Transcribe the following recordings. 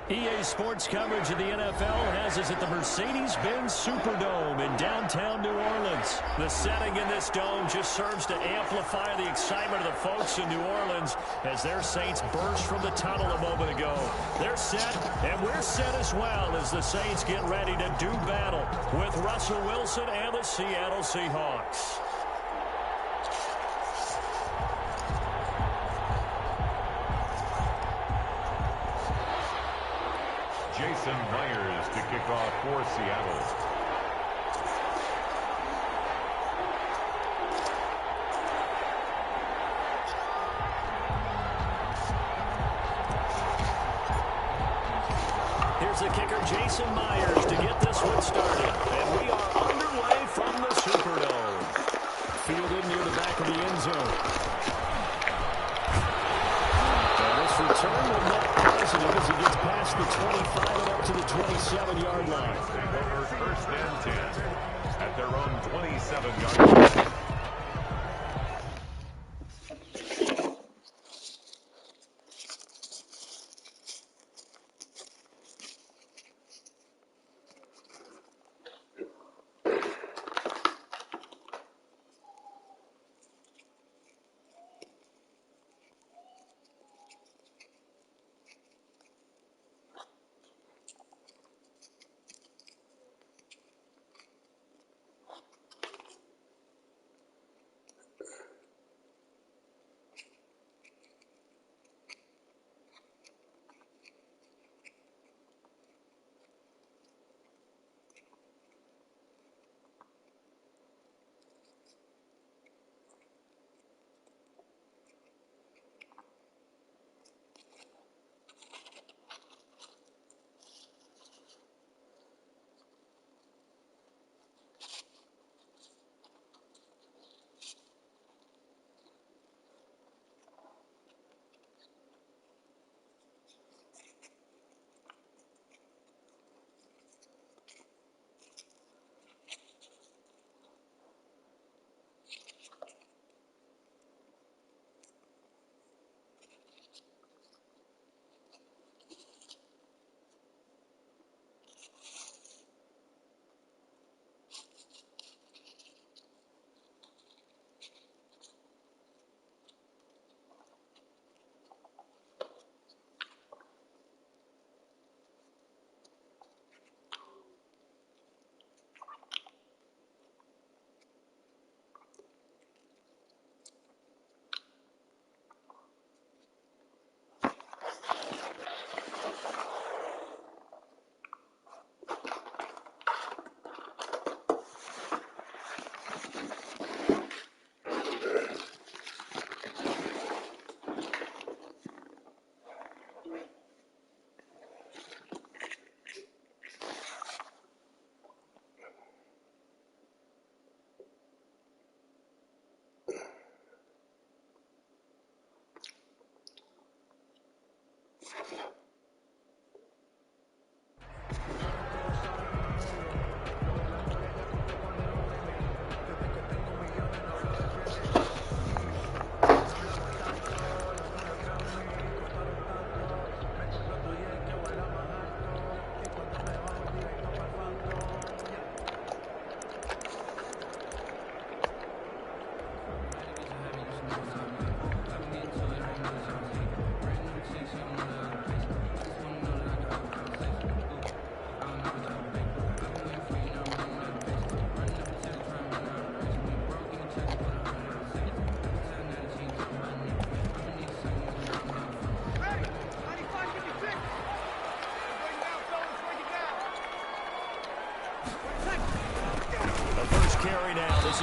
EA Sports coverage of the NFL has us at the Mercedes-Benz Superdome in downtown New Orleans. The setting in this dome just serves to amplify the excitement of the folks in New Orleans as their Saints burst from the tunnel a moment ago. They're set, and we're set as well as the Saints get ready to do battle with Russell Wilson and the Seattle Seahawks. Jason Myers to kick off for Seattle. Here's the kicker, Jason Myers, to get this one started. And we are underway from the Superdome. Fielded near the back of the end zone. And this return will net positive as he gets past the 25 and up to the 27-yard line. First and 10 at their own 27-yard line.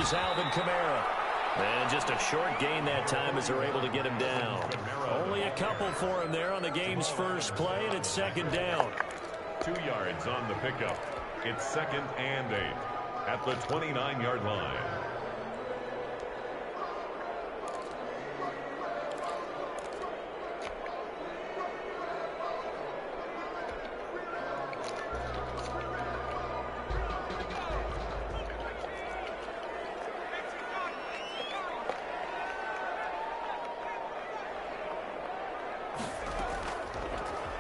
is Alvin Kamara. And just a short gain that time as they're able to get him down. Only a couple for him there on the game's first play, and it's second down. 2 yards on the pickup. It's 2nd and 8 at the 29-yard line.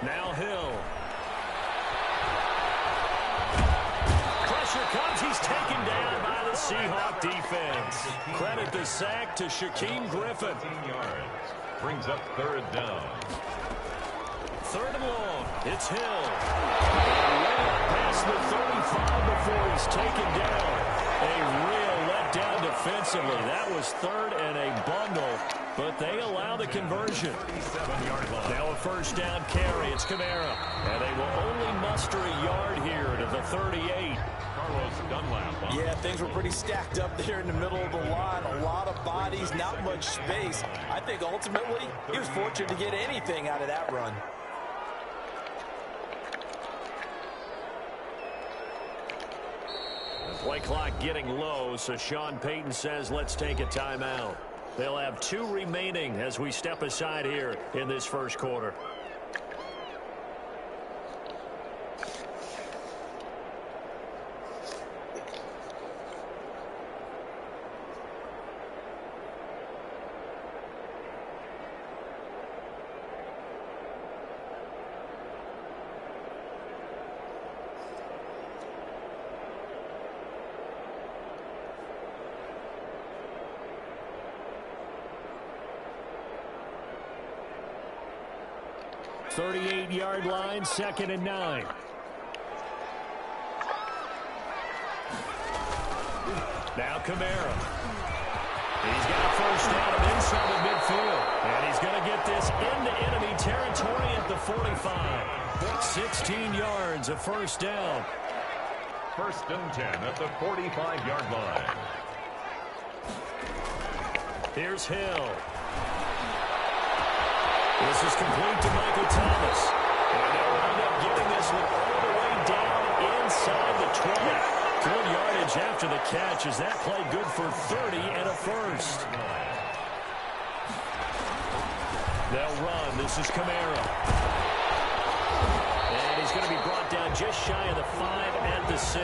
Now Hill. Pressure comes. He's taken down by the Seahawk defense. Credit the sack to Shaquem Griffin. 15 yards. Brings up 3rd down. 3rd and long. It's Hill. Past the 35 before he's taken down. A real letdown defensively. That was 3rd and a bundle, but they allow the conversion. 37-yard line. Now a 1st down carry. It's Kamara. And they will only muster a yard here to the 38. Carlos Dunlap. Yeah, things were pretty stacked up there in the middle of the line. A lot of bodies, not much space. I think ultimately he was fortunate to get anything out of that run. The play clock getting low, so Sean Payton says let's take a timeout. They'll have 2 remaining as we step aside here in this first quarter. Thirty-eight-yard line, 2nd and 9. Now Kamara. He's got a 1st down and inside the midfield. And he's going to get this into enemy territory at the 45. 16 yards, a 1st down. 1st and 10 at the 45-yard line. Here's Hill. This is complete to Michael Thomas. And they'll wind up getting this one all the way down inside the 20. Good yardage after the catch as that play good for 30 and a 1st. They'll run. This is Kamara. And he's going to be brought down just shy of the 5 at the 6.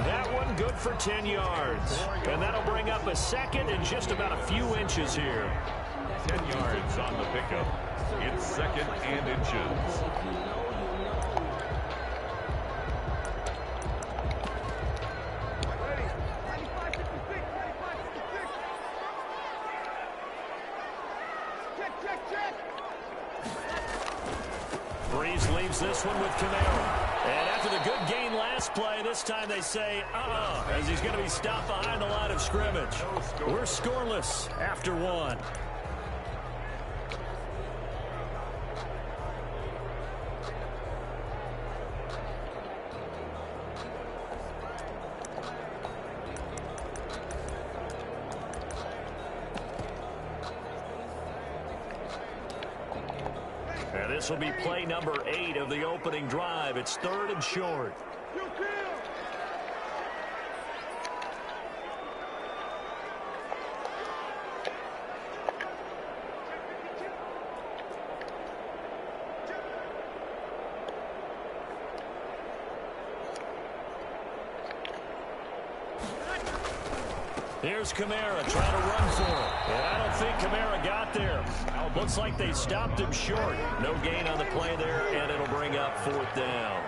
That one good for 10 yards. And that'll bring up a 2nd and just about a few inches here. 10 yards on the pickup. It's 2nd and inches. Breeze leaves this one with Kamara. And after the good gain last play, this time they say, as he's going to be stopped behind the line of scrimmage. We're scoreless after 1. And this will be play number 8 of the opening drive. It's 3rd and short. Here's Kamara trying to run for him. And I don't think Kamara got there. Looks like they stopped him short. No gain on the play there, and it'll bring up 4th down.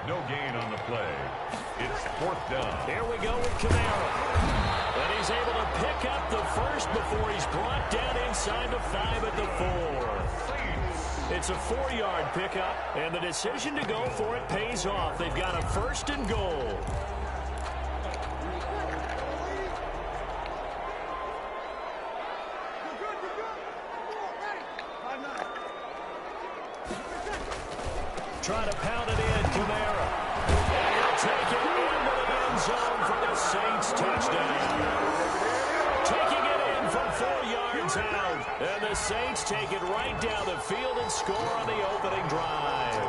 No gain on the play. It's 4th down. Here we go with Kamara. And he's able to pick up the 1st before he's brought down inside the 5 at the 4. It's a 4-yard pickup, and the decision to go for it pays off. They've got a 1st and goal. Trying to pound it in, Kamara. And he'll take it into the end zone for the Saints touchdown. Taking it in from 4 yards out. And the Saints take it right down the field and score on the opening drive.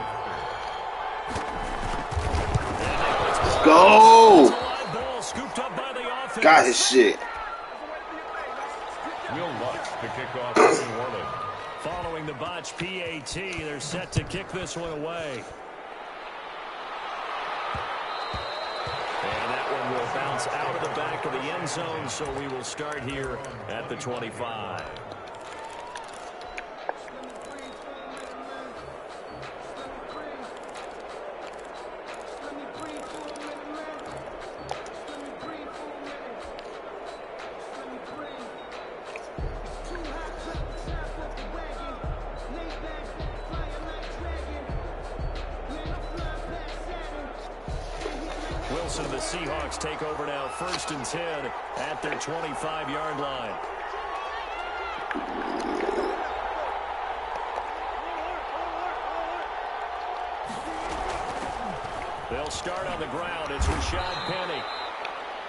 Let's go. Ball scooped up by the offense. Got his shit. Will Lutz to kick off New Orleans. Following the botch PAT, they're set to kick this one away. And that one will bounce out of the back of the end zone, so we will start here at the 25. Wilson, the Seahawks take over now, 1st and 10 at their 25-yard line. They'll start on the ground. It's Rashad Penny.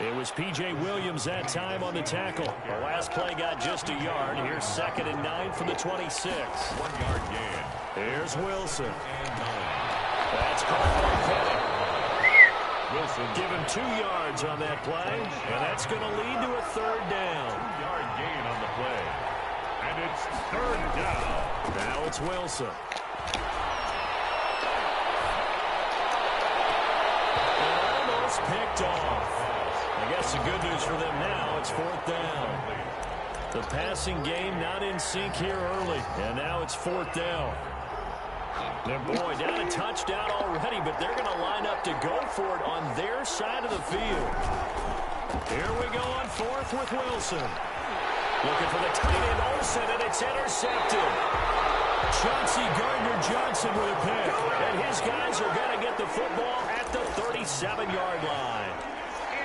It was P.J. Williams that time on the tackle. The last play got just a yard. Here's 2nd and 9 from the 26. 1-yard gain. Here's Wilson. That's called on Penny. Wilson given 2 yards on that play, and that's going to lead to a 3rd down. 2-yard gain on the play. And it's 3rd down. Now it's Wilson. And almost picked off. I guess the good news for them now, it's 4th down. The passing game not in sync here early, and now it's 4th down. And boy, down a touchdown already, but they're going to line up to go for it on their side of the field. Here we go on 4th with Wilson. Looking for the tight end Olsen, and it's intercepted. Chauncey Gardner-Johnson with a pick. And his guys are going to get the football at the 37-yard line.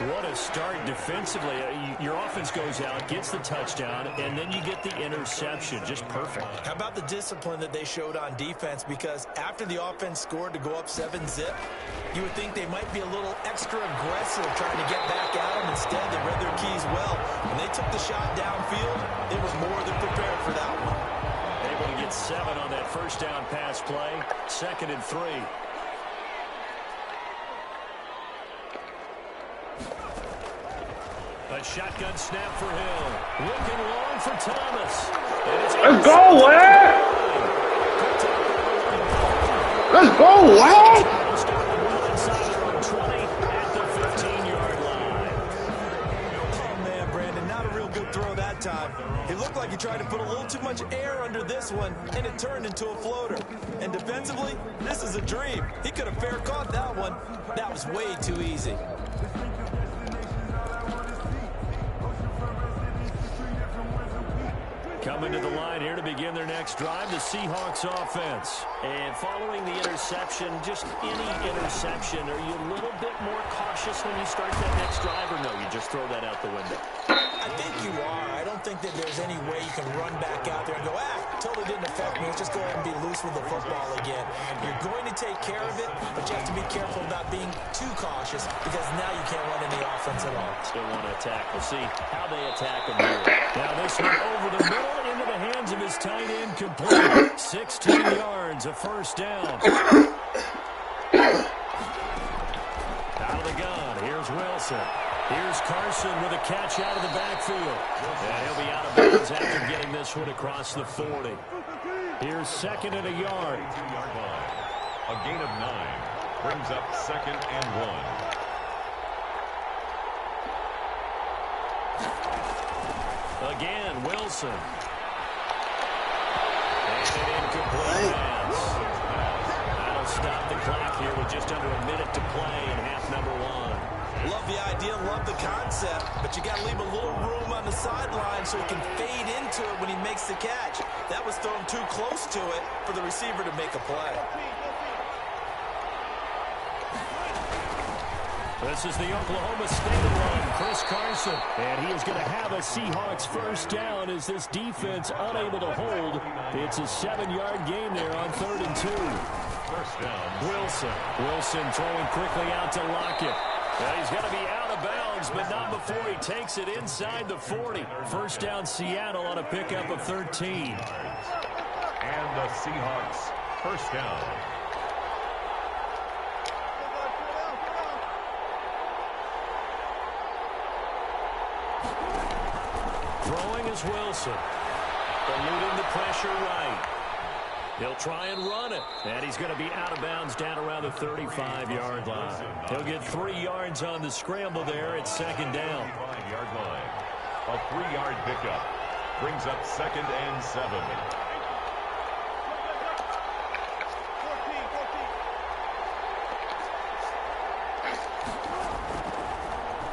What a start defensively. Your offense goes out, gets the touchdown, and then you get the interception. Just perfect. How about the discipline that they showed on defense? Because after the offense scored to go up 7-zip, you would think they might be a little extra aggressive trying to get back at them. Instead, they read their keys well. When they took the shot downfield, they were more than prepared for that one. Able to get 7 on that 1st down pass play. 2nd and 3. A shotgun snap for Hill. Looking long for Thomas. Let's go, Ware! Let's go, Ware! At the 15-yard line. Oh, man, Brandon, not a real good throw that time. It looked like he tried to put a little too much air under this one, and it turned into a floater. And defensively, this is a dream. He could have fair caught that one. That was way too easy. Coming to the line here to begin their next drive, the Seahawks offense. And following the interception, just any interception, are you a little bit more cautious when you start that next drive, or no, you just throw that out the window? I think you are. I don't think that there's any way you can run back out there and go, totally didn't affect me. Let's just go ahead and be loose with the football again. You're going to take care of it, but you have to be careful about being too cautious because now you can't run any offense at all. Still want to attack. We'll see how they attack them here. Now this one over the middle into the hands of his tight end, complete. 16 yards, a 1st down. Out of the gun, here's Wilson. Here's Carson with a catch out of the backfield. And he'll be out of bounds after getting this one across the 40. Here's 2nd and a yard. 2-yard line. A gain of 9 brings up 2nd and 1. Again, Wilson. And an incomplete pass. That'll stop the clock here with just under a minute to play in half number 1. Love the idea, love the concept, but you got to leave a little room on the sideline so he can fade into it when he makes the catch. That was thrown too close to it for the receiver to make a play. This is the Oklahoma State run, Chris Carson. And he is going to have a Seahawks 1st down as this defense unable to hold. It's a 7-yard gain there on 3rd and 2. 1st down. Wilson throwing quickly out to Lockett. Well, he's going to be out of bounds, but not before he takes it inside the 40. First down, Seattle on a pickup of 13. And the Seahawks, first down. Throwing is Wilson. Eluding the pressure right. He'll try and run it. And he's going to be out of bounds down around the 35-yard line. He'll get 3 yards on the scramble there. It's second down. 35-yard line. A 3-yard pickup. Brings up 2nd and 7.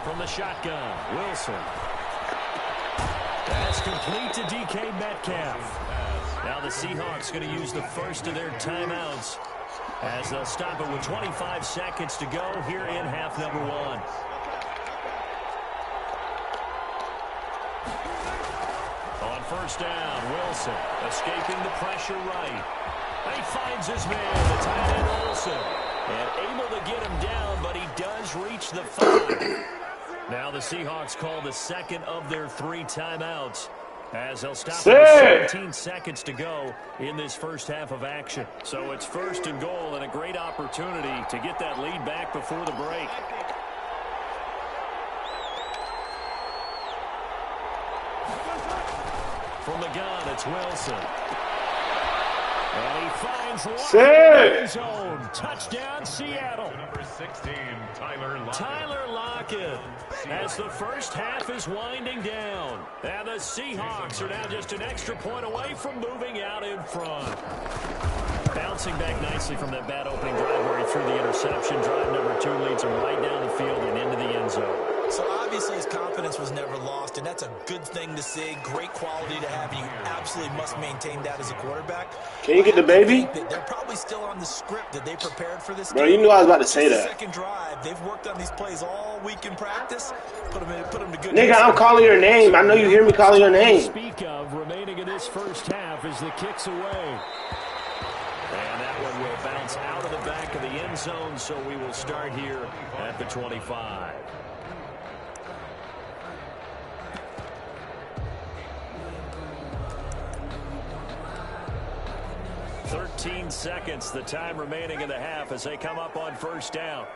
From the shotgun, Wilson. That's complete to DK Metcalf. Now the Seahawks going to use the first of their timeouts as they'll stop it with 25 seconds to go here in half number 1. On first down, Wilson escaping the pressure right. He finds his man, the tight end Olsen, and able to get him down, but he does reach the 5. Now the Seahawks call the second of their 3 timeouts as they'll stop with 17 seconds to go in this first half of action. So it's first and goal and a great opportunity to get that lead back before the break. From the gun, it's Wilson. And he finds Lockett zone. Touchdown, Seattle. Number 16, Tyler Lockett. Tyler Lockett as the first half is winding down. And the Seahawks are now just an extra point away from moving out in front. Bouncing back nicely from that bad opening drive where he threw the interception. Drive number 2 leads him right down the field and into the end zone. So obviously his confidence was never lost, and that's a good thing to see. Great quality to have. You absolutely must maintain that as a quarterback. Can you get the baby? They're probably still on the script that they prepared for this Bro, game. you knew I was about to say that. Second drive. They've worked on these plays all week in practice. Put them to good Nigga, I'm calling your name. I know you hear me calling your name. Speak of remaining in this first half as the kick's away. And that one will bounce out of the back of the end zone, so we will start here at the 25. "13 seconds, the time remaining in the half as they come up on first down.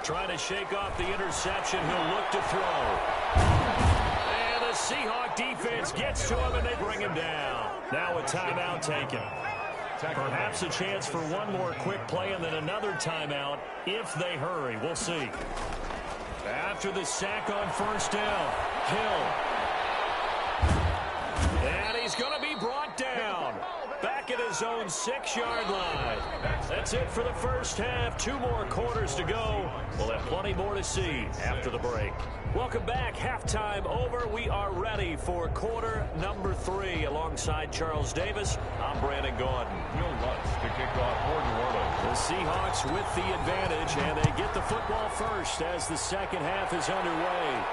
Trying to shake off the interception. He'll look to throw. And the Seahawk defense gets to him, and they bring him down. Now a timeout taken. Perhaps a chance for one more quick play and then another timeout if they hurry. We'll see. After the sack on first down, Hill. And he's going to be brought down. Back at his own 6-yard line. That's it for the first half. 2 more quarters to go. We'll have plenty more to see after the break. Welcome back. Halftime over. We are ready for quarter number 3. Alongside Charles Davis, I'm Brandon Gaudin. Will Lutz to kick off for New Orleans. The Seahawks with the advantage, and they get the football first as the second half is underway.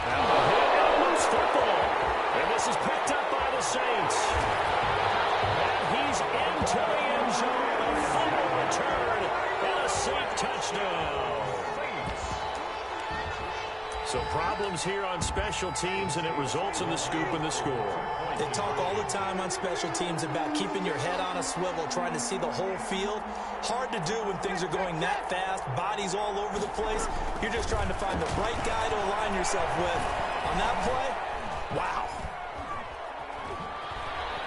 Now a loose football. And this is picked up by the Saints. And he's into the end zone. A fumble return and a safe touchdown. So problems here on special teams, and it results in the scoop and the score. They talk all the time on special teams about keeping your head on a swivel, trying to see the whole field. Hard to do when things are going that fast, bodies all over the place. You're just trying to find the right guy to align yourself with. On that play, wow.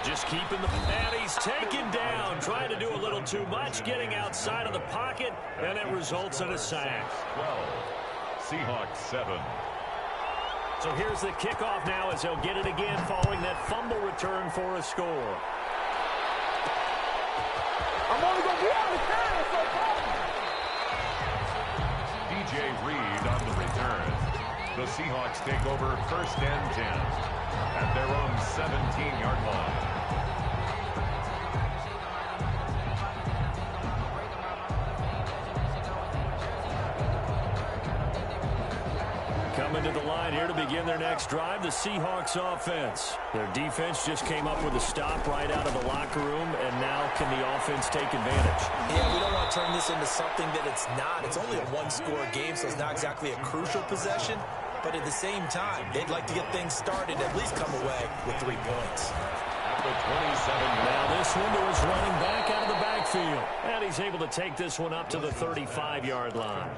Just keeping the... And he's taken down, trying to do a little too much, getting outside of the pocket, and it results in a sack. 12. Seahawks 7. So here's the kickoff now as they'll get it again following that fumble return for a score. I'm only going to be on the counter so far. DJ Reed on the return. The Seahawks take over first and 10 at their own 17-yard line. Coming to the line here to begin their next drive, the Seahawks offense. Their defense just came up with a stop right out of the locker room, and now can the offense take advantage? Yeah, we don't want to turn this into something that it's not. It's only a one-score game, so it's not exactly a crucial possession. But at the same time, they'd like to get things started, at least come away with 3 points. At the 27. Now this one to his running back out of the backfield. And he's able to take this one up to the 35-yard line.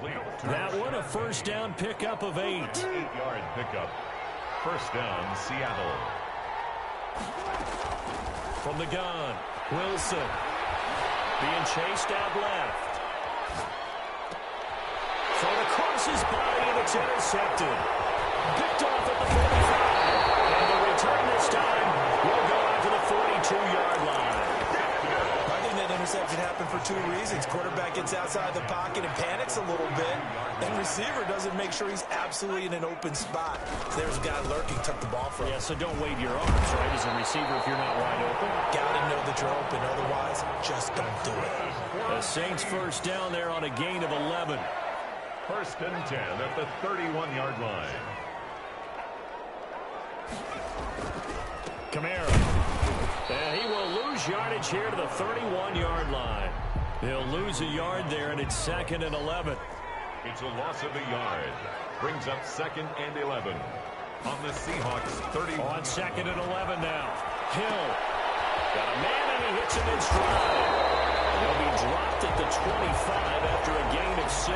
That one a first down pickup of 8. 8-yard pickup. First down, Seattle. From the gun, Wilson. Being chased out left. Thrown across his body, and it's intercepted. Picked off at the 45. And the return this time will go out to the 42-yard line. I think that interception happened for 2 reasons. Quarterback gets outside the pocket and panics a little bit. And receiver doesn't make sure he's absolutely in an open spot. So there's a guy lurking, took the ball from him. Yeah, so don't wave your arms, right, as a receiver if you're not wide open. Gotta know that you're open. Otherwise, just don't do it. The Saints first down there on a gain of 11. First and 10 at the 31-yard line. Kamara. And he will lose yardage here to the 31-yard line. He'll lose a yard there, and it's 2nd and 11. It's a loss of a yard. Brings up 2nd and 11. On the Seahawks 30. On 2nd and 11 now. Hill. Got a man, and he hits him in stride. He'll be dropped at the 25 after a gain of 6.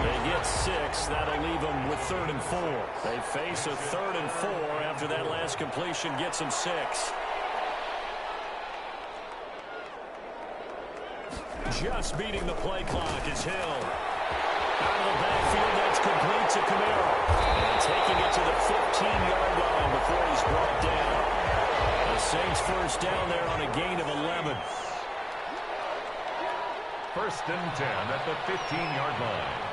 They get 6. That'll leave them with 3rd and 4. They face a 3rd and 4 after that last completion gets them 6. Just beating the play clock is Hill. Out of the backfield, that's complete to Kamara. And taking it to the 15-yard line before he's brought down. The Saints first down there on a gain of 11. First and 10 at the 15-yard line.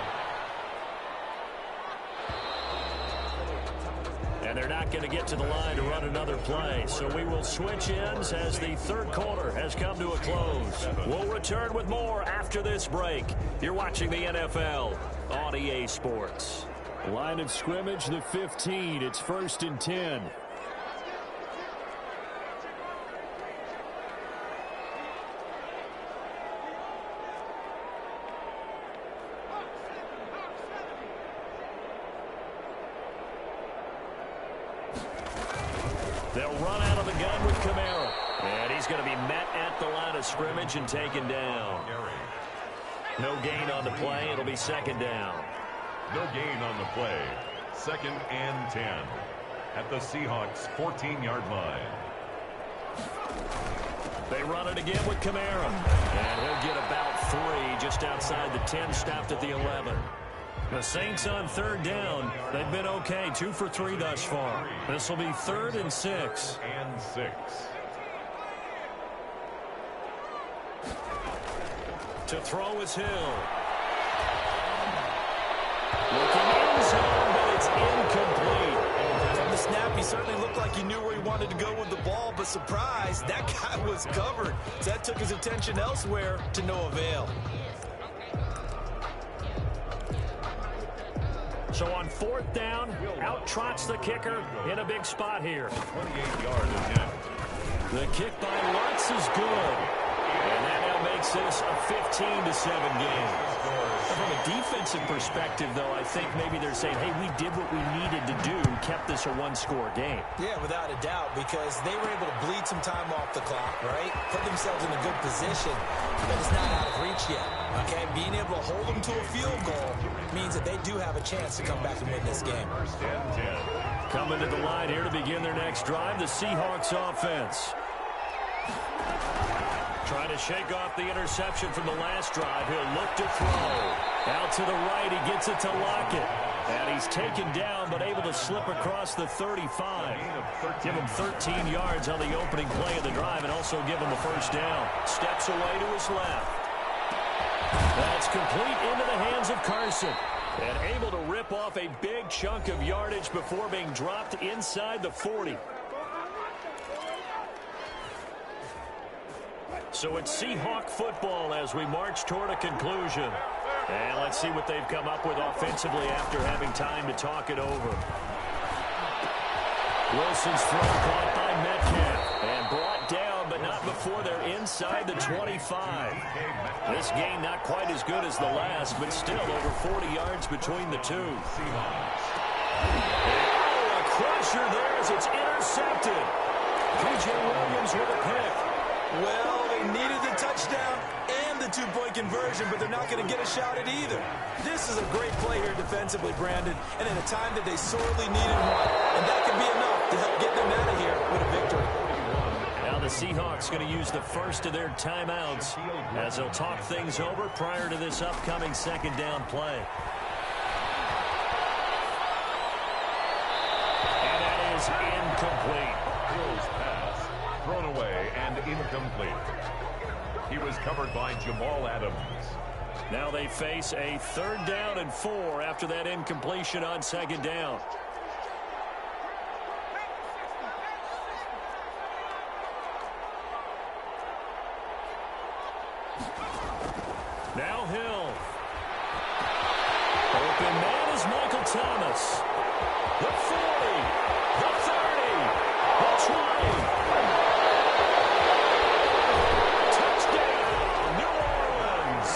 And they're not going to get to the line to run another play. So we will switch ends as the 3rd quarter has come to a close. We'll return with more after this break. You're watching the NFL on EA Sports. Line of scrimmage, the 15. It's 1st and 10. They'll run out of the gun with Kamara. And he's going to be met at the line of scrimmage and taken down. No gain on the play. It'll be 2nd down. No gain on the play. 2nd and 10 at the Seahawks 14-yard line. They run it again with Kamara. And he'll get about 3 just outside the 10, stopped at the 11. The Saints on 3rd down. They've been okay, 2 for 3 thus far. This will be 3rd and 6. And 6. To throw is Hill. Looking in zone, but it's incomplete. From the snap, he certainly looked like he knew where he wanted to go with the ball, but surprise, that guy was covered. So that took his attention elsewhere to no avail. So on 4th down, out trots the kicker in a big spot here. 28-yard attempt. The kick by Lutz is good. And that now makes this a 15-7 game. From a defensive perspective, though, I think maybe they're saying, hey, we did what we needed to do, kept this a one-score game. Yeah, without a doubt, because they were able to bleed some time off the clock, right? Put themselves in a good position, but it's not out of reach yet, okay? Being able to hold them to a field goal means that they do have a chance to come back and win this game. First and 10. Coming to the line here to begin their next drive, the Seahawks offense. Trying to shake off the interception from the last drive. He'll look to throw. Out to the right, he gets it to Lockett. And he's taken down, but able to slip across the 35. Give him 13 yards on the opening play of the drive and also give him the first down. Steps away to his left. That's complete into the hands of Carson. And able to rip off a big chunk of yardage before being dropped inside the 40. So it's Seahawk football as we march toward a conclusion. And let's see what they've come up with offensively after having time to talk it over. Wilson's throw caught by Metcalf and brought down, but not before they're inside the 25. This game not quite as good as the last, but still over 40 yards between the two. Oh, a crusher there as it's intercepted. P.J. Williams with a pick. Well, they needed the touchdown and the two-point conversion, but they're not going to get a shot at either. This is a great play here defensively, Brandon, and in a time that they sorely needed one. And that could be enough to help get them out of here with a victory. Now the Seahawks going to use the first of their timeouts as they'll talk things over prior to this upcoming second down play. And that is incomplete. Hill's pass thrown away and incomplete. He was covered by Jamal Adams. Now they face a 3rd down and 4 after that incompletion on second down. Now Hill. Open man is Michael Thomas. The 40, the 30, the 20. Touchdown, New Orleans.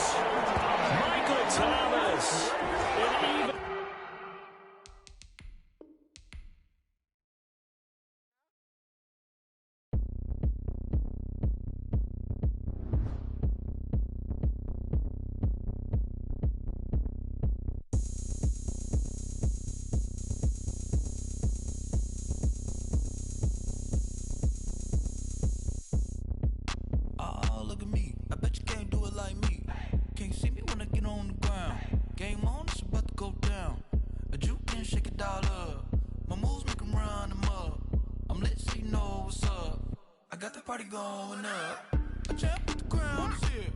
Michael Thomas. An even. Going up, a champ with the crown is here.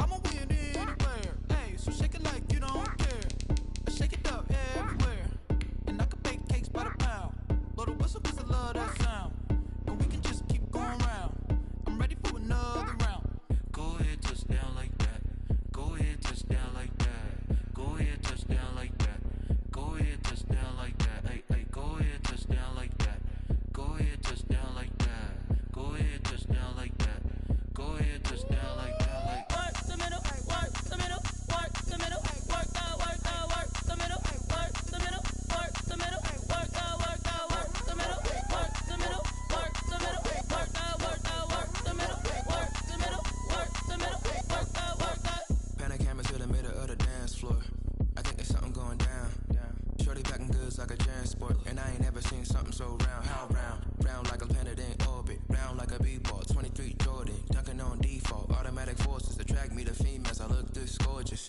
I'ma win anywhere. Hey, so shake it like you don't care. I shake it up everywhere, and I can bake cakes by the pound. Blow the whistle 'cause I love that sound, and we can just keep going round. I'm ready for another round. Go ahead, touch down like that. Go ahead, touch down like that. Go ahead, touch down like that. Go ahead, touch down like that. Hey, hey, go ahead, touch down like that. Go ahead, touch down like that. Go ahead, touch down like that. Go ahead, touch down like that. Like work the middle, work the middle, work the middle, work the middle, work the middle, work the middle, work the middle, work the middle, work the middle, work the middle, work the middle, work the middle, work the. Pan a camera to the middle of the dance floor. I think there's something going down. Shorty packing goods like a transport, and I ain't never seen something so round. How round? Round like a planet in orbit, round like a b-ball. 23 Jordan, dunking on default. Automatic forces attract me to females. I look this gorgeous.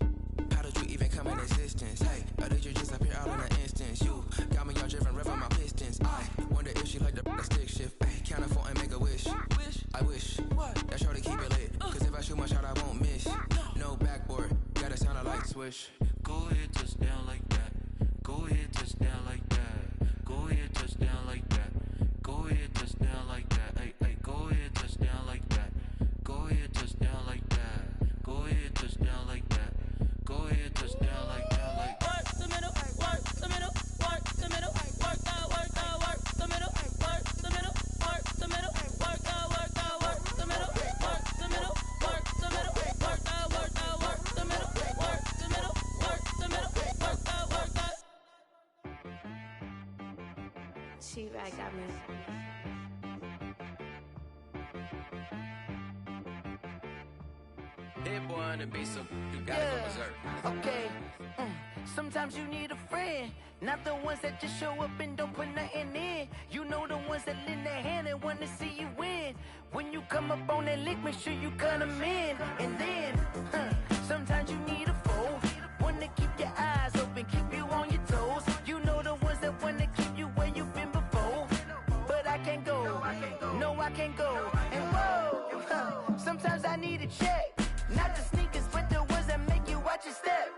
How did you even come in existence? Hey, or did you just appear out in an instance? You got me all driven, revving my pistons. I wonder if she like the stick shift. Hey, count for and make a wish. I wish that shorty keep it lit. 'Cause if I shoot my shot, I won't miss. No backboard, gotta sound a light switch. Go ahead, touch down like that. Go ahead, touch down like that. Go ahead, touch down like that. Go ahead, touch down like that. Hey, hey, go ahead, touch down like that. Go ahead, touch down like that. Go ahead, touch down like that. Go ahead, touch down like that. Like work the middle, work the middle, work the middle, work the middle, work the middle, work the middle, work the middle, work the middle, work the middle, work the middle, work the middle, work the middle, work the. She-Rag got me. Hit boy on the beat, so you gotta go berserk. Okay. Sometimes you need a friend, not the ones that just show up and don't put nothing in. You know the ones that lend their hand and want to see you win. When you come up on that lick, make sure you cut them in. And then, sometimes you need a foe, one to keep your eyes open, keep you on your toes. You know the ones that want to keep you where you've been before. But I can't go, no I can't go. And whoa, sometimes I need a check. Not the sneakers, but the ones that make you watch your step.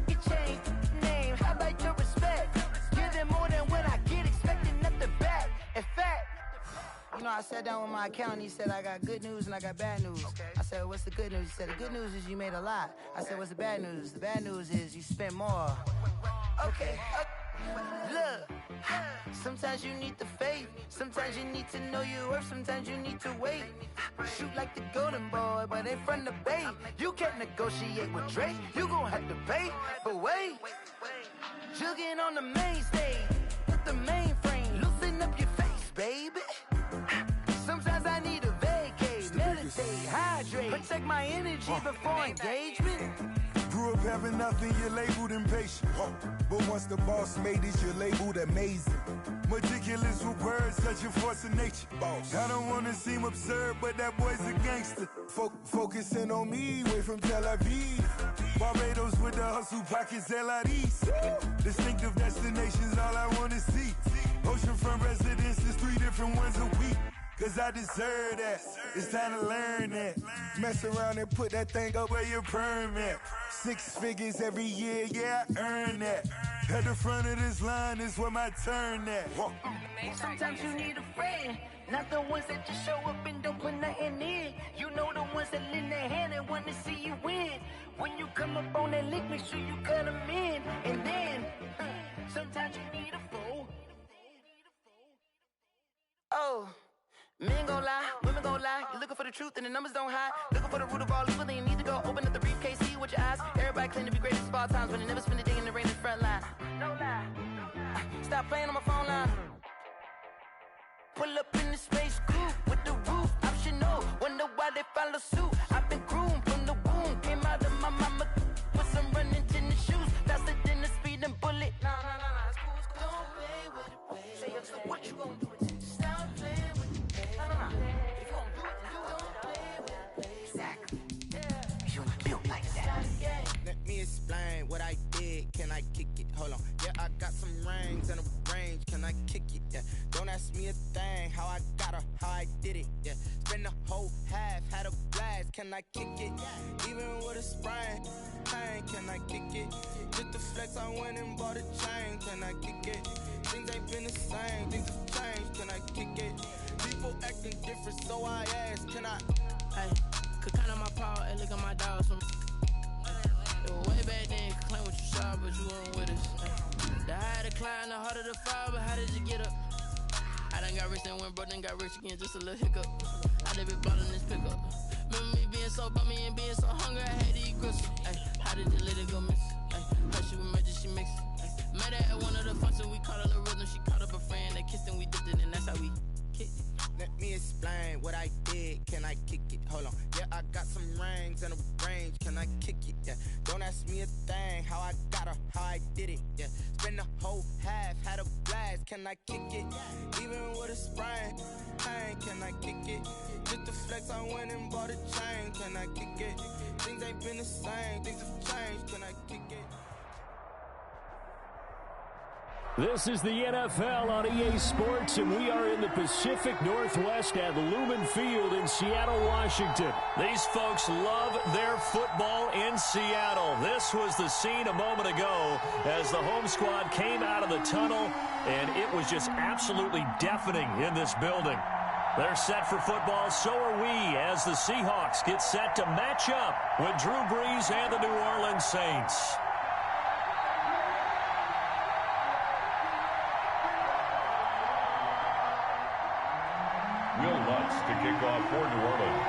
You change name, how about your respect? Give them more than what I get, expecting nothing back. In fact, you know I sat down with my accountant. He said, I got good news and I got bad news. Okay. I said, what's the good news? He said, the good news is you made a lot. I said, what's the bad news? The bad news is you spent more. Okay. Look, sometimes you need the faith. Sometimes you need to know your worth. Sometimes you need to wait. Shoot like the golden boy, but in front of Bay. You can't negotiate with Drake. You gon' have to pay. But wait, jugging on the main stage with the mainframe. Loosen up your face, baby. Sometimes I need a vacate, meditate, hydrate, protect my energy before engagement. Grew up having nothing, you're labeled impatient. But once the boss made it, you're labeled amazing. Meticulous with words, such a force of nature. I don't wanna seem absurd, but that boy's a gangster. Focusing on me, way from Tel Aviv. Barbados with the hustle, pockets LIDs. Distinctive destinations, all I wanna see. Oceanfront residences, 3 different ones a week. Cause I deserve that, it's time to learn that. Mess around and put that thing up where your permit. 6 figures every year, yeah, I earn that. At the front of this line is where my turn at. Sometimes you need a friend, not the ones that just show up and don't put nothing in. You know the ones that lend their hand and want to see you win. When you come up on that lick, make sure you cut them in. And then, sometimes you need a fool. Oh. Men gon' lie, women gon' lie. You're looking for the truth and the numbers don't hide. Looking for the root of all evil, then you need to go open up the briefcase, see with your eyes. Everybody claim to be greatest of all times, but they never spend a day in the rain in the front line. No lie. Stop playing on my phone line. Pull up in the space coupe with the roof optional. Wonder why they follow suit. I've been groomed from the womb. Came out of my mama with some running tennis shoes. Faster than the speeding bullet. Nah, it's cool, it's cool. Don't play with it, baby. Say up, so what you gon' do with it? Stop playing with it. If you gon' do it, then don't play with it. Exactly. You ain't built like that. Let me explain what I did. Can I kick it? Hold on. Yeah, I got some rings and a range. Can I kick it? Yeah. Don't ask me a thing. How I got her, how I did it. Yeah. Spend the whole half, had a blast. Can I kick it? Even with a sprain. Pain, can I kick it? Just the flex, I went and bought a chain. Can I kick it? Things ain't been the same. Things have changed. Can I kick it? People acting different, so I ask, can I? Hey, could count on my power and look at my dogs from. It was way back then, could claim what you saw, but you weren't with us. The higher the climb, the harder the fall, but how did you get up? I done got rich and went broke, then got rich again, just a little hiccup. I done been bought in this pickup. Remember me being so bummy and being so hungry, I had to eat gristle. Ay, how did you let it go miss? Ay, her she emergency mix. Met her at one of the functions, we caught her the rhythm, she caught up a friend, they kissed and we dipped it, and that's how we kicked it. Let me explain what I did. Can I kick it? Hold on. Yeah, I got some rings and a range. Can I kick it? Yeah. Don't ask me a thing. How I got her, how I did it. Yeah. Spend the whole half, had a blast. Can I kick it? Even with a sprain. Pain, can I kick it? Just the flex, I went and bought a chain. Can I kick it? Things ain't been the same. Things have changed. Can I kick it? This is the NFL on EA Sports, and we are in the Pacific Northwest at Lumen Field in Seattle, Washington. These folks love their football in Seattle. This was the scene a moment ago as the home squad came out of the tunnel, and it was just absolutely deafening in this building. They're set for football, so are we, as the Seahawks get set to match up with Drew Brees and the New Orleans Saints. Will Lutz to kick off for New Orleans.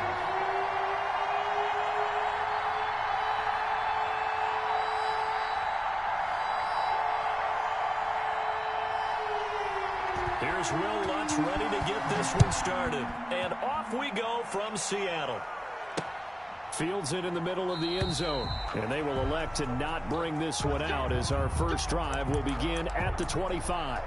Here's Will Lutz ready to get this one started. And off we go from Seattle. Fields it in the middle of the end zone. And they will elect to not bring this one out as our first drive will begin at the 25.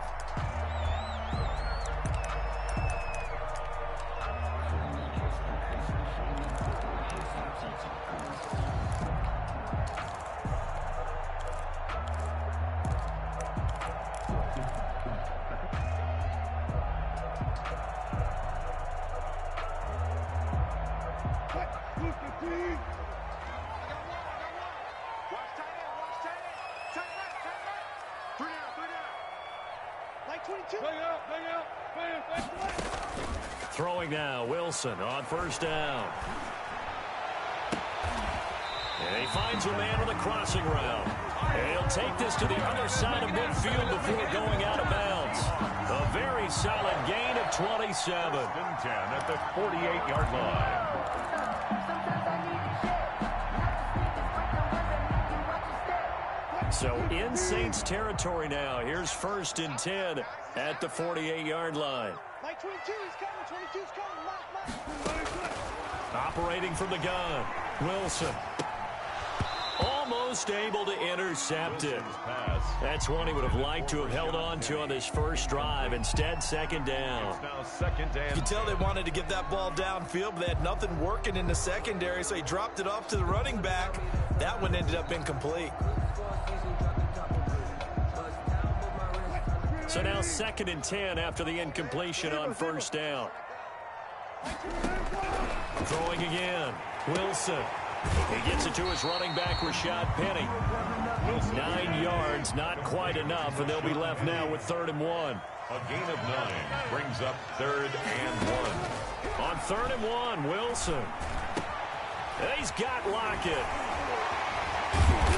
Throwing now, Wilson on first down. And he finds a man on the crossing route. And he'll take this to the other side of midfield before going out of bounds. A very solid gain of 27. 10 at the 48-yard line. So in Saints territory now. Here's 1st and 10 at the 48-yard line. Operating from the gun, Wilson. Almost able to intercept it. That's one he would have liked to have held on to on this first drive. Instead, 2nd down. You can tell they wanted to get that ball downfield, but they had nothing working in the secondary, so he dropped it off to the running back. That one ended up incomplete. So now 2nd and 10 after the incompletion on first down. Throwing again, Wilson. He gets it to his running back, Rashad Penny. 9 yards, not quite enough, and they'll be left now with 3rd and 1. A gain of 9 brings up 3rd and 1. On 3rd and 1, Wilson. And he's got Lockett.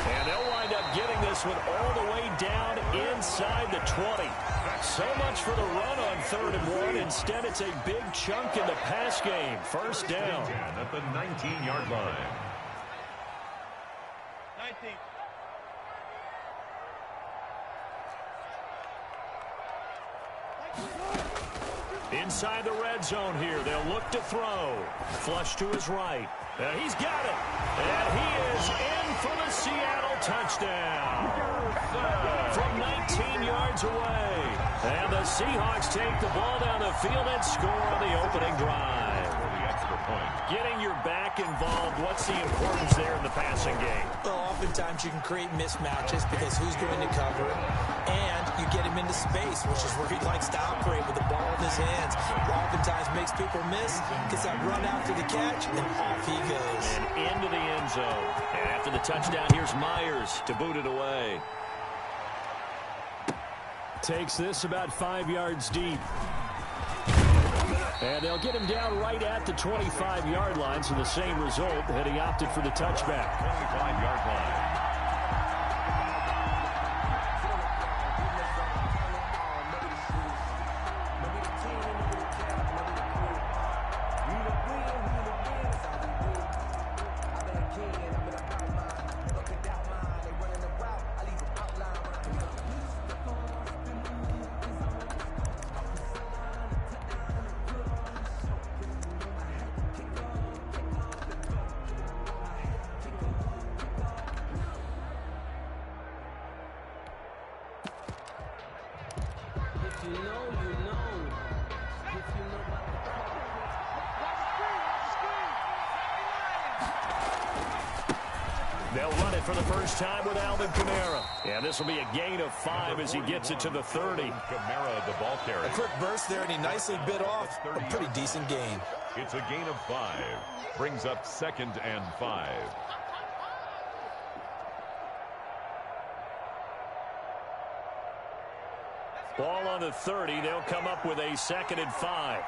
And they'll wind up getting this one all the way down inside the 20. So much for the run on 3rd and 1. Instead, it's a big chunk in the pass game. First down. At the 19-yard line. 19. Inside the red zone here. They'll look to throw. Flush to his right. He's got it. And he is in for the Seattle touchdown. From 19 yards away. And the Seahawks take the ball down the field and score on the opening drive. The extra point. Getting your back involved, what's the importance there in the passing game? Well, oftentimes you can create mismatches because who's going to cover it, and you get him into space, which is where he likes to operate with the ball in his hands. Oftentimes makes people miss, gets that run after the catch, and off he goes. And into the end zone. And after the touchdown, here's Myers to boot it away. Takes this about 5 yards deep. And they'll get him down right at the 25-yard line, so the same result, had he opted for the touchback. 25-yard line. They'll run it for the first time with Alvin Kamara. And this will be a gain of 5 as he gets it to the 30. Kamara, the ball carrier. A quick burst there, and he nicely bit off a pretty decent gain. It's a gain of 5. Brings up 2nd and 5. Ball on the 30. They'll come up with a 2nd and 5.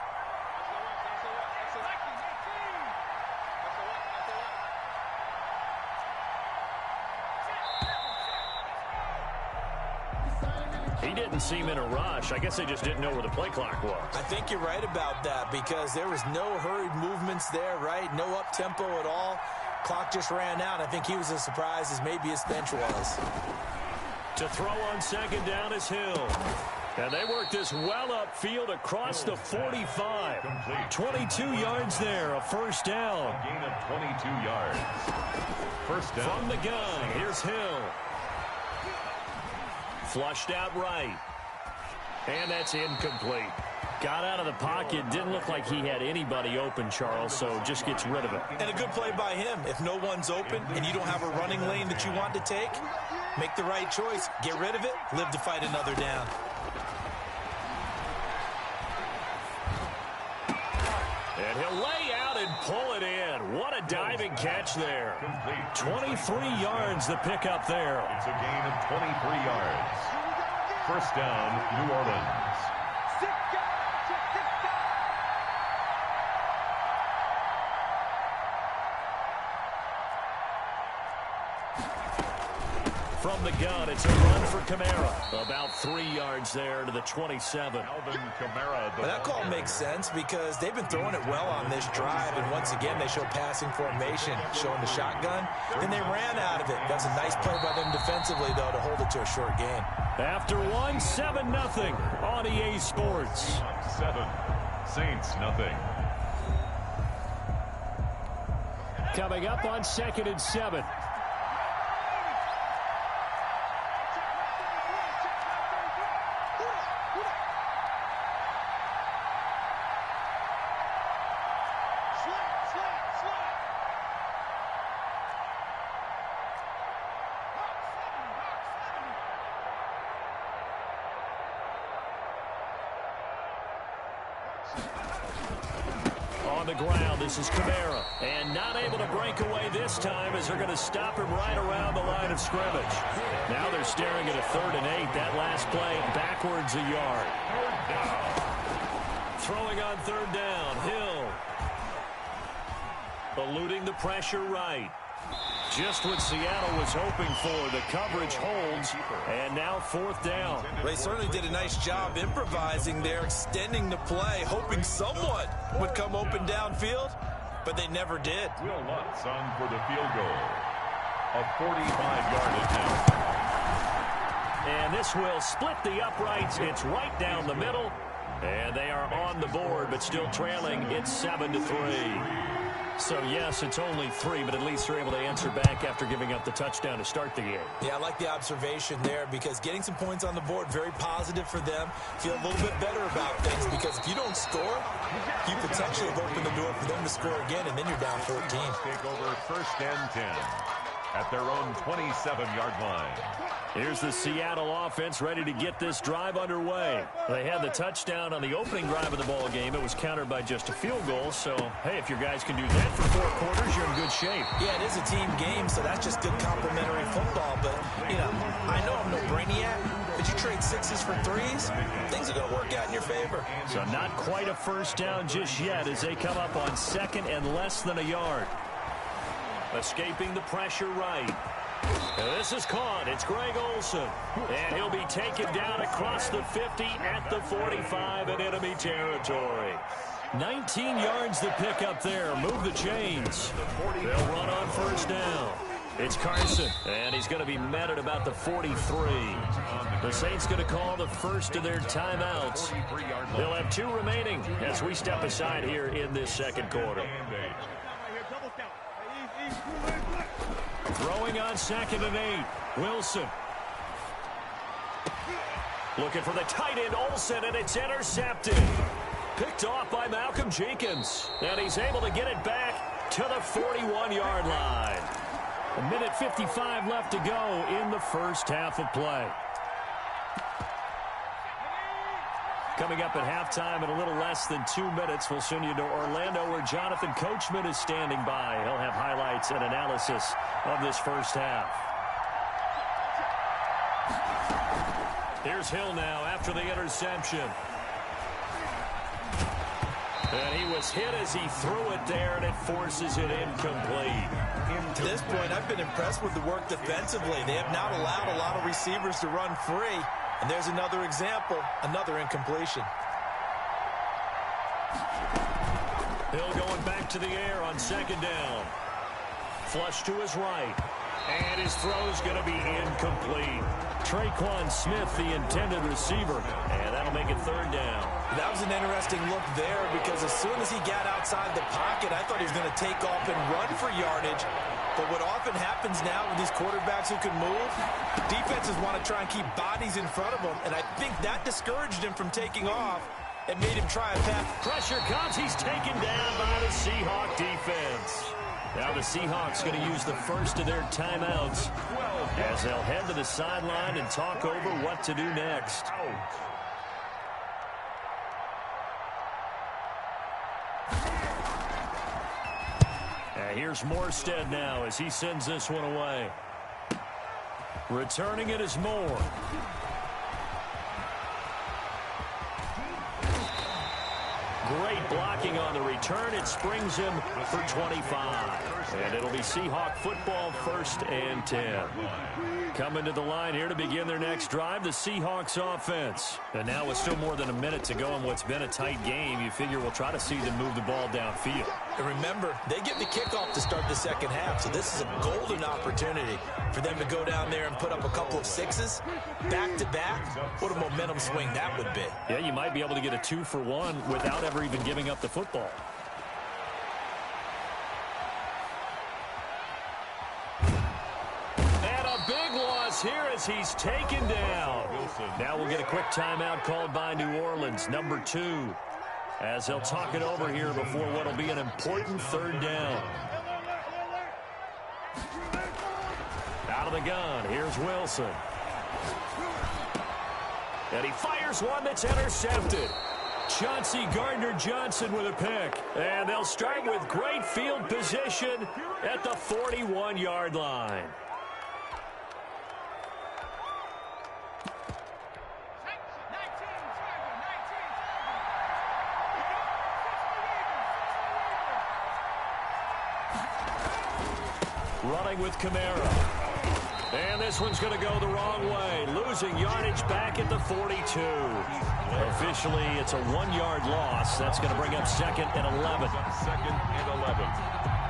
He didn't seem in a rush. I guess they just didn't know where the play clock was. I think you're right about that because there was no hurried movements there, right? No up-tempo at all. Clock just ran out. I think he was as surprised as maybe his bench was. To throw on 2nd down is Hill. And they work this well upfield across the 45. 22 yards there, a first down. A gain of 22 yards. First down. From the gun, here's Hill. Flushed out right. And that's incomplete. Got out of the pocket. Didn't look like he had anybody open, Charles, so just gets rid of it. And a good play by him. If no one's open and you don't have a running lane that you want to take, make the right choice. Get rid of it. Live to fight another down. And he'll lay out and pull it in. What a diving catch there. 23 yards the pickup there. It's a gain of 23 yards. first down, New Orleans. From the gun, it's a run for Kamara. About 3 yards there to the 27. Alvin Kamara. Well, that call makes sense because they've been throwing it well on this drive, and once again, they show passing formation, showing the shotgun. Then they ran out of it. That's a nice play by them defensively, though, to hold it to a short gain. After 1, 7-0 on EA Sports. 7, Saints nothing. Coming up on 2nd and 7. On the ground, this is Kamara. And not able to break away this time as they're going to stop him right around the line of scrimmage. Now they're staring at a 3rd and 8. That last play backwards a yard. Throwing on 3rd down, Hill. Eluding the pressure right. Just what Seattle was hoping for. The coverage holds, and now 4th down. They certainly did a nice job improvising there, extending the play, hoping someone would come open downfield, but they never did. Will Lutz on for the field goal. A 45-yard attempt. And this will split the uprights. It's right down the middle, and they are on the board, but still trailing. It's 7-3. So, yes, it's only 3, but at least they're able to answer back after giving up the touchdown to start the game. Yeah, I like the observation there because getting some points on the board, very positive for them. Feel a little bit better about things because if you don't score, you potentially have opened the door for them to score again, and then you're down 14. Take over 1st and 10 at their own 27-yard line. Here's the Seattle offense ready to get this drive underway. They had the touchdown on the opening drive of the ball game. It was countered by just a field goal. So, hey, if your guys can do that for 4 quarters, you're in good shape. Yeah, it is a team game, so that's just good complementary football. But, you know, I know I'm no brainiac. But you trade 6s for 3s, things are going to work out in your favor. So not quite a first down just yet as they come up on 2nd and less than a yard. Escaping the pressure right. This is caught. It's Greg Olsen. And he'll be taken down across the 50 at the 45 in enemy territory. 19 yards to pick up there. Move the chains. They'll run on 1st down. It's Carson, and he's going to be met at about the 43. The Saints going to call the first of their timeouts. They'll have 2 remaining as we step aside here in this 2nd quarter. Throwing on 2nd and 8. Wilson. Looking for the tight end, Olsen, and it's intercepted. Picked off by Malcolm Jenkins. And he's able to get it back to the 41-yard line. 1:55 left to go in the first half of play. Coming up at halftime in a little less than 2 minutes, we'll send you to Orlando where Jonathan Coachman is standing by. He'll have highlights and analysis of this first half. Here's Hill now after the interception. And he was hit as he threw it there, and it forces it incomplete. To this point, I've been impressed with the work defensively. They have not allowed a lot of receivers to run free. And there's another example, another incompletion. Hill going back to the air on 2nd down. Flush to his right. And his throw's going to be incomplete. Traquan Smith, the intended receiver. And that'll make it 3rd down. That was an interesting look there because as soon as he got outside the pocket, I thought he was going to take off and run for yardage. But what often happens now with these quarterbacks who can move, defenses want to try and keep bodies in front of them, and I think that discouraged him from taking off and made him try a pass. Pressure comes. He's taken down by the Seahawk defense. Now the Seahawks going to use the first of their timeouts as they'll head to the sideline and talk over what to do next. Here's Morstead now as he sends this one away. Returning it is Moore. great blocking on the return. It springs him for 25. And it'll be Seahawk football, 1st and 10. Coming to the line here to begin their next drive, the Seahawks offense. And now with still more than a minute to go in what's been a tight game, you figure we'll try to see them move the ball downfield. And remember, they get the kickoff to start the second half, so this is a golden opportunity for them to go down there and put up a couple of sixes back-to-back. What a momentum swing that would be. Yeah, you might be able to get a 2-for-1 without ever even giving up the football. Here as he's taken down. Now we'll get a quick timeout called by New Orleans, number 2, as they'll talk it over here before what will be an important 3rd down. Out of the gun, here's Wilson. And he fires one that's intercepted. Chauncey Gardner-Johnson with a pick. And they'll start with great field position at the 41-yard line. Running with Kamara. And this one's going to go the wrong way. Losing yardage back at the 42. Officially, it's a 1-yard loss. That's going to bring up 2nd and 11. 2nd and 11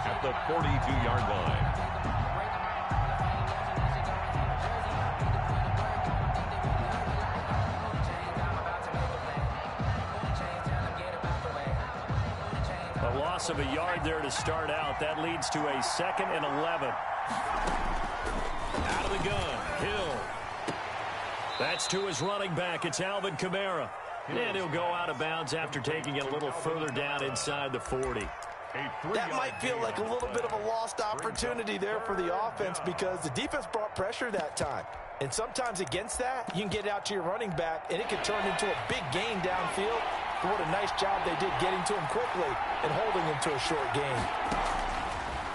at the 42-yard line. A loss of a yard there to start out. That leads to a 2nd and 11. Out of the gun, Hill. That's to his running back. It's Alvin Kamara. And he'll go out of bounds after taking it a little further down inside the 40. That might feel like a little bit of a lost opportunity there for the offense because the defense brought pressure that time. And sometimes against that, you can get out to your running back, and it could turn into a big gain downfield. But what a nice job they did getting to him quickly and holding him to a short gain.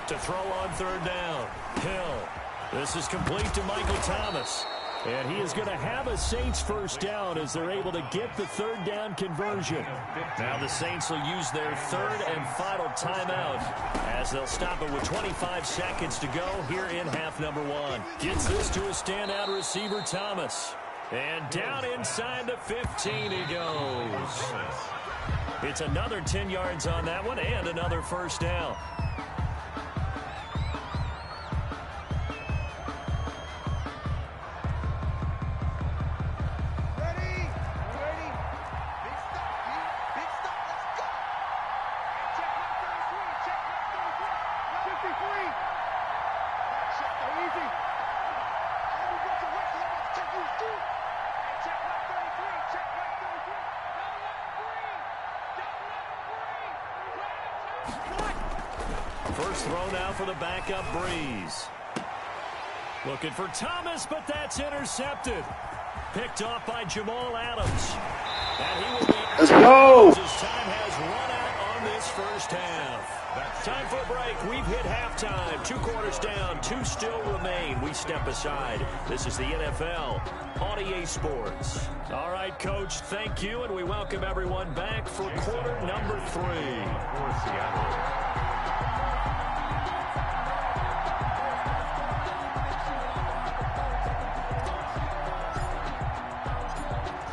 To throw on 3rd down, Hill. This is complete to Michael Thomas. And he is going to have a Saints 1st down as they're able to get the 3rd down conversion. Now the Saints will use their 3rd and final timeout as they'll stop it with 25 seconds to go here in half number 1. Gets this to a standout receiver, Thomas. And down inside the 15 he goes. It's another 10 yards on that one and another 1st down. First throw now for the backup Breeze. Looking for Thomas, but that's intercepted. Picked off by Jamal Adams. And he will be out. Let's go. His time has run out on this 1st half. Time for a break. We've hit halftime. 2 quarters down. 2 still remain. We step aside. This is the NFL on EA Sports. All right, Coach, thank you, and we welcome everyone back for quarter number 3. For Seattle.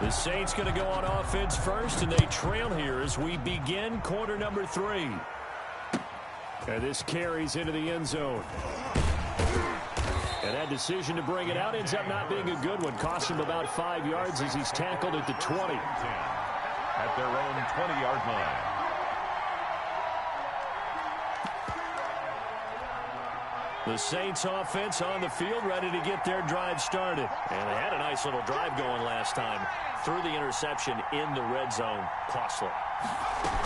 The Saints going to go on offense first, and they trail here as we begin quarter number 3. And this carries into the end zone. And that decision to bring it out ends up not being a good one. Cost him about 5 yards as he's tackled at the 20. At their own 20-yard line. The Saints offense on the field, ready to get their drive started. And they had a nice little drive going last time. Threw the interception in the red zone. Costly.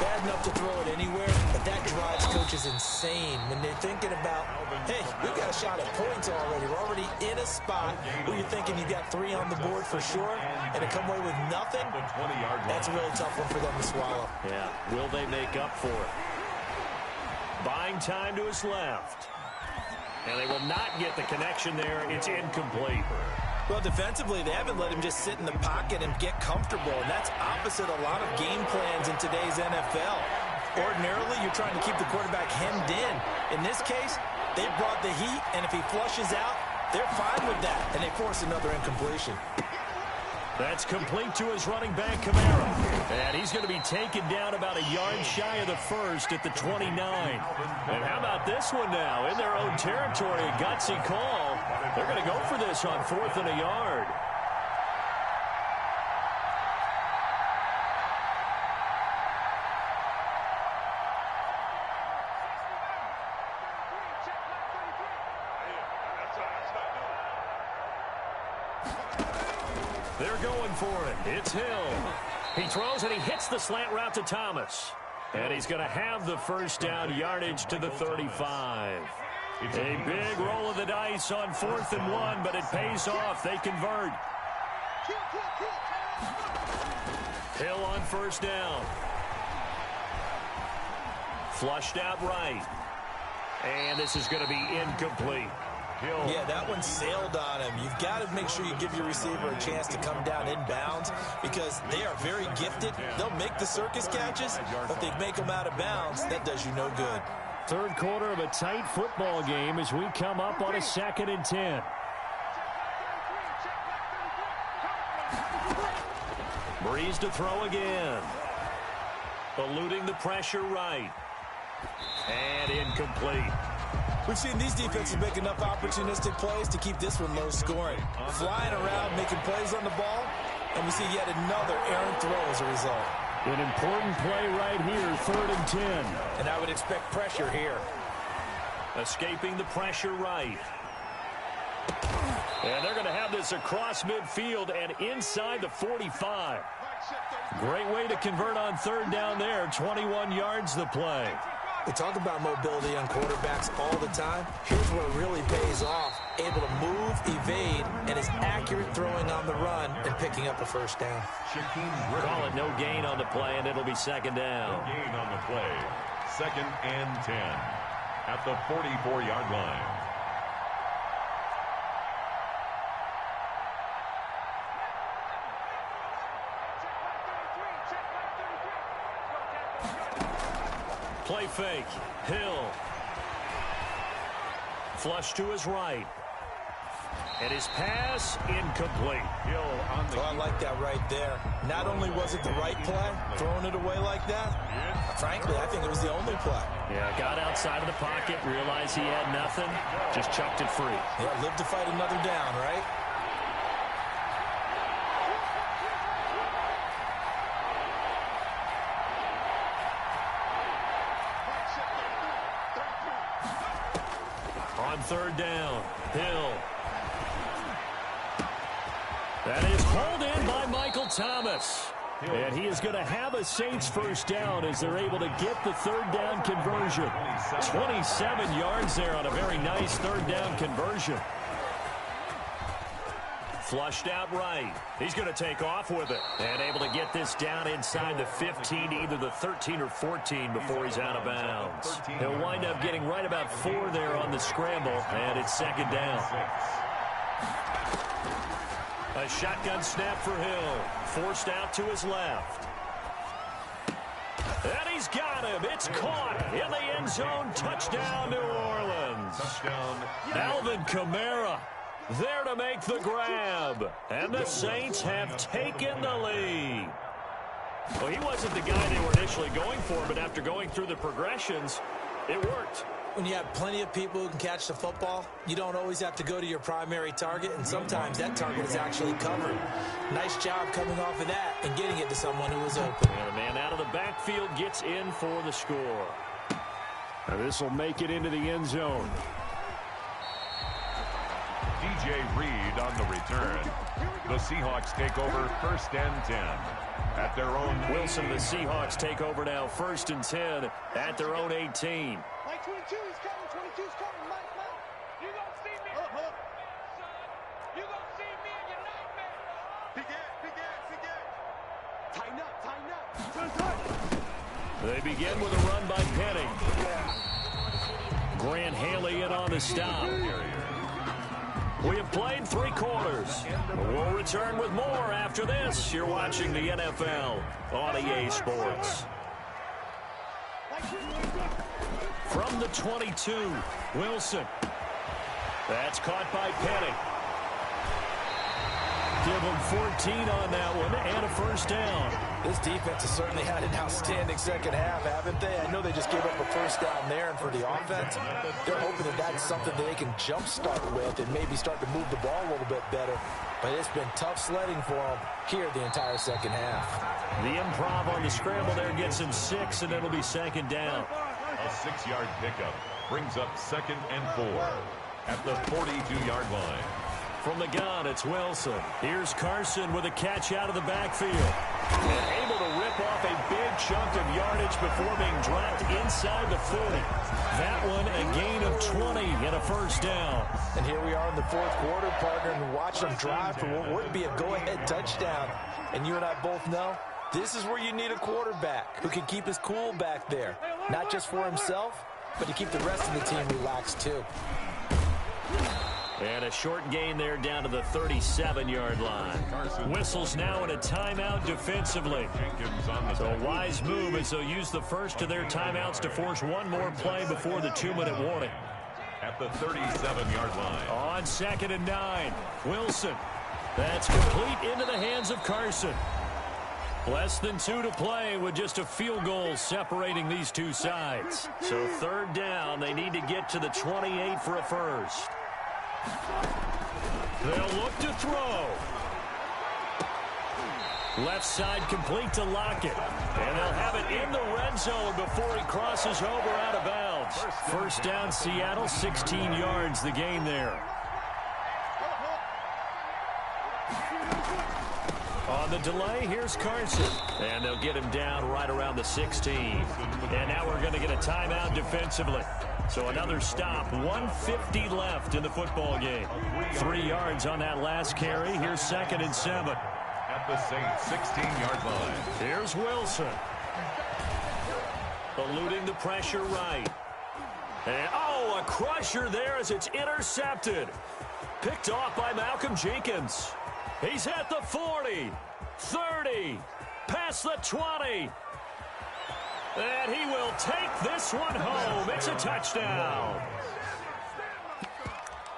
Bad enough to throw it anywhere, but that drives coaches insane when they're thinking about, hey, we've got a shot at points already. We're already in a spot where you're thinking you got 3 on the board for sure, and to come away with nothing, that's a really tough one for them to swallow. Yeah, will they make up for it? Buying time to his left. And they will not get the connection there. It's incomplete. Well, defensively, they haven't let him just sit in the pocket and get comfortable, and that's opposite a lot of game plans in today's NFL. Ordinarily, you're trying to keep the quarterback hemmed in. In this case, they brought the heat, and if he flushes out, they're fine with that, and they force another incompletion. That's complete to his running back, Kamara. And he's going to be taken down about a yard shy of the first at the 29. And how about this one now? In their own territory, a gutsy call. They're going to go for this on 4th and a yard. They're going for it. It's Hill. He throws and he hits the slant route to Thomas. And he's going to have the first down, yardage to the 35. A big roll of the dice on 4th and 1, but it pays off. They convert. Hill on first down. Flushed out right. And this is going to be incomplete. Yeah, that one sailed on him. You've got to make sure you give your receiver a chance to come down inbounds because they are very gifted. They'll make the circus catches, but if they make them out of bounds, that does you no good. Third quarter of a tight football game as we come up on a 2nd and 10. Breeze to throw again. Eluding the pressure right. And incomplete. We've seen these defenses make enough opportunistic plays to keep this one low scoring. Flying around, making plays on the ball, and we see yet another errant throw as a result. An important play right here, 3rd and 10. And I would expect pressure here. Escaping the pressure right. And they're going to have this across midfield and inside the 45. Great way to convert on 3rd down there. 21 yards the play. We talk about mobility on quarterbacks all the time. Here's where it really pays off. Able to move, evade, and is accurate throwing on the run and picking up a first down. Call it no gain on the play, and it'll be 2nd down. No gain on the play. 2nd and 10 at the 44-yard line. Play fake. Hill. Flush to his right. And his pass incomplete. Hill on the I like that right there. Not only was it the right play, throwing it away like that, frankly, I think it was the only play. Yeah, got outside of the pocket, realized he had nothing, just chucked it free. Yeah, live to fight another down, right? On 3rd down, Hill. That is pulled in by Michael Thomas. And he is going to have a Saints first down as they're able to get the 3rd down conversion. 27 yards there on a very nice 3rd down conversion. Flushed out right. He's going to take off with it. And able to get this down inside the 15 to either the 13 or 14 before he's out of bounds. He'll wind up getting right about 4 there on the scramble. And it's 2nd down. A shotgun snap for Hill. Forced out to his left. And he's got him. It's caught in the end zone. Touchdown, New Orleans. touchdown. Alvin Kamara there to make the grab. And the Saints have taken the lead. Well, he wasn't the guy they were initially going for, but after going through the progressions, it worked. When you have plenty of people who can catch the football, you don't always have to go to your primary target, and sometimes that target is actually covered. Nice job coming off of that and getting it to someone who was open. And the man out of the backfield gets in for the score. And this will make it into the end zone. DJ Reed on the return. The Seahawks take over 1st and 10 at their own. Wilson, the Seahawks take over now 1st and 10 at their own 18. Mike 22 is coming. 22 is coming. Mike. You gonna see me? You gonna see me in your nightmare? Tighten up. They begin with a run by Penning. Grant Haley in on the stop. We have played 3 quarters. We'll return with more after this. You're watching the NFL on EA Sports. From the 22, Wilson. That's caught by Penny. Give them 14 on that one and a first down. This defense has certainly had an outstanding second half, haven't they? I know they just gave up a first down there, and for the offense, they're hoping that that's something that they can jumpstart with and maybe start to move the ball a little bit better. But it's been tough sledding for them here the entire second half. The improv on the scramble there gets him 6, and it'll be second down. A 6-yard pickup brings up 2nd and 4 at the 42-yard line. From the gun, it's Wilson. Here's Carson with a catch out of the backfield. And able to rip off a big chunk of yardage before being dropped inside the 40. That one a gain of 20 and a first down. And here we are in the 4th quarter, partner, and watch them drive for what would be a go-ahead touchdown. And you and I both know this is where you need a quarterback who can keep his cool back there. Not just for himself, but to keep the rest of the team relaxed too. And a short gain there down to the 37-yard line. Whistles now in a timeout defensively. So a wise move as they'll use the first of their timeouts to force one more play before the 2-minute warning. At the 37-yard line. On 2nd and 9, Wilson. That's complete into the hands of Carson. Less than 2 to play with just a field goal separating these two sides. So 3rd down, they need to get to the 28 for a first. They'll look to throw. Left side complete to Lockett. And they'll have it in the red zone before he crosses over out of bounds. First down, Seattle, 16 yards, the gain there. On the delay, here's Carson. And they'll get him down right around the 16. And now we're going to get a timeout defensively. So another stop, 1:50 left in the football game. 3 yards on that last carry. Here's 2nd and 7. At the same 16-yard line. Here's Wilson. Eluding the pressure right. And, a crusher there as it's intercepted. Picked off by Malcolm Jenkins. He's at the 40, 30, past the 20. And he will take this one home. It's a touchdown.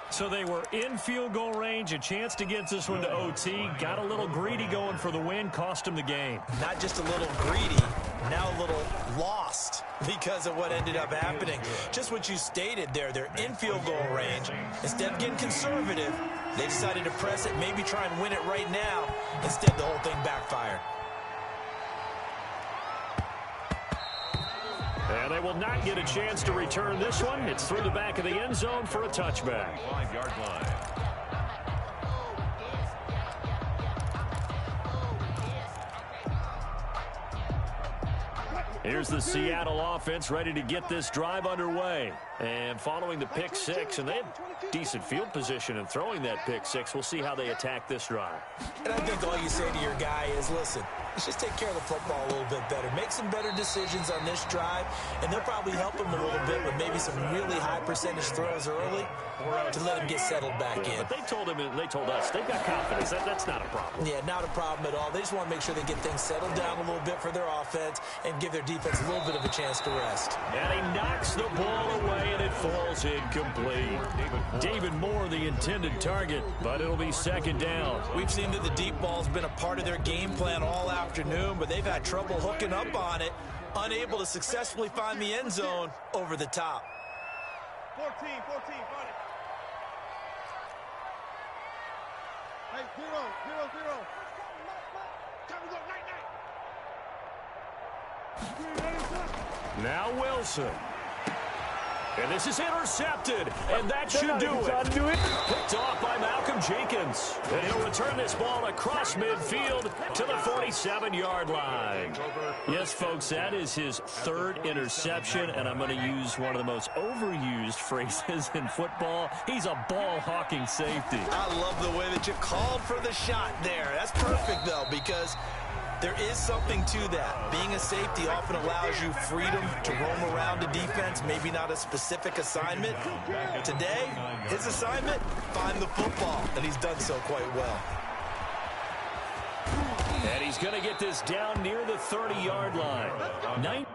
So they were in field goal range, a chance to get this one to OT. Got a little greedy going for the win, cost him the game. Not just a little greedy, now a little lost because of what ended up happening. Just what you stated there, they're in field goal range. Instead of getting conservative, they decided to press it, maybe try and win it right now. Instead, the whole thing backfired. And they will not get a chance to return this one. It's through the back of the end zone for a touchback. 5-yard line. Here's the Seattle offense ready to get this drive underway. And following the pick 6, and they had decent field position in throwing that pick 6. We'll see how they attack this drive. And I think all you say to your guy is, listen, let's just take care of the football a little bit better. Make some better decisions on this drive, and they'll probably help him a little bit with maybe some really high percentage throws early to let him get settled back in. But they told him, and they told us, they've got confidence. That's not a problem. Yeah, not a problem at all. They just want to make sure they get things settled down a little bit for their offense and give their defense a little bit of a chance to rest. And he knocks the ball away, and it falls incomplete. David Moore, the intended target, but it'll be 2nd down. We've seen that the deep ball's been a part of their game plan all afternoon, but they've had trouble hooking up on it, unable to successfully find the end zone over the top. 14, find it. Hey, 0. Time to go, night. Now Wilson. And this is intercepted, and that should do it. Picked off by Malcolm Jenkins. And he'll return this ball across midfield to the 47-yard line. Yes, folks, that is his 3rd interception, and I'm going to use one of the most overused phrases in football. He's a ball-hawking safety. I love the way that you called for the shot there. That's perfect, though, because There is something to that. Being a safety often allows you freedom to roam around the defense, maybe not a specific assignment. Today, his assignment, find the football, and he's done so quite well. And he's going to get this down near the 30-yard line.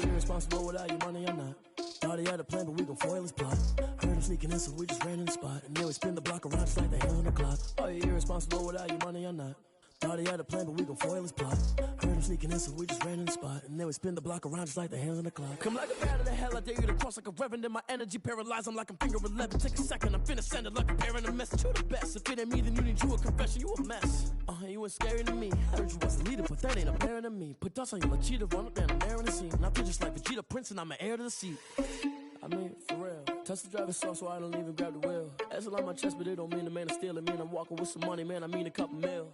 Irresponsible without your money or not. Thought he had a plan, but we gon' foil his plot. Heard him sneaking in, so we just ran in the spot. And then we spin the block around just like the hand on the clock. Are you irresponsible without your money or not? Thought he had a plan, but we gon' foil his plot. Heard him sneaking in, so we just ran in the spot. And then we spin the block around just like the hands on the clock. Come like a bat of the hell, I dare you to cross like a reverend. In my energy paralyzed, I'm like I'm finger 11. Take a second, I'm finna send it like a parent a message. You the best, if it ain't me, then you need you a confession. You a mess, you ain't scary to me. Heard you was the leader, but that ain't apparent to me. Put dust on you like cheetah, run up down, I'm there in the scene. Not just like Vegeta Prince, and I'm an heir to the seat. I mean, for real. Touch the driver's soft, so I don't even grab the wheel. That's on my chest, but it don't mean the man is stealing. Mean I'm walking with some money, man, I mean a couple mil.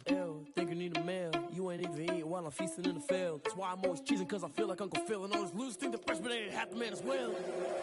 Ew, think you need a meal. You ain't even eating while I'm feasting in the field. That's why I'm always cheesing, cause I feel like Uncle Phil. And all this lose think the freshman ain't half the man as well.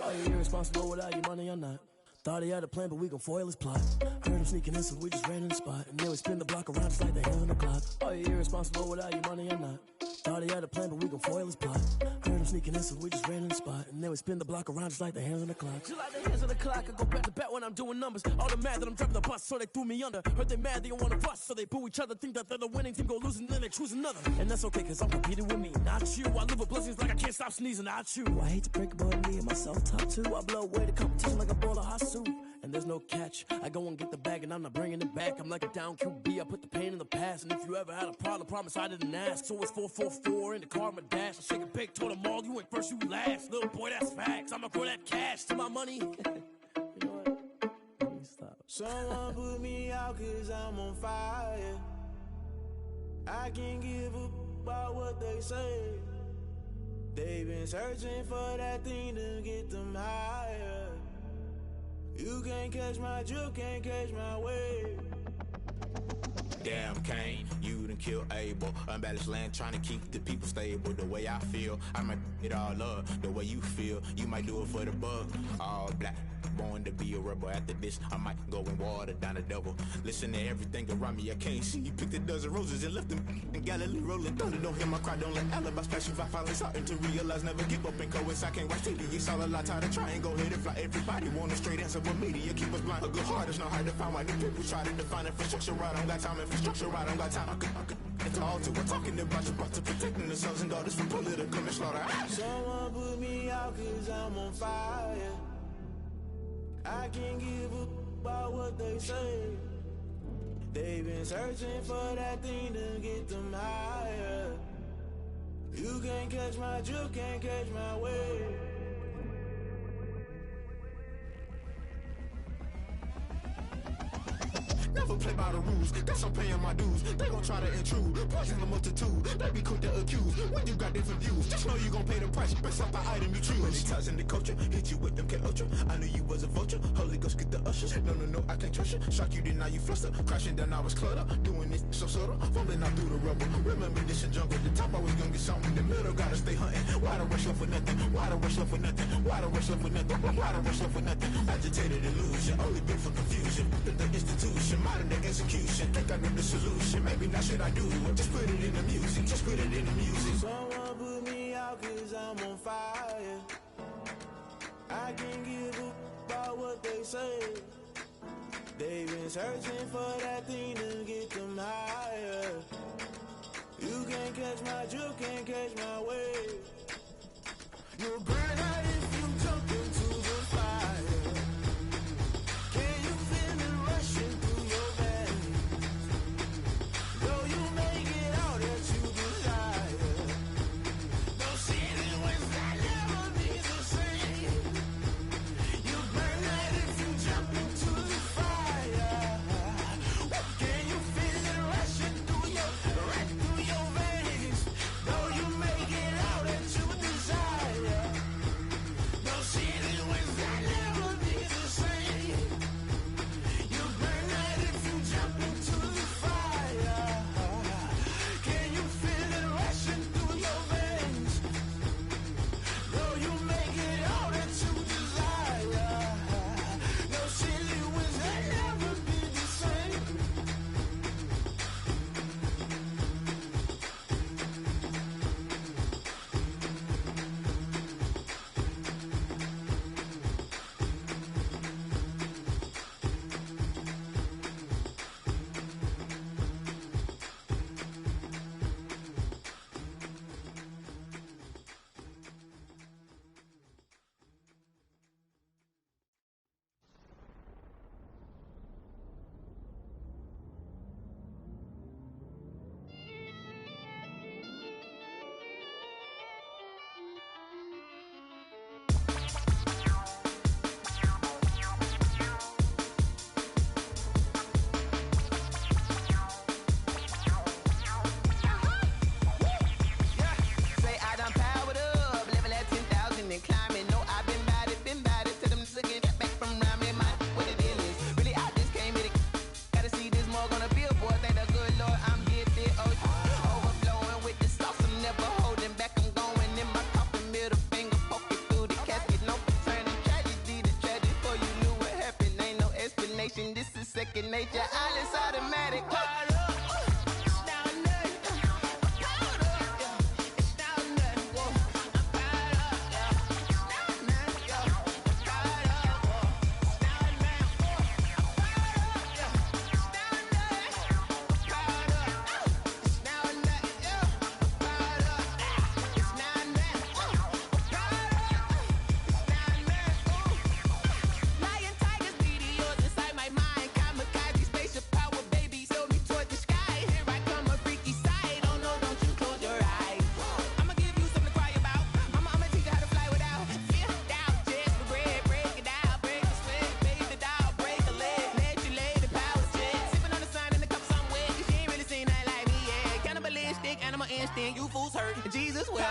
Are you irresponsible without your money or not? Thought he had a plan, but we gon' foil his plot. Heard him sneaking in, so we just ran in the spot. And then we spin the block around just like the hand on the clock. Are you irresponsible without your money or not? Thought he had a plan, but we gon' foil his plot. Heard him sneaking in, so we just ran in the spot. And then we spin the block around just like the hands on the clock. Just like the hands on the clock, I go back to back when I'm doing numbers. All the mad that I'm driving the bus, so they threw me under. Heard they mad, they don't wanna bust, so they boo each other. Think that they're the winning team, go losing, then they choose another. And that's okay, cause I'm competing with me, not you. I live with blessings like I can't stop sneezing, not you. I hate to break about me and my self-talk too. I blow away the competition like a bowl of hot soup. And there's no catch. I go and get the bag and I'm not bringing it back. I'm like a down QB, I put the pain in the past. And if you ever had a problem, promise I didn't ask. So it's 444 in the car, my dash. I shake a big, told them all, you ain't first, you last. Little boy, that's facts. I'ma grow that cash to my money. You know what? Let me stop. Someone put me out cause I'm on fire. I can't give a about what they say. They've been searching for that thing to get them higher. You can't catch my drift, can't catch my wave. Damn Kane, you done killed Abel. Unbalanced land trying to keep the people stable. The way I feel, I might it all up. The way you feel, you might do it for the bug. All black, born to be a rebel. After this, I might go and water down the double. Listen to everything around me, I can't see. You picked a dozen roses and left them in Galilee rolling thunder. Don't hear my cry, don't let alibis flash. If I finally starting to realize, never give up and coerce. I can't watch TV, it's all a lot. Tired of trying, go ahead and fly. Everybody want a straight answer, but media keep us blind. A good heart is not hard to find. Why the people try to define infrastructure right? I don't got time, infrastructure right, I don't got time. I could it's all to we're talking about your brother protecting the sons and daughters from political and slaughter. Someone put me out cause I'm on fire. I can't give a about what they say. They've been searching for that thing to get them higher. You can't catch my drift, can't catch my wave. No never play by the rules. Guess I'm paying my dues. They gon' try to intrude, poison the multitude. They be quick to accuse when you got different views. Just know you gon' pay the price based off the item you choose. Many ties in the culture, hit you with MK Ultra. I knew you was a vulture. Holy Ghost get the ushers. No, I can't trust you. Shock you, then now you fluster. Crashing down, I was clutter. Doing this so subtle, fumbling out through the rubble. Remember this in jungle. The top always gonna get something. In the middle, gotta stay hunting. Why the rush up for nothing? Why the rush up for nothing? Why the rush up for nothing? Why the rush up for nothing? Agitated illusion, only built for confusion. The institution, modern day execution. Think I know the solution. Maybe not should I do it? Just put it in the music. Just put it in the music. Someone put me out 'cause I'm on fire. I can't give a about what they say. They've been searching for that thing to get them higher. You can't catch my drift, can't catch my wave. You'll burn out if you jump into the fire. Can you feel it rushing through your veins? Though you make it out that you desire. Those ceiling winds that never be the same. You burn out if you jump into the fire. Can you feel it rushing through your veins? Though you make it out that you desire. Those ceiling winds that never be the same. You burn out if you jump into the fire. Can you feel it rushing through your veins? Though you make it out that you desire. Those ceiling winds that never be the same. Say I done powered up, level at 10,000 and climbing. No, I've been bad it to them niggas get back from around me. My what the deal is, really I just came here to gotta see this more gonna billboard. Thank the good Lord I'm gifted. Oh, overflowing with the sauce, I'm never holding back. I'm going in my coffin, middle finger poking through the casket. No turning tragedy to tragedy. Before you knew what happened, ain't no explanation. This is second nature. All is automatic. Lion, tigers, meteors inside my mind. Kamikaze, spaceship power, baby, sail me toward the sky. Here I come, a freaky side. Oh no, don't you close your eyes. I'ma give you something to cry about. I'ma teach you how to fly without fear. Doubt, just regret, break it out, break the sweat, bathe the doll, break a leg, let you lay the power check. Sipping on the sun in the cup somewhere, 'cause she ain't really seen nothing like me yet. Cannibalistic, animal instinct, you fools hurt. Jesus will.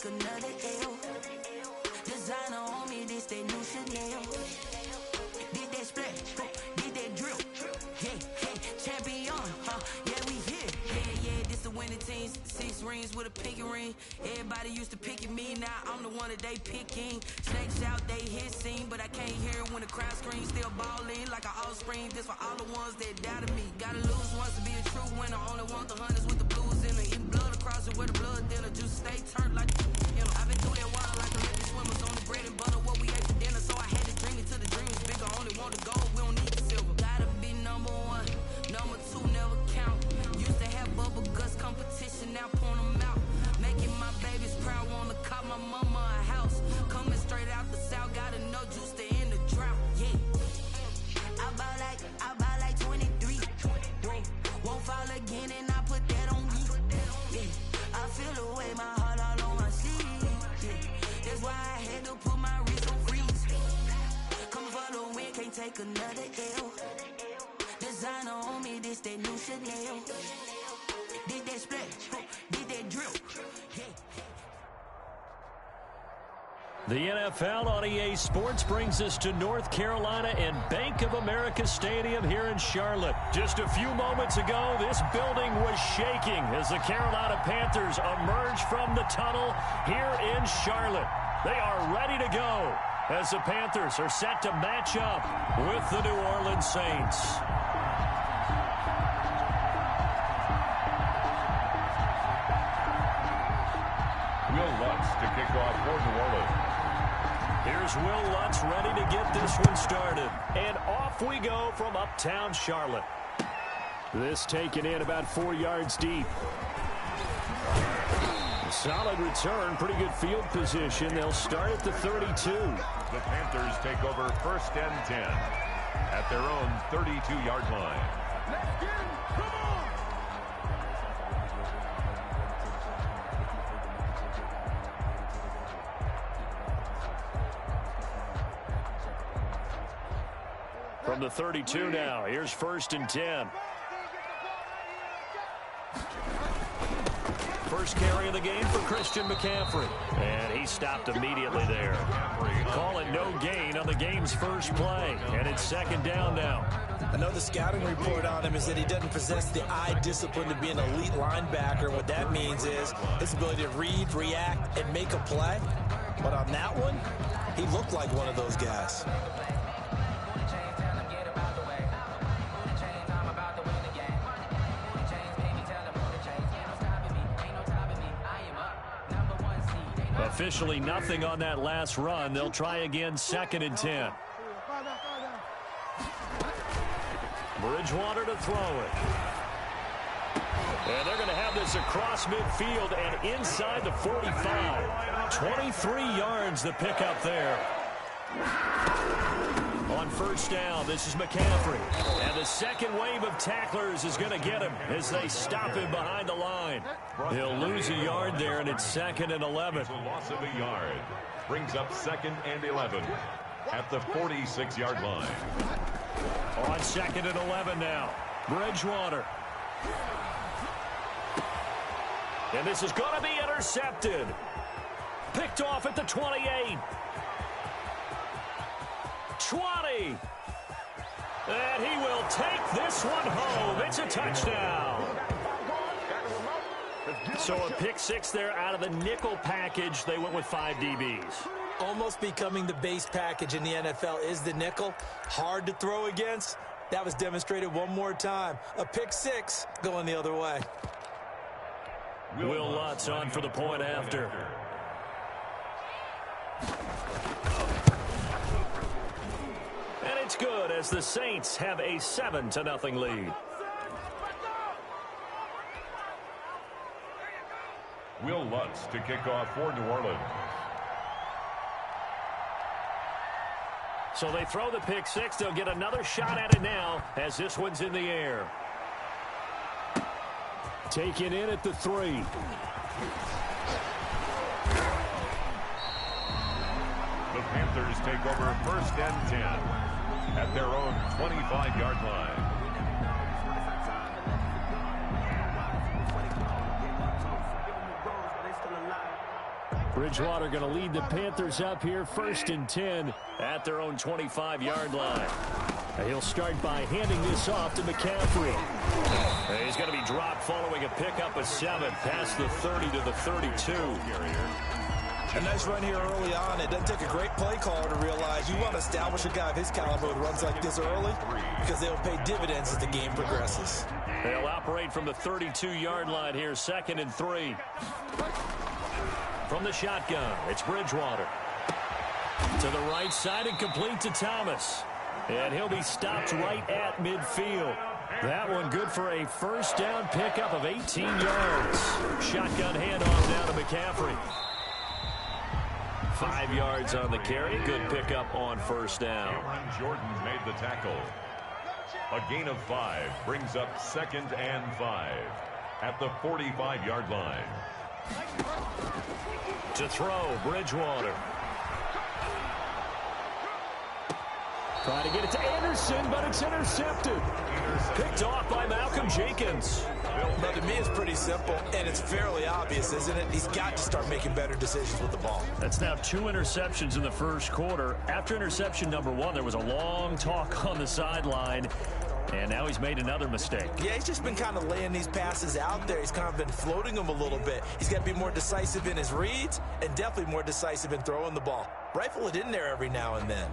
take another L. Designer on me, this they new Chanel. Did that split, did that drill. Yeah, champion, yeah, we here. Yeah, this the winning teams. 6 rings with a pinky ring. Everybody used to picking me, now I'm the one that they picking. Snakes out, they hit scene, but I can't hear it when the crowd screams. Still balling like an offspring. This for all the ones that doubted me. Gotta lose once to be a true winner. Only want the hunters with the blues in it. Eating blood across it where the blood dinner. Juice stay turned like, you know. I've been through that water like Olympic swimmers. On the bread and butter, what we ate for dinner. So I had to dream it till the dream was bigger. Only want the gold, we don't need the silver. Gotta be number 1, number 2 never count. Used to have bubble guts competition, now point them out. Making my babies proud, wanna call my mama a house. Coming straight out the south, gotta know juice to end the drought. Yeah, I bought like 23. Won't fall again, and I put that on me. Yeah, I feel the way, my heart all on my sleeve. Yeah, that's why I had to put my wrist on freeze. Coming for the win, can't take another L. Designer on me, this that new Chanel. Did that split, did that drill. Yeah. The NFL on EA Sports brings us to North Carolina and Bank of America Stadium here in Charlotte. Just a few moments ago, this building was shaking as the Carolina Panthers emerge from the tunnel here in Charlotte. They are ready to go as the Panthers are set to match up with the New Orleans Saints. Will Lutz to kick off for New Orleans. Here's Will Lutz ready to get this one started. And off we go from uptown Charlotte. This taken in about 4 yards deep. Solid return, pretty good field position. They'll start at the 32. The Panthers take over 1st and 10 at their own 32-yard line. Let's get him. Come on. From the 32 now, here's 1st and 10. First carry of the game for Christian McCaffrey. And he stopped immediately there. Call it no gain on the game's first play. And it's 2nd down now. I know the scouting report on him is that he doesn't possess the eye discipline to be an elite linebacker. What that means is his ability to read, react, and make a play. But on that one, he looked like one of those guys. Officially nothing on that last run. They'll try again 2nd and 10. Bridgewater to throw it. And they're going to have this across midfield and inside the 45. 23 yards the pickup there. On 1st down, this is McCaffrey. And the second wave of tacklers is going to get him as they stop him behind the line. He'll lose a yard there, and it's 2nd and 11. It's a loss of a yard. Brings up 2nd and 11 at the 46-yard line. On 2nd and 11 now. Bridgewater. And this is going to be intercepted. Picked off at the 28. 20. And he will take this one home. It's a touchdown. So a pick 6 there out of the nickel package. They went with 5 DBs. Almost becoming the base package in the NFL is the nickel. Hard to throw against. That was demonstrated one more time. A pick 6 going the other way. Will Lutz on for the point after. And it's good as the Saints have a 7-0 lead. Will Lutz to kick off for New Orleans. So they throw the pick 6. They'll get another shot at it now as this one's in the air. Taken in at the 3. The Panthers take over 1st and 10 at their own 25-yard line. Bridgewater going to lead the Panthers up here 1st and 10 at their own 25-yard line. He'll start by handing this off to McCaffrey. He's going to be dropped following a pickup of 7 past the 30 to the 32. A nice run here early on. It doesn't take a great play caller to realize you want to establish a guy of his caliber who runs like this early because they'll pay dividends as the game progresses. They'll operate from the 32-yard line here, 2nd and 3. From the shotgun, it's Bridgewater. To the right side and complete to Thomas. And he'll be stopped right at midfield. That one good for a first down pickup of 18 yards. Shotgun handoff down to McCaffrey. 5 yards on the carry. Good pickup on first down. Cameron Jordan made the tackle. A gain of 5 brings up 2nd and 5 at the 45-yard line. To throw, Bridgewater. Trying to get it to Anderson, but it's intercepted. Picked off by Malcolm Jenkins. But to me, it's pretty simple, and it's fairly obvious, isn't it? He's got to start making better decisions with the ball. That's now 2 interceptions in the first quarter. After interception number 1, there was a long talk on the sideline, and now he's made another mistake. Yeah, he's just been kind of laying these passes out there. He's kind of been floating them a little bit. He's got to be more decisive in his reads and definitely more decisive in throwing the ball. Rifle it in there every now and then.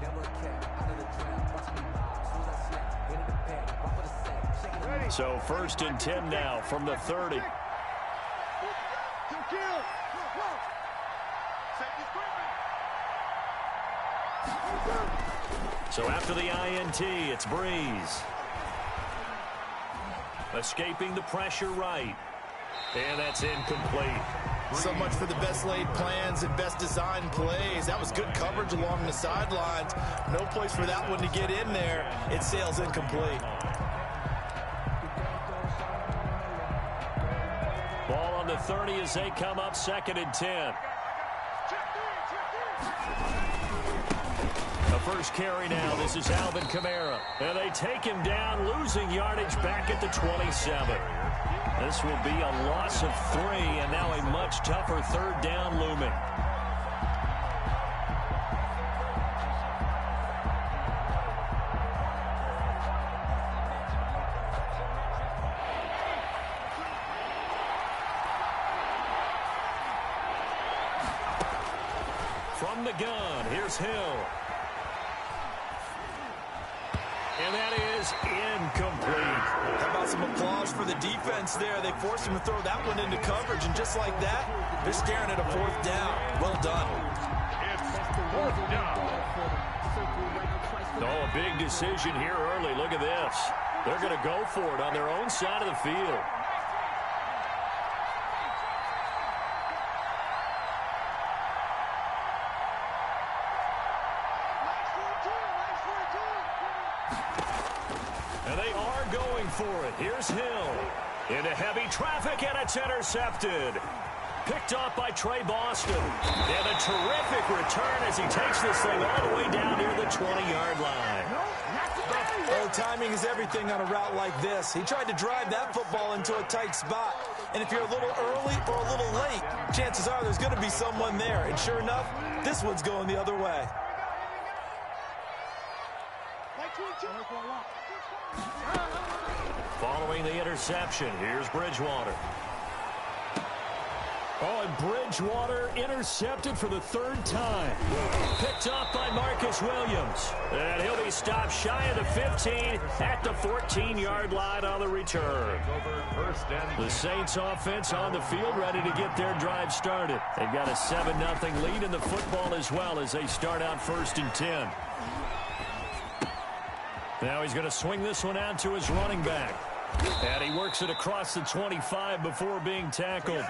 So 1st and 10 now from the 30. So after the INT, it's Breeze. Escaping the pressure right. And that's incomplete. So much for the best laid plans and best designed plays. That was good coverage along the sidelines. No place for that one to get in there. It sails incomplete. Ball on the 30 as they come up 2nd and 10. The first carry now. This is Alvin Kamara. And they take him down, losing yardage back at the 27. This will be a loss of 3, and now a much tougher 3rd down looming. From the gun, here's Hill. And that is incomplete. How about some applause for the defense there? They forced him to throw that one into coverage, and just like that, they're staring at a 4th down. Well done. It's 4th down. Oh, a big decision here early. Look at this. They're going to go for it on their own side of the field. And they are going for it. Here's Hill. Into heavy traffic, and it's intercepted. Picked off by Trey Boston. And a terrific return as he takes this thing all the way down near the 20-yard line. Oh, timing is everything on a route like this. He tried to drive that football into a tight spot. And if you're a little early or a little late, chances are there's going to be someone there. And sure enough, this one's going the other way. Following the interception, here's Bridgewater. Oh, and Bridgewater intercepted for the 3rd time. Picked off by Marcus Williams. And he'll be stopped shy of the 15 at the 14-yard line on the return. The Saints offense on the field ready to get their drive started. They've got a 7-0 lead in the football as well as they start out 1st and 10. Now he's going to swing this one out to his running back. And he works it across the 25 before being tackled.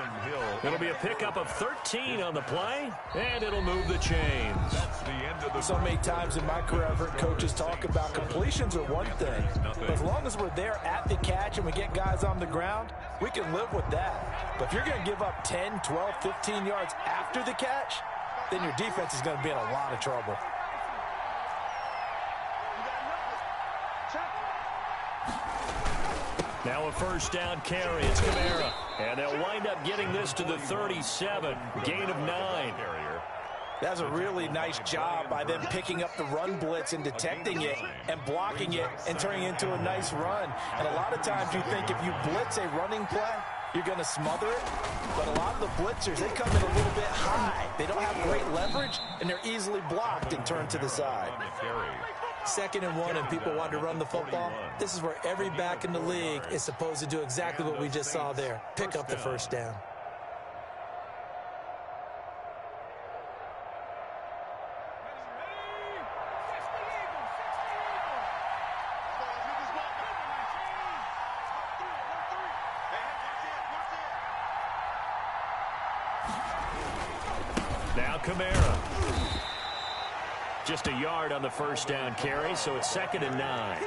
It'll be a pickup of 13 on the play, and it'll move the chains. That's the end of the so many times in my career, I've heard coaches talk about completions are one thing. But as long as we're there at the catch and we get guys on the ground, we can live with that. But if you're going to give up 10, 12, 15 yards after the catch, then your defense is going to be in a lot of trouble. Now a first down carry. It's Kamara. And they'll wind up getting this to the 37. Gain of 9. That's a really nice job by them picking up the run blitz and detecting it and blocking it and turning it into a nice run. And a lot of times you think if you blitz a running play, you're going to smother it. But a lot of the blitzers, they come in a little bit high. They don't have great leverage, and they're easily blocked and turned to the side. 2nd and 1, and people want to run the football. This is where every back in the league is supposed to do exactly what we just saw there. Pick up the first down. Now Kamara. Just a yard on the first down carry, so it's 2nd and 9.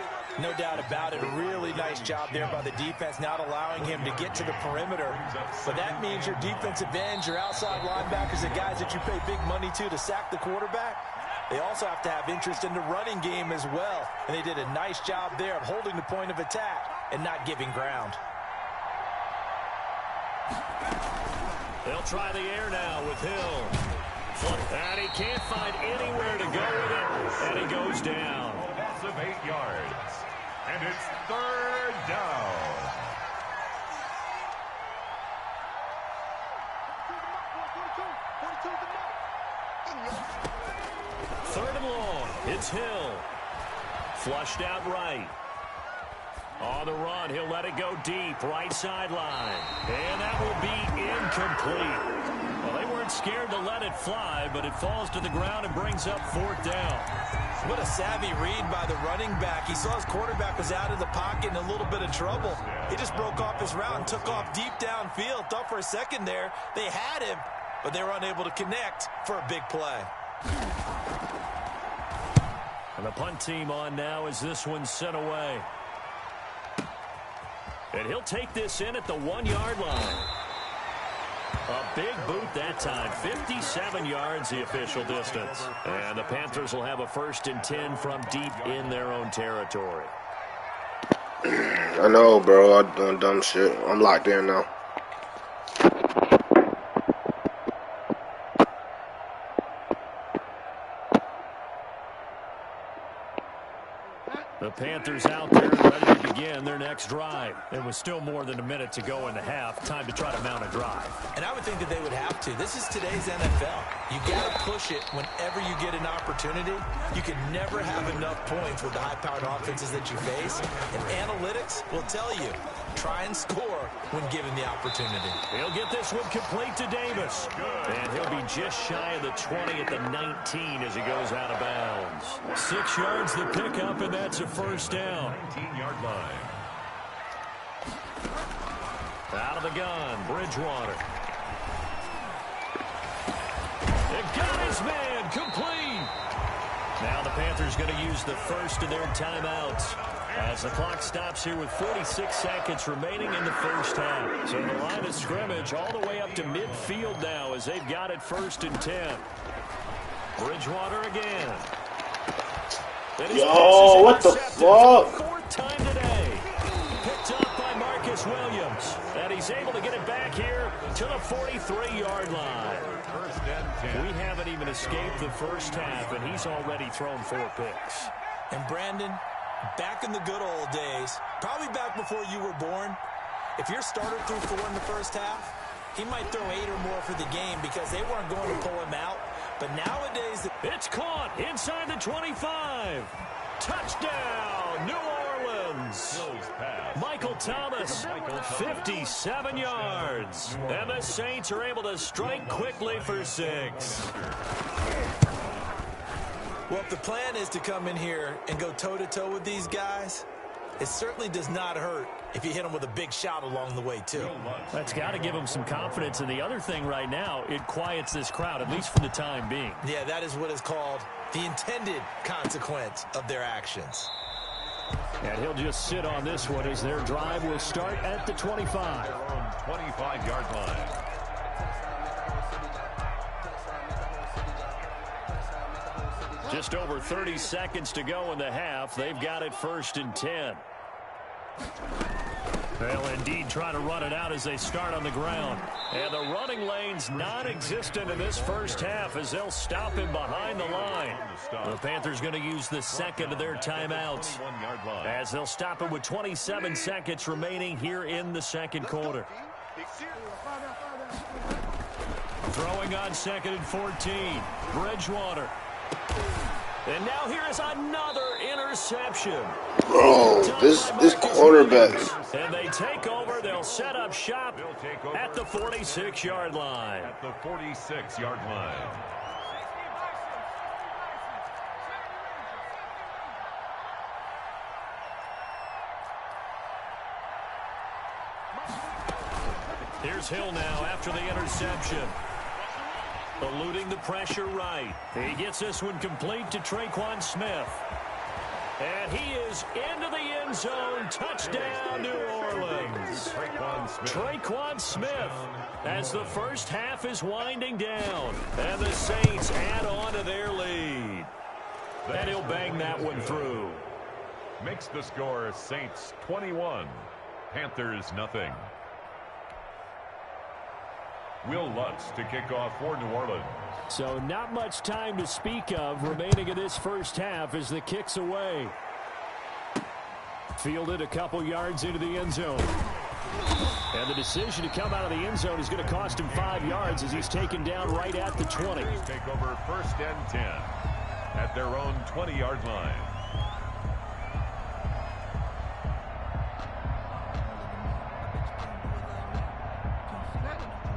No doubt about it. A really nice job there by the defense, not allowing him to get to the perimeter. But that means your defensive ends, your outside linebackers, the guys that you pay big money to sack the quarterback, they also have to have interest in the running game as well. And they did a nice job there of holding the point of attack and not giving ground. They'll try the air now with Hill. And he can't find anywhere to go with it. And he goes down. Loss of 8 yards. And it's 3rd down. Third and long. It's Hill. Flushed out right. On the run, he'll let it go deep, right sideline. And that will be incomplete. Well, they weren't scared to let it fly, but it falls to the ground and brings up 4th down. What a savvy read by the running back. He saw his quarterback was out of the pocket in a little bit of trouble. He just broke off his route and took off deep downfield. Thought for a second there they had him, but they were unable to connect for a big play. And the punt team on now as this one's sent away. And he'll take this in at the 1-yard line. A big boot that time. 57 yards the official distance. And the Panthers will have a 1st and 10 from deep in their own territory. I know, bro. I done dumb shit. I'm locked in now. The Panthers out there ready to begin their next drive. It was still more than a minute to go in the half. Time to try to mount a drive. And I would think that they would have to. This is today's NFL. You got to push it whenever you get an opportunity. You can never have enough points with the high-powered offenses that you face. And analytics will tell you, try and score when given the opportunity. He'll get this one complete to Davis. And he'll be just shy of the 20 at the 19 as he goes out of bounds. 6 yards the pickup, and that's a first down. 19-yard line. Out of the gun, Bridgewater. It got his man, complete. Now the Panthers going to use the first of their timeouts as the clock stops here with 46 seconds remaining in the first half. So the line of scrimmage all the way up to midfield now as they've got it 1st and 10. Bridgewater again. Yo, what the fuck? 4th time today. Picked up by Marcus Williams. And he's able to get it back here to the 43-yard line. 1st and 10. We haven't even escaped the first half, and he's already thrown 4 picks. And Brandon, back in the good old days, probably back before you were born, if your starter threw 4 in the first half, he might throw 8 or more for the game because they weren't going to pull him out. But nowadays, it's caught inside the 25. Touchdown, New Orleans. Michael Thomas, 57 yards. And the Saints are able to strike quickly for 6. Well, if the plan is to come in here and go toe-to-toe with these guys, it certainly does not hurt if you hit them with a big shot along the way, too. That's got to give them some confidence. And the other thing right now, it quiets this crowd, at least for the time being. Yeah, that is what is called the intended consequence of their actions. And he'll just sit on this one as their drive will start at the 25. 25-yard line. Just over 30 seconds to go in the half. They've got it 1st and 10. They'll indeed try to run it out as they start on the ground. And the running lane's non-existent in this first half as they'll stop him behind the line. The Panthers going to use the second of their timeouts as they'll stop him with 27 seconds remaining here in the second quarter. Throwing on 2nd and 14. Bridgewater. And now here is another interception. Bro, this quarterback. And they take over. They'll set up shop at the 46-yard line. At the 46-yard line. Here's Hill now after the interception. Eluding the pressure right. He gets this one complete to Traquan Smith. And he is into the end zone. Touchdown, New Orleans. Traquan Smith as the first half is winding down. And the Saints add on to their lead. And he'll bang that one through. Makes the score Saints 21, Panthers nothing. Will Lutz to kick off for New Orleans. So not much time to speak of remaining in this first half as the kick's away. Fielded a couple yards into the end zone. And the decision to come out of the end zone is going to cost him 5 yards as he's taken down right at the 20. Take over 1st and 10 at their own 20-yard line.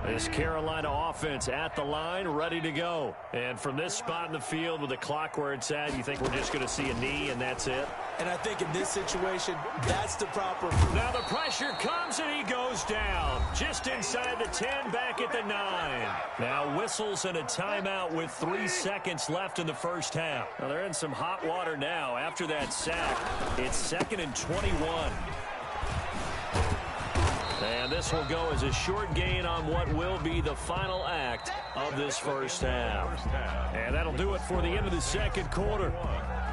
This Carolina offense at the line, ready to go. And from this spot in the field with the clock where it's at, you think we're just going to see a knee and that's it? And I think in this situation, that's the proper. Now the pressure comes and he goes down. Just inside the 10, back at the 9. Now whistles and a timeout with 3 seconds left in the first half. Now they're in some hot water now after that sack. It's 2nd and 21. And this will go as a short gain on what will be the final act of this first half. And that'll do it for the end of the second quarter.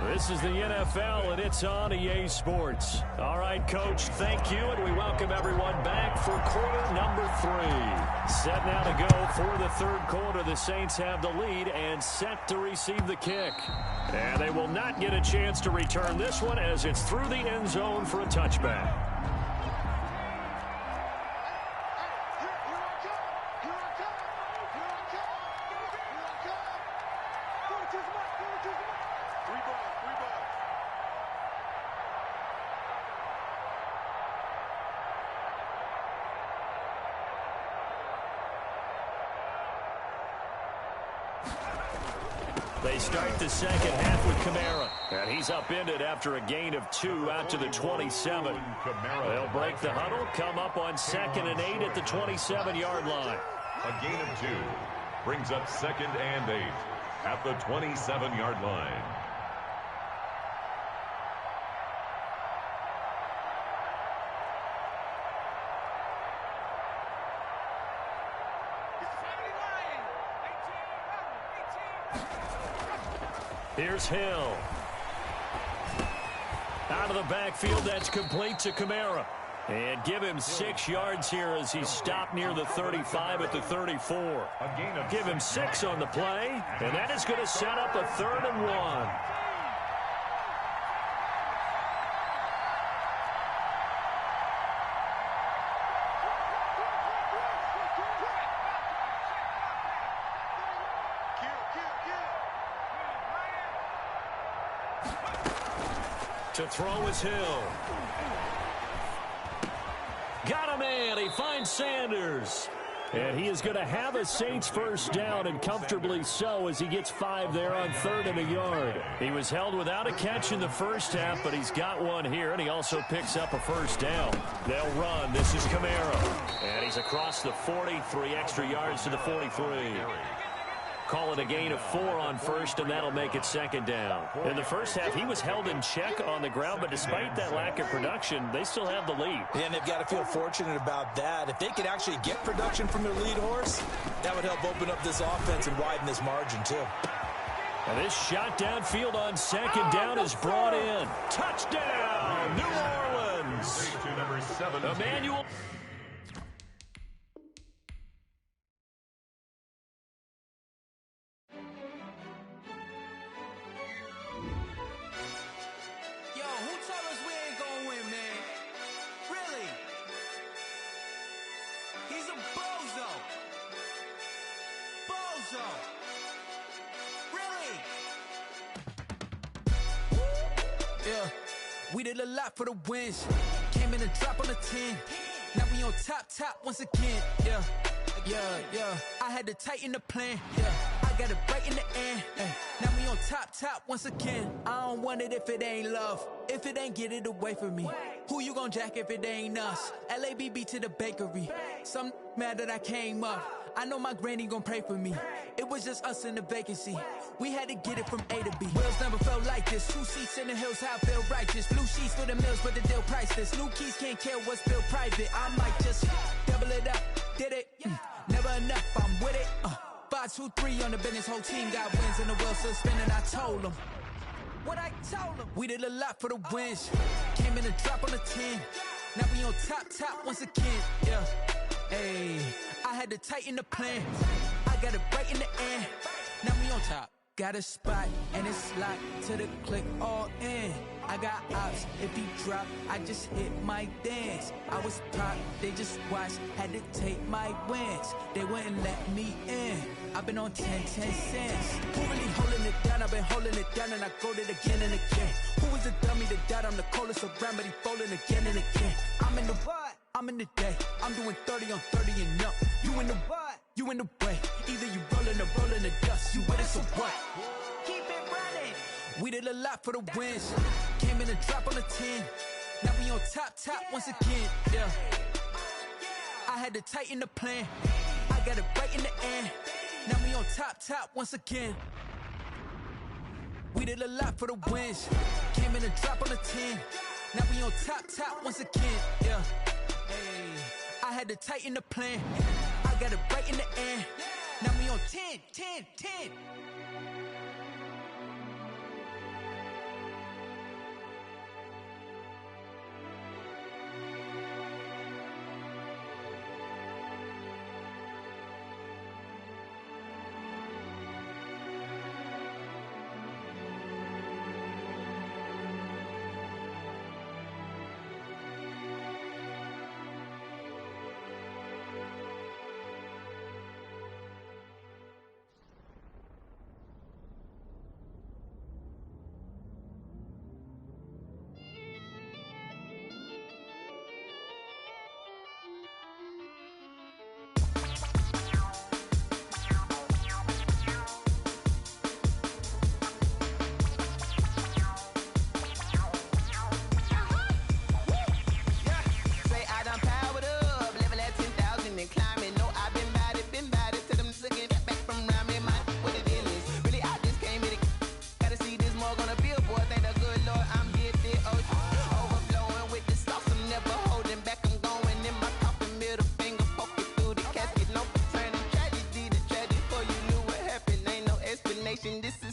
This is the NFL, and it's on EA Sports. All right, Coach, thank you, and we welcome everyone back for quarter number 3. Set now to go for the third quarter. The Saints have the lead and set to receive the kick. And they will not get a chance to return this one as it's through the end zone for a touchback. They start the second half with Kamara. And he's upended after a gain of 2 out to the 27. They'll break the huddle, come up on 2nd and 8 at the 27-yard line. A gain of 2 brings up 2nd and 8 at the 27-yard line. Here's Hill. Out of the backfield, that's complete to Kamara. And give him 6 yards here as he's stopped near the 35 at the 34. Give him 6 on the play, and that is going to set up a 3rd and 1. To throw is Hill. Got a man. He finds Sanders. And he is going to have a Saints first down, and comfortably so, as he gets 5 there on 3rd and a yard. He was held without a catch in the first half, but he's got one here, and he also picks up a first down. They'll run. This is Kamara. And he's across the 40, 3 extra yards to the 43. Call it a gain of 4 on first, and that'll make it 2nd down. In the first half, he was held in check on the ground, but despite that lack of production, they still have the lead. And they've got to feel fortunate about that. If they could actually get production from their lead horse, that would help open up this offense and widen this margin, too. And this shot downfield on 2nd down is brought in. Touchdown, New Orleans. 17. Emmanuel. Yo, who tell us we ain't gonna win, man? Really? He's a bozo. Bozo. Really? Yeah, we did a lot for the wins. Came in a drop on the 10. Now we on top once again. Yeah. I had to tighten the plan. Yeah, I got it right in the end. Now we on top once again. I don't want it if it ain't love. If it ain't, get it away from me. Who you gon' jack if it ain't us? LABB to the bakery. Some mad that I came up. I know my granny gon' pray for me. It was just us in the vacancy. We had to get it from A to B. Wheels never felt like this. 2 seats in the hills, how I feel righteous. Blue sheets for the mills, but the deal priceless. New keys can't care what's built private. I might just double it up. Did it? Never enough, I'm with it. 5, 2, 3 on the business. Whole team got wins and the wheels still spinning. I told them what I told them. We did a lot for the wins. Came in a drop on the 10. Now we on top once again. Yeah. Hey, I had to tighten the plan. I got it right in the end. Now we on top. Got a spot and it's locked to the click all in. I got ops, if he drop, I just hit my dance. I was pop, they just watched, had to take my wins. They wouldn't let me in. I've been on 10 cents. Who really holding it down? I've been holding it down and I go it again and again. Who is the dummy that died? I'm the coldest around, but he folding again and again. I'm in the what? I'm in the day. I'm doing 30 on 30 and up. You in the what? You in the way. Either you rolling or rolling the dust. You with it, so what? Keep it running. We did a lot for the wins. Came in a drop on the 10. Now we on top once again. Yeah. I had to tighten the plan. I got it right in the end. Now we on top once again. We did a lot for the wins. Came in a drop on the 10. Now we on top once again. Yeah. Hey, I had to tighten the plan. I got it right in the end. Now we on 10.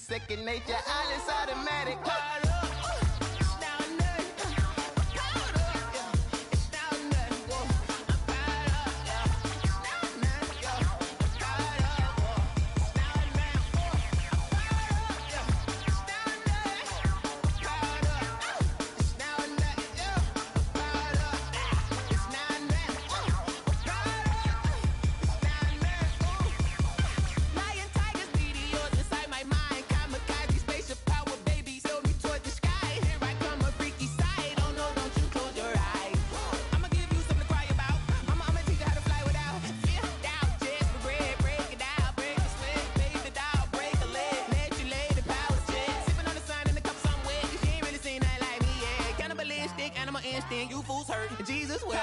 Second nature, all is automatic. You fools hurt. Jesus will.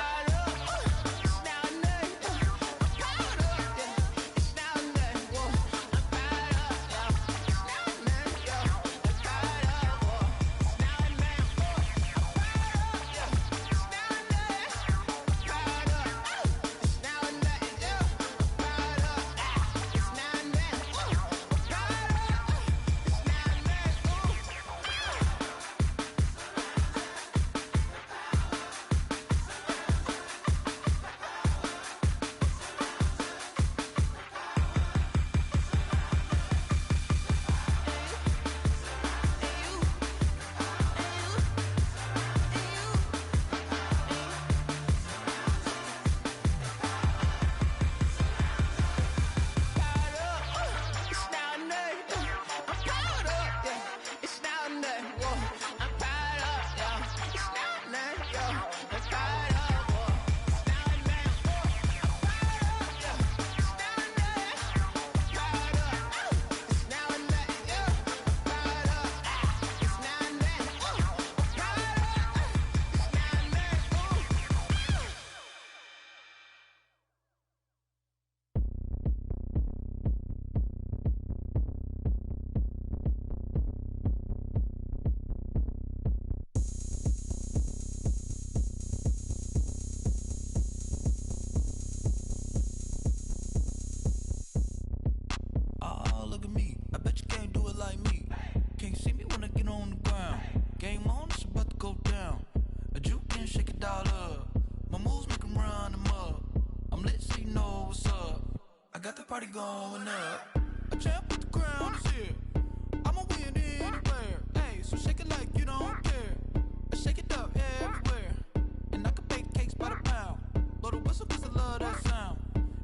party going up. A champ with the crown is here. I'ma win anywhere. Hey, so shake it like you don't care. Shake it up everywhere. And I can bake cakes by the pound. Blow the whistle 'cause I love that sound.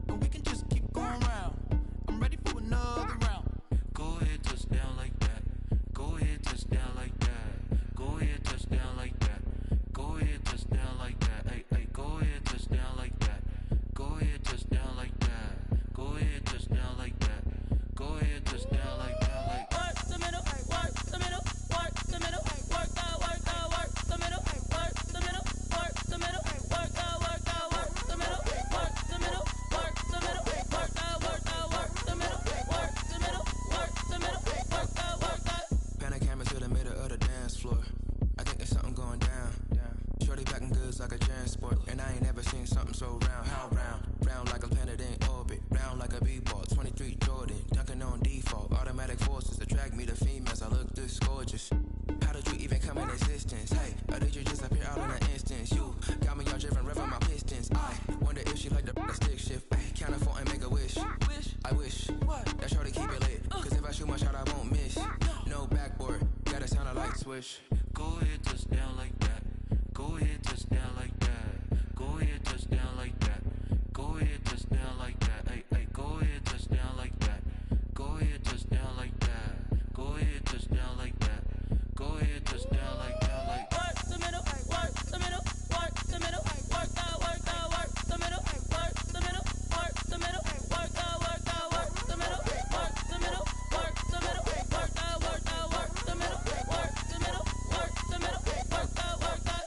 And we can just keep going round. I'm ready for another round. Go ahead, touch down like that. Go ahead, touch down like that. Go ahead, touch down like that. Go ahead, touch down like that. Hey, hey, go ahead, touch down like that. Go ahead, touch down like that. Go ahead, touch down like that. Go ahead, touch down like that. Like work the middle, work the middle, work the middle, work the middle, work the middle, work the middle, work the middle, work the middle, work the middle, work the middle, work the middle, work the middle, work the. Pan a camera to the middle of the dance floor. I think there's something going down. Shorty packing goods like a transport, and I ain't never seen something so round. How round? Round like a planet in orbit, round like a b-ball. 23 Jordan, dunking on default. Automatic forces attract me to females. I look this gorgeous. How did you even come in existence? Hey, or did you just appear out in an instance? You got me all driven, revving my pistons. I wonder if she like the stick shift. Count a four and make a wish. I wish that shorty keep it lit. 'Cause if I shoot my shot, I won't miss. No backboard, gotta sound a light switch. go ahead, touch down like that. Go ahead, touch down like that. Go ahead, touch down like that. Go ahead, touch down like that. Hey, hey, go ahead, touch down like that. Go ahead, touch down like that. Go ahead, touch down like that. Go ahead, touch down like that. Like work the middle, work the middle, work the middle, work the middle, work the middle, work the middle, work the middle, work the middle, work the middle, work the middle, work the middle, work the middle, work the middle, work the middle, work the.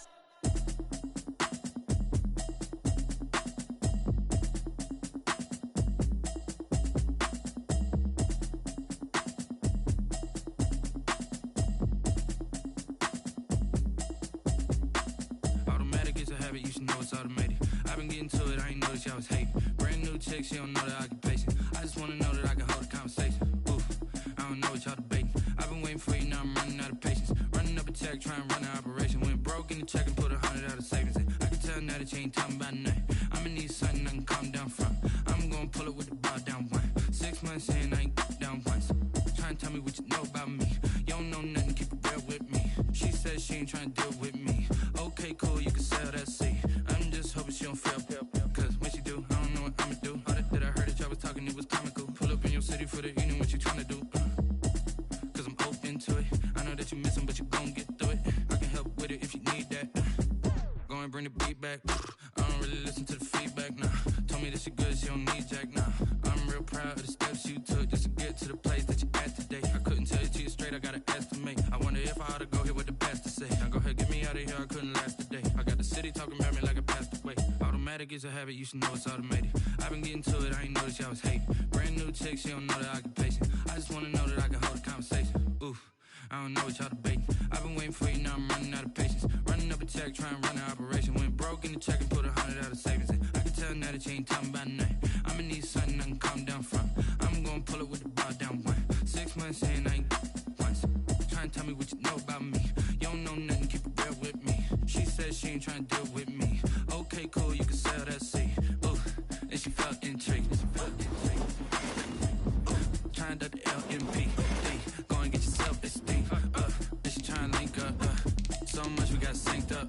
automatic is a habit, you should know it's automated. I've been getting to it, I ain't noticed y'all was hating. Brand new chick, she don't know the occupation. I just wanna know that I can hold a conversation. Oof, I don't know what y'all debating. I've been waiting for you, now I'm running out of patience. Running up a check, trying to run an operation. Went broke in the check and put 100 out of savings in. I can tell now that you ain't talking about nothing. I'ma need something I can calm down from. I'm gonna pull it with the bar down one. 6 months in, I ain't down once. Trying to tell me what you know about me. You don't know nothing, keep it real with me. She says she ain't trying to deal with me. Okay, cool, you can sell that seat. I'm just hoping she don't fail. Cause when she do, I don't know what I'ma do. All that I heard that y'all was talking, it was comical. Pull up in your city for the evening, what you tryna do? Cause I'm open to it. I know that you missing, but you gon' get through it. I can help with it if you need that. Go and bring the beat back. I don't really listen to the feedback, nah. Told me that she good, she don't need jack, nah. I'm real proud of the steps you took just to get to the place that you at today. I couldn't tell you to you straight, I gotta estimate. I wonder if I ought to go here with the best to say. Now go ahead, get me out of here, I couldn't last today. I got the city talking about me like I passed away. Automatic is a habit, you should know it's automated. I've been getting to it, I ain't noticed y'all was hating. Brand new chick, she don't know the occupation. I just wanna know that I can hold a conversation. Oof, I don't know what y'all debating. I've been waiting for you, now I'm running out of patience. Running up a check, trying to run an operation. Went broke in the check and put 100 out of savings in. I can tell now that you ain't talking about nothing. I'ma need something I can calm down from. I'm gonna pull it with the bar down one. 6 months in, I ain't once. Trying to tell me what you know about me. You don't know nothing, keep it real with me. She says she ain't trying to deal with me. Okay, cool, you can sell that seat. Ooh, and she felt intrigued. Trying to the LMP. Go and get yourself esteem. And she trying to link up. So much we got synced up.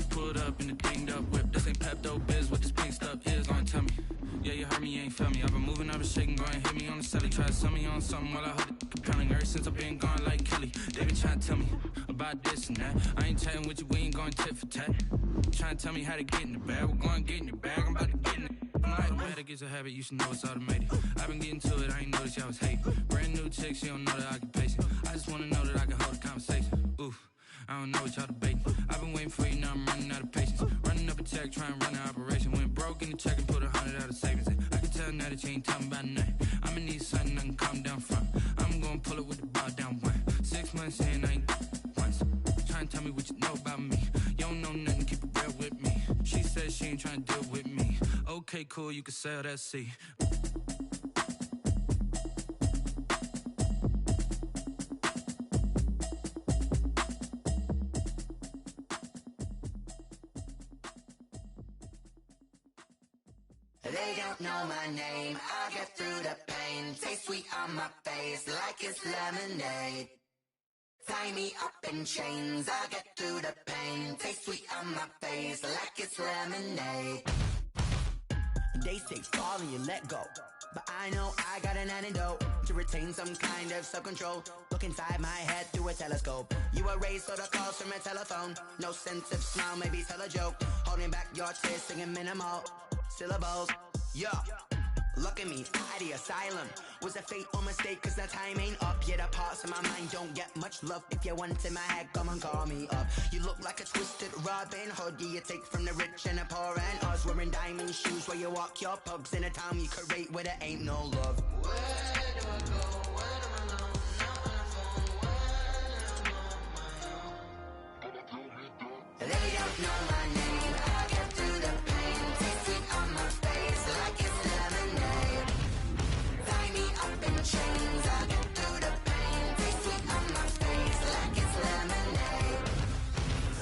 Pulled up in the dinged up whip. This ain't Pepto Biz, what this pink stuff is. Gonna tell me. Yeah, you heard me, you ain't felt me. I've been moving, I've been shaking, go and hit me on the celly. Try to sell me on something while I hold it compelling. Ever since I've been gone like Kelly, they been trying to tell me about this and that. I ain't chatting with you, we ain't going tit for tat. Trying to tell me how to get in the bag, we're going to get in the bag, I'm about to get in it. Automatic is a habit, you should know it's automated. I've been getting to it, I ain't noticed y'all was hating. Brand new chick, she don't know the occupation. I just wanna know that I can hold a conversation. Oof, I don't know what y'all debating. I've been waiting for you, now I'm running out of patience. Running up a check, trying to run an operation. Went broke in the check and put 100 out of savings in. I can tell now that you ain't talking about nothing. I'ma need something I can calm down from. I'm gonna pull it with the bar down one. 6 months in, I ain't once. Trying to tell me what you know about me. You don't know nothing, keep it real with me. She says she ain't trying to deal with me. Okay, cool, you can sell that seat. They don't know my name, I get through the pain. Taste sweet on my face like it's lemonade. Tie me up in chains, I get through the pain. Taste sweet on my face like it's lemonade. They say fall and you let go, but I know I got an antidote to retain some kind of self-control. Look inside my head through a telescope. You erase all the calls from a telephone. No sense of smile, maybe tell a joke. Holding back your tears, singing minimal syllables. Yeah, look at me, out the asylum. Was a fate or mistake, cause the time ain't up. Yet the parts of my mind don't get much love. If you want in my head, come and call me up. You look like a twisted Robin Hood. Yeah, you take from the rich and the poor and us. Wearing diamond shoes where you walk your pugs in a town you create where there ain't no love. Where do I go? When am I alone? Not on the phone. When I'm on my own. They don't know my name. I get through the pain. Taste sweet on my face like it's lemonade. Tie me up in chains. I get through the pain. Taste sweet on my face like it's lemonade.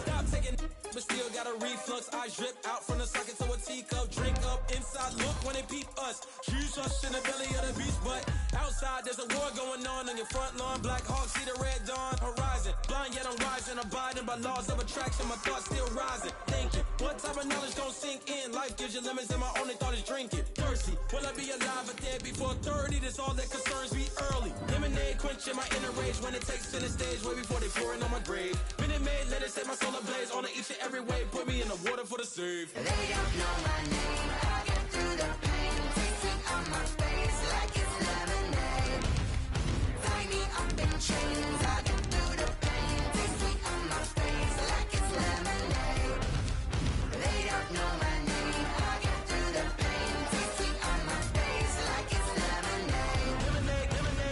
Stop taking, but still got a reflux. I drip out from the socket to a teacup. Drink up inside, look when they peep us. Choose us in the belly of the beast, but outside there's a war going on your front lawn. Black Hawk, see the red dawn horizon. Blind yet I'm rising, abiding by laws of attraction. My thoughts still rising, thinking what type of knowledge gon' sink in? Life gives you limits and my only thought is drinking. Thirsty, will I be alive or dead before 30? That's all that concerns me early. Lemonade quenching my inner rage when it takes to the stage way before they pouring on my grave. Minute Maid, let it set my soul ablaze on each and every way. Put me in the water for the save. They don't know my name. I get through the pain. Taste sweet on my face like it's lemonade. Tie me up in chains. I get through the pain. Taste sweet on my face like it's lemonade. They don't know my name. I get through the pain. Taste sweet on my face like it's lemonade.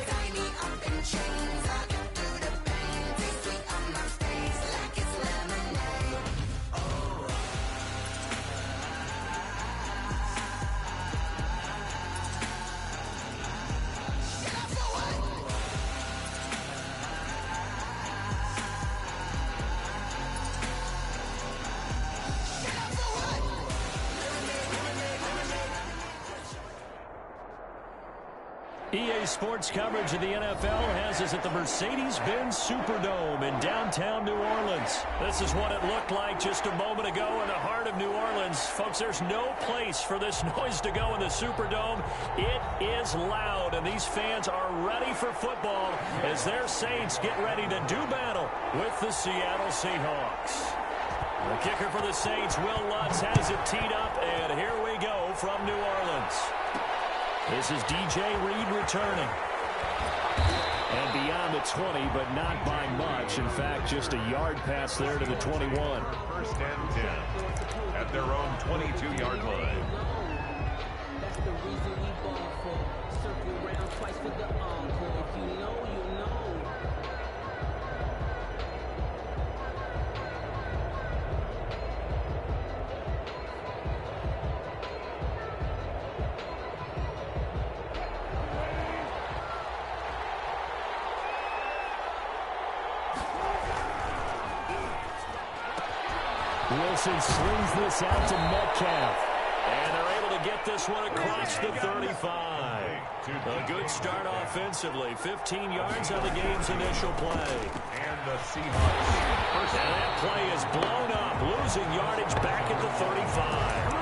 Tie me up in chains. I get through the pain. Taste sweet on my face like it's lemonade. Oh. EA Sports coverage of the NFL has us at the Mercedes-Benz Superdome in downtown New Orleans. This is what it looked like just a moment ago in the heart of New Orleans. Folks, there's no place for this noise to go in the Superdome. It is loud, and these fans are ready for football as their Saints get ready to do battle with the Seattle Seahawks. The kicker for the Saints, Will Lutz, has it teed up, and here we go from New Orleans. This is DJ Reed returning. And beyond the 20, but not by much. In fact, just a yard pass there to the 21. First and 10 at their own 22-yard line. That's the reason we ball for. Circle around twice for the encore. If you know, you know. Wilson slings this out to Metcalf. And they're able to get this one across the 35. A good start offensively. 15 yards on the game's initial play. And the Seahawks. And that play is blown up, losing yardage back at the 35.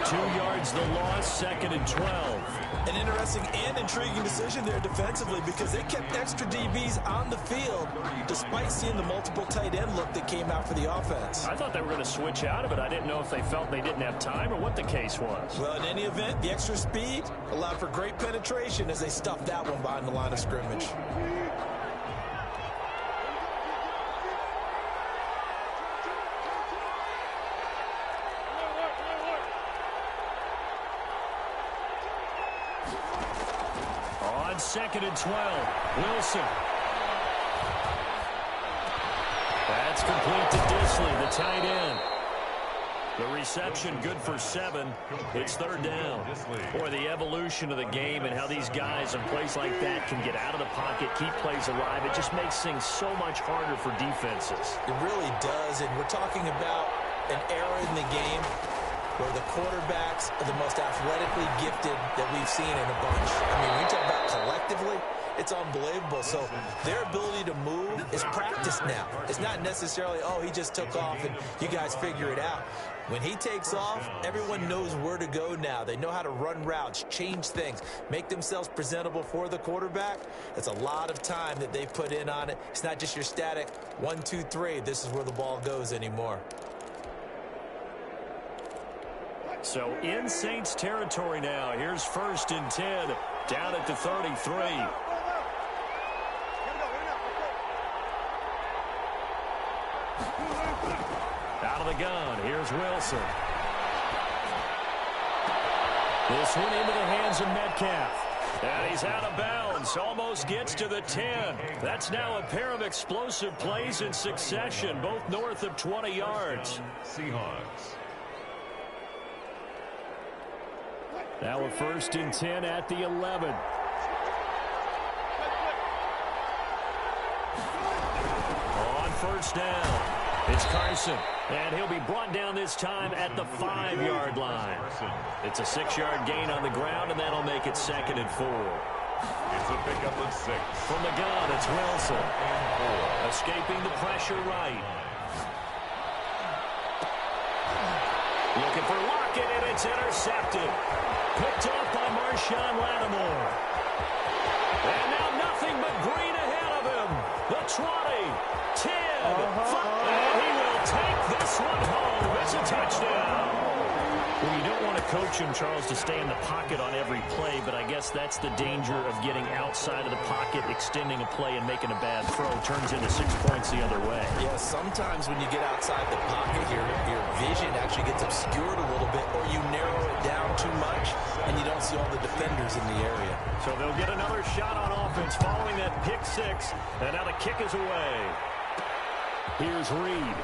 2 yards the loss, 2nd and 12. An interesting and intriguing decision there defensively because they kept extra DBs on the field despite seeing the multiple tight end look that came out for the offense. I thought they were going to switch out of it. I didn't know if they felt they didn't have time or what the case was. Well, in any event, the extra speed allowed for great penetration as they stuffed that one behind the line of scrimmage. On 2nd and 12, Wilson. That's complete to Disley, the tight end. The reception good for 7. It's 3rd down. Boy, the evolution of the game and how these guys in plays like that can get out of the pocket, keep plays alive, it just makes things so much harder for defenses. It really does, and we're talking about an era in the game where the quarterbacks are the most athletically gifted that we've seen in a bunch. I mean, when you talk about collectively, it's unbelievable. So their ability to move is practiced now. It's not necessarily, oh, he just took off and you guys figure it out. When he takes off, everyone knows where to go now. They know how to run routes, change things, make themselves presentable for the quarterback. It's a lot of time that they put in on it. It's not just your static 1, 2, 3. This is where the ball goes anymore. So in Saints territory now. Here's 1st and 10 down at the 33. Out of the gun, here's Wilson. This one into the hands of Metcalf. And he's out of bounds, almost gets to the 10. That's now a pair of explosive plays in succession, both north of 20 yards. Seahawks. Now a 1st and 10 at the 11. On 1st down, it's Carson. And he'll be brought down this time at the 5-yard line. It's a 6-yard gain on the ground, and that'll make it 2nd and 4. It's a pickup of 6. From the gun, it's Wilson. Escaping the pressure right. Looking for Lockett, and it's intercepted. Picked off by Marshawn Lattimore. And now nothing but green ahead of him. The 20, 10, 5, and he will take this one home. It's a touchdown. Well, you don't want to coach him, Charles, to stay in the pocket on every play, but I guess that's the danger of getting outside of the pocket, extending a play, and making a bad throw. Turns into 6 points the other way. Yeah, sometimes when you get outside the pocket, your vision actually gets obscured a little bit, or you narrow it down too much, and you don't see all the defenders in the area. So they'll get another shot on offense following that pick 6, and now the kick is away. Here's Reed.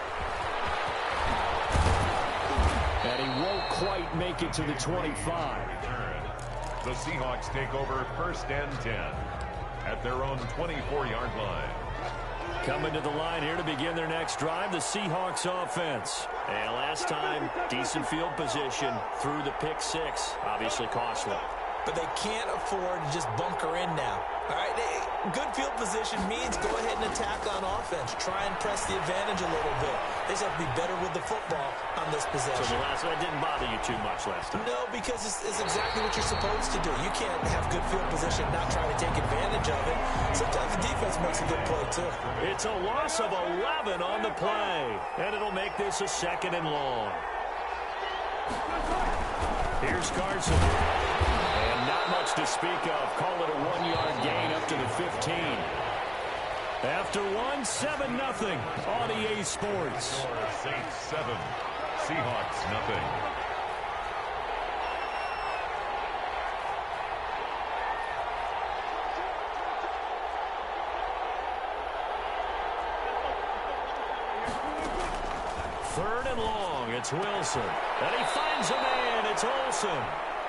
And he won't quite make it to the 25. The Seahawks take over 1st and 10 at their own 24-yard line. Coming to the line here to begin their next drive, the Seahawks offense. And last time, decent field position through the pick 6. Obviously costly. But they can't afford to just bunker in now. All right, good field position means go ahead and attack on offense. Try and press the advantage a little bit. They just have to be better with the football on this possession. So the last one didn't bother you too much last time? No, because it's exactly what you're supposed to do. You can't have good field position and not try to take advantage of it. Sometimes the defense makes a good play, too. It's a loss of 11 on the play, and it'll make this a 2nd and long. Here's Carson. And not much to speak of. Call it a 1-yard gain up to the 15. After 1, 7-0 on EA Sports. Saints 7, Seahawks nothing. Third and long, it's Wilson. And he finds a man, it's Olsen.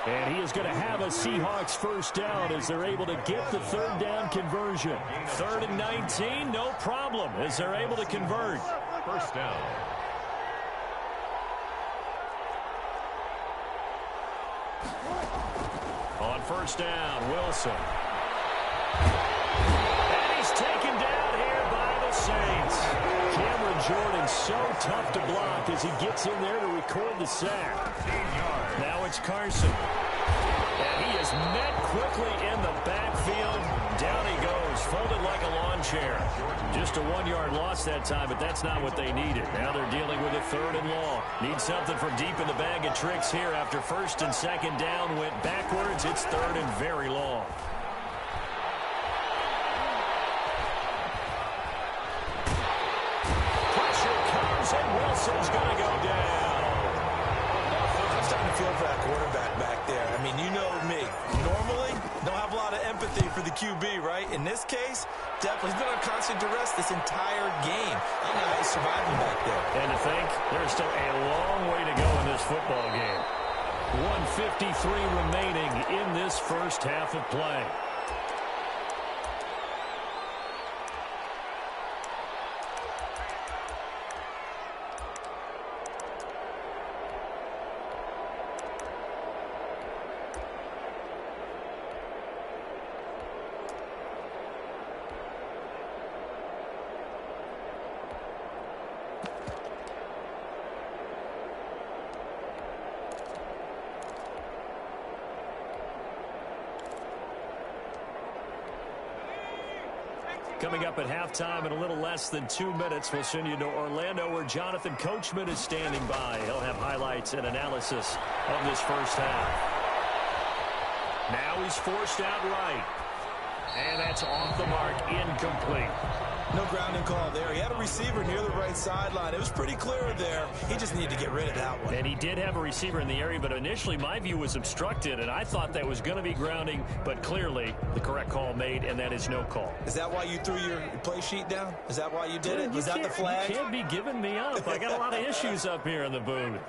And he is going to have a Seahawks 1st down as they're able to get the 3rd down conversion. 3rd and 19, no problem as they're able to convert. 1st down. On 1st down, Wilson. And he's taken down here by the Saints. Cameron Jordan so tough to block as he gets in there to record the sack. Now it's Carson. And he is met quickly in the backfield. Down he goes, folded like a lawn chair. Just a 1-yard loss that time, but that's not what they needed. Now they're dealing with a 3rd and long. Need something from deep in the bag of tricks here after 1st and 2nd down went backwards. It's 3rd and very long. Pressure comes, and Wilson's going to go down. I'm starting to feel for that quarterback back there. I mean, you know me. Normally, don't have a lot of empathy for the QB, right? In this case, definitely. He's been on constant duress this entire game. I don't know how he's surviving back there. And to think, there's still a long way to go in this football game. 1:53 remaining in this 1st half of play. Coming up at halftime in a little less than 2 minutes, we'll send you to Orlando where Jonathan Coachman is standing by. He'll have highlights and analysis of this first half. Now he's forced out right. And that's off the mark, incomplete. No grounding call there. He had a receiver near the right sideline. It was pretty clear there. He just needed to get rid of that one. And he did have a receiver in the area, but initially my view was obstructed, and I thought that was going to be grounding, but clearly the correct call made, and that is no call. Is that why you threw your play sheet down? Is that why you did it? Was that the flag? You can't be giving me up. I got a lot of issues up here in the booth.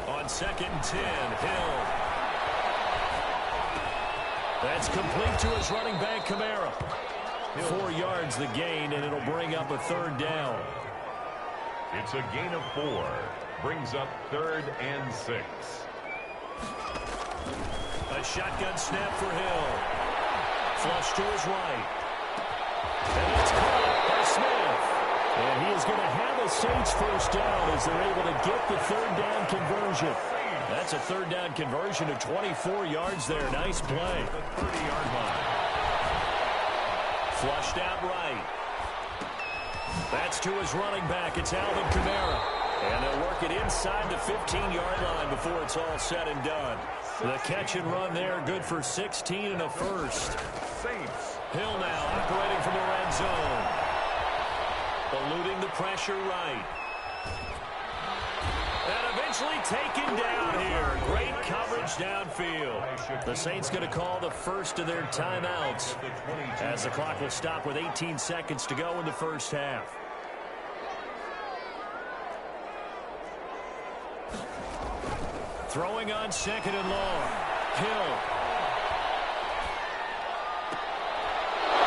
On 2nd and 10, Hill. That's complete to his running back, Kamara. 4 yards the gain, and it'll bring up a 3rd down. It's a gain of 4. Brings up 3rd and 6. A shotgun snap for Hill. Flush to his right. And it's caught by Smith. And he is going to have a Saints first down as they're able to get the 3rd down conversion. That's a 3rd down conversion of 24 yards there. Nice play. 30-yard line. Flushed out right. That's to his running back. It's Alvin Kamara. And they'll work it inside the 15-yard line before it's all said and done. The catch and run there, good for 16 and a first. Saints. Hill now operating from the red zone. Eluding the pressure right. And eventually taken down here. Great coverage downfield. The Saints going to call the first of their timeouts as the clock will stop with 18 seconds to go in the first half. Throwing on 2nd and long. Hill.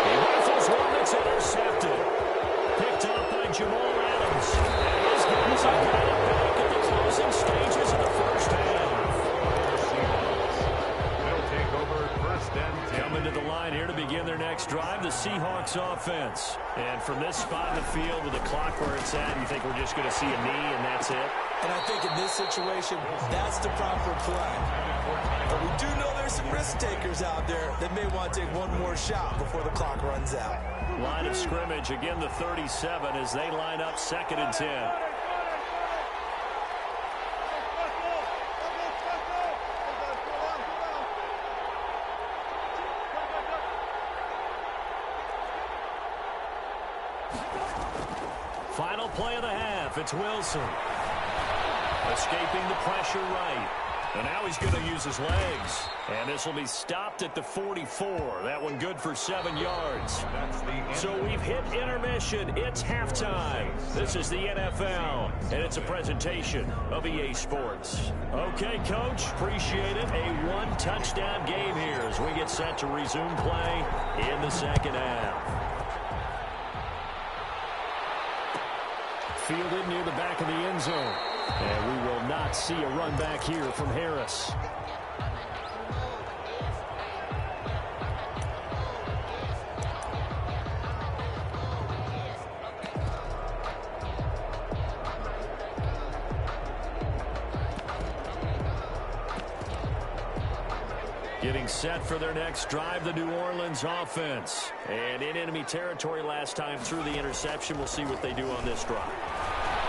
He rifles one that's intercepted. Picked up by Jamal Adams. And his guys have got it back at the closing stages of the first half. They'll take over 1st and 10. Coming to the line here to begin their next drive, the Seahawks offense. And from this spot in the field with the clock where it's at, you think we're just going to see a knee and that's it? And I think in this situation, that's the proper play. But we do know there's some risk takers out there that may want to take one more shot before the clock runs out. Line of scrimmage, again the 37 as they line up 2nd and 10. Final play of the half, it's Wilson. Escaping the pressure right. And now he's going to use his legs. And this will be stopped at the 44. That one good for 7 yards. So we've hit intermission. It's halftime. This is the NFL, and it's a presentation of EA Sports. Okay, Coach, appreciate it. A 1-touchdown game here as we get set to resume play in the second half. Fielded near the back of the end zone. And we will not see a run back here from Harris. Getting set for their next drive, the New Orleans offense. And in enemy territory last time through the interception. We'll see what they do on this drive.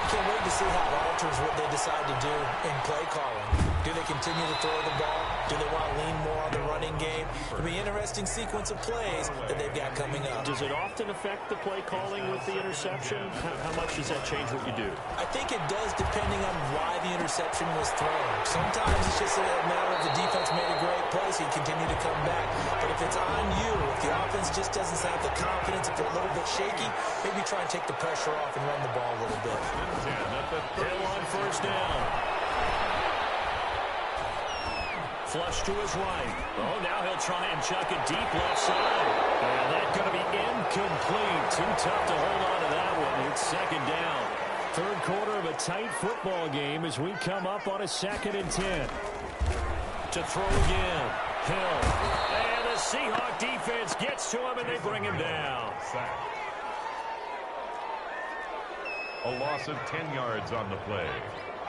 Can't wait to see how it alters what they decide to do in play calling. Do they continue to throw the ball? Do they want to lean more on the running game? It'll be an interesting sequence of plays that they've got coming up. Does it often affect the play calling with the interception? How much does that change what you do? I think it does depending on why the interception was thrown. Sometimes it's just a matter of the defense made a great play, so you continue to come back. But if it's on you, if the offense just doesn't have the confidence, if they're a little bit shaky, maybe try and take the pressure off and run the ball a little bit. Hill on first down. Flush to his right. Oh, now he'll try and chuck it deep left side. And that's going to be incomplete. Too tough to hold on to that one. It's 2nd down. 3rd quarter of a tight football game as we come up on a 2nd and 10. To throw again. Hill. And the Seahawk defense gets to him and they bring him down. A loss of 10 yards on the play.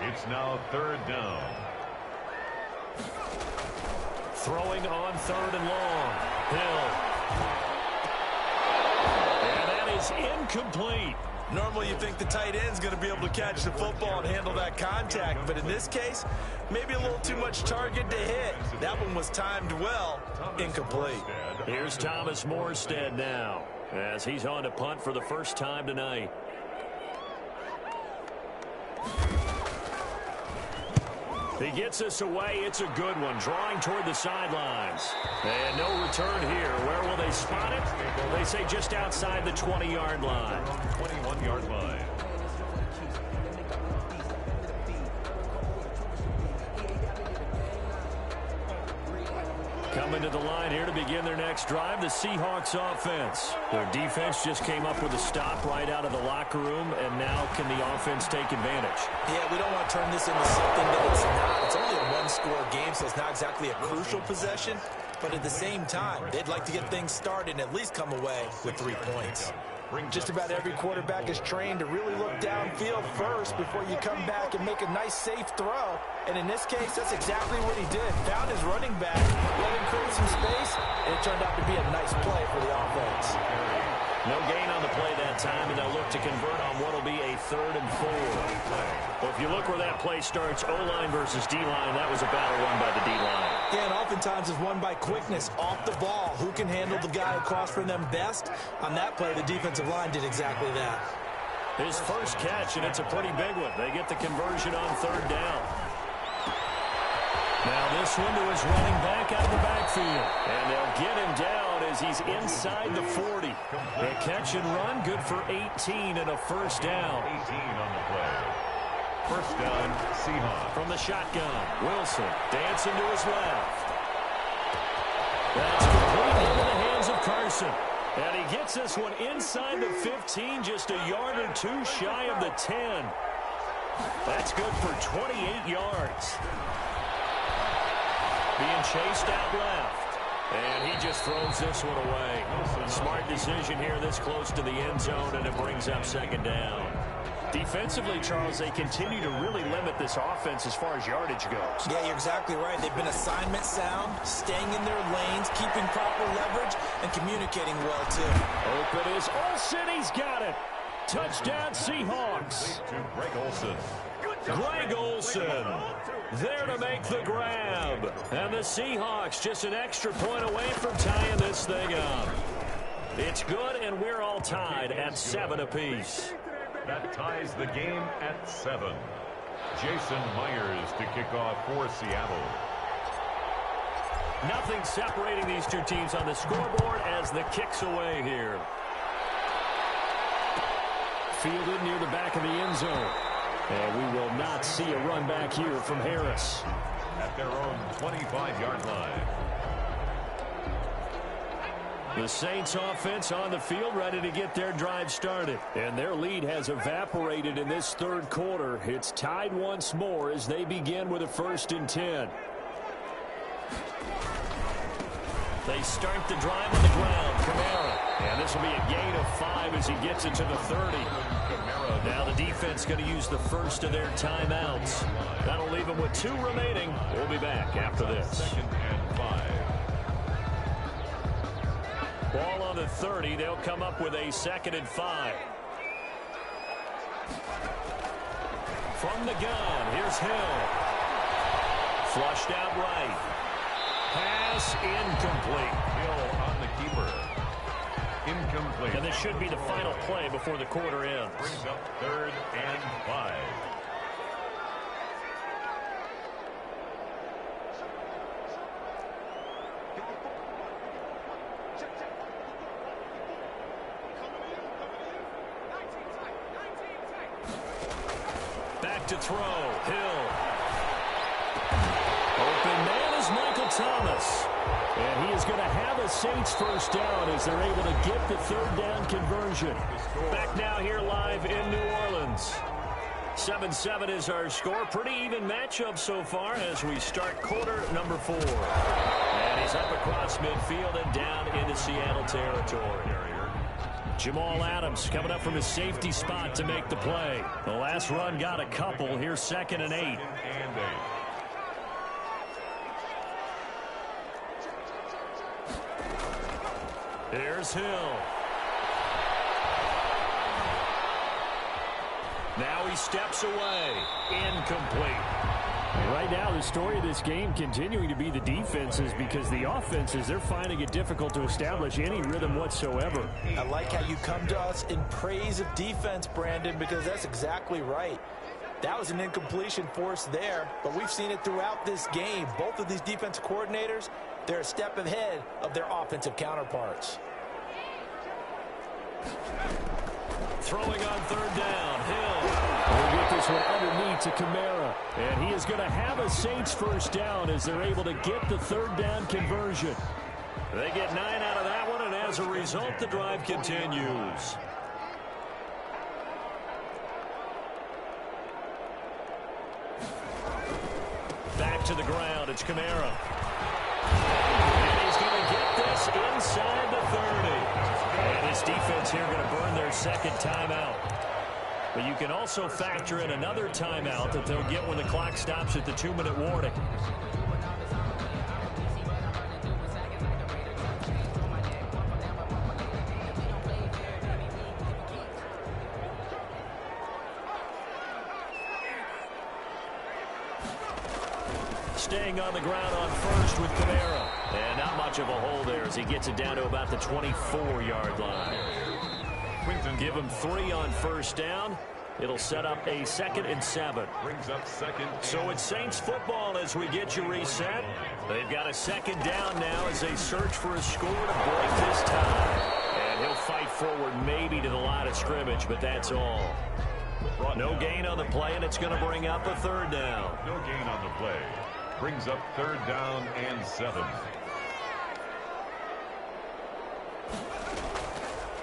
It's now 3rd down. Throwing on 3rd and long. Hill. And that is incomplete. Normally you think the tight end's going to be able to catch the football and handle that contact, but in this case, maybe a little too much target to hit. That one was timed well. Incomplete. Here's Thomas Morstead now, as he's on to punt for the first time tonight. He gets us away. It's a good one. Drawing toward the sidelines. And no return here. Where will they spot it? They say just outside the 20-yard line. 21-yard line. Coming to the line here to begin their next drive, the Seahawks offense. Their defense just came up with a stop right out of the locker room, and now can the offense take advantage? Yeah, we don't want to turn this into something that it's not. It's only a one-score game, so it's not exactly a crucial possession. But at the same time, they'd like to get things started and at least come away with 3 points. Just about every quarterback is trained to really look downfield first before you come back and make a nice, safe throw. And in this case, that's exactly what he did. Found his running back, let him create some space, and it turned out to be a nice play for the offense. No gain on the play that time, and they'll look to convert on what will be a 3rd and 4. Well, if you look where that play starts, O-line versus D-line, that was a battle won by the D-line. Yeah, and oftentimes is won by quickness off the ball. Who can handle the guy across from them best? On that play, the defensive line did exactly that. His first catch, and it's a pretty big one. They get the conversion on 3rd down. Now this one to his running back out of the backfield. And they'll get him down as he's inside the 40. The catch and run, good for 18 and a first down. 18 on the play. First down, Seahawks. From the shotgun, Wilson dancing to his left. That's complete into the hands of Carson. And he gets this one inside the 15, just a yard or 2 shy of the 10. That's good for 28 yards. Being chased out left. And he just throws this one away. Smart decision here this close to the end zone, and it brings up 2nd down. Defensively, Charles, they continue to really limit this offense as far as yardage goes. Yeah, you're exactly right. They've been assignment sound, staying in their lanes, keeping proper leverage, and communicating well, too. Open is Olsen. He's got it. Touchdown, Seahawks. To Greg Olsen. Greg Olsen there to make the grab. And the Seahawks just an extra point away from tying this thing up. It's good, and we're all tied at 7 apiece. That ties the game at 7. Jason Myers to kick off for Seattle. Nothing separating these two teams on the scoreboard as the kick's away here. Fielded near the back of the end zone. And we will not see a run back here from Harris. At their own 25-yard line. The Saints offense on the field ready to get their drive started. And their lead has evaporated in this 3rd quarter. It's tied once more as they begin with a 1st and 10. They start the drive on the ground. Kamara. And this will be a gain of 5 as he gets it to the 30. Now the defense going to use the first of their timeouts. That'll leave them with 2 remaining. We'll be back after this. 2nd and 5. Ball on the 30. They'll come up with a 2nd and 5. From the gun, here's Hill. Flushed out right. Pass incomplete. Hill on the keeper. Incomplete. And this should be the final play before the quarter ends. Brings up 3rd and 5. Back to throw. Hill. Open man is Michael Thomas. And he is going to have a Saints first down as they're able to get the 3rd down conversion. Back now here live in New Orleans. 7-7 is our score. Pretty even matchup so far as we start quarter number 4. And he's up across midfield and down into Seattle territory. Jamal Adams coming up from his safety spot to make the play. The last run got a couple. Here's 2nd and 8. Here's Hill. Now he steps away. Incomplete. Right now, the story of this game continuing to be the defenses, because the offenses, they're finding it difficult to establish any rhythm whatsoever. I like how you come to us in praise of defense, Brandon, because that's exactly right. That was an incompletion forced there, but we've seen it throughout this game. Both of these defensive coordinators, they're a step ahead of their offensive counterparts. Throwing on 3rd down, Hill. We'll get this one underneath to Kamara. And he is going to have a Saints first down as they're able to get the 3rd down conversion. They get 9 out of that one, and as a result, the drive continues. Back to the ground, it's Kamara. And he's going to get this inside the 30. And this defense here going to burn their 2nd timeout. But you can also factor in another timeout that they'll get when the clock stops at the 2-minute warning. Staying on the ground on 1st with Kamara. And not much of a hole there as he gets it down to about the 24-yard line. Give him 3 on 1st down. It'll set up a 2nd and 7. Brings up 2nd. So it's Saints football as we get you reset. They've got a 2nd down now as they search for a score to break this tie. And he'll fight forward maybe to the line of scrimmage, but that's all. No gain on the play, and it's going to bring up a 3rd down. No gain on the play. Brings up 3rd down and 7.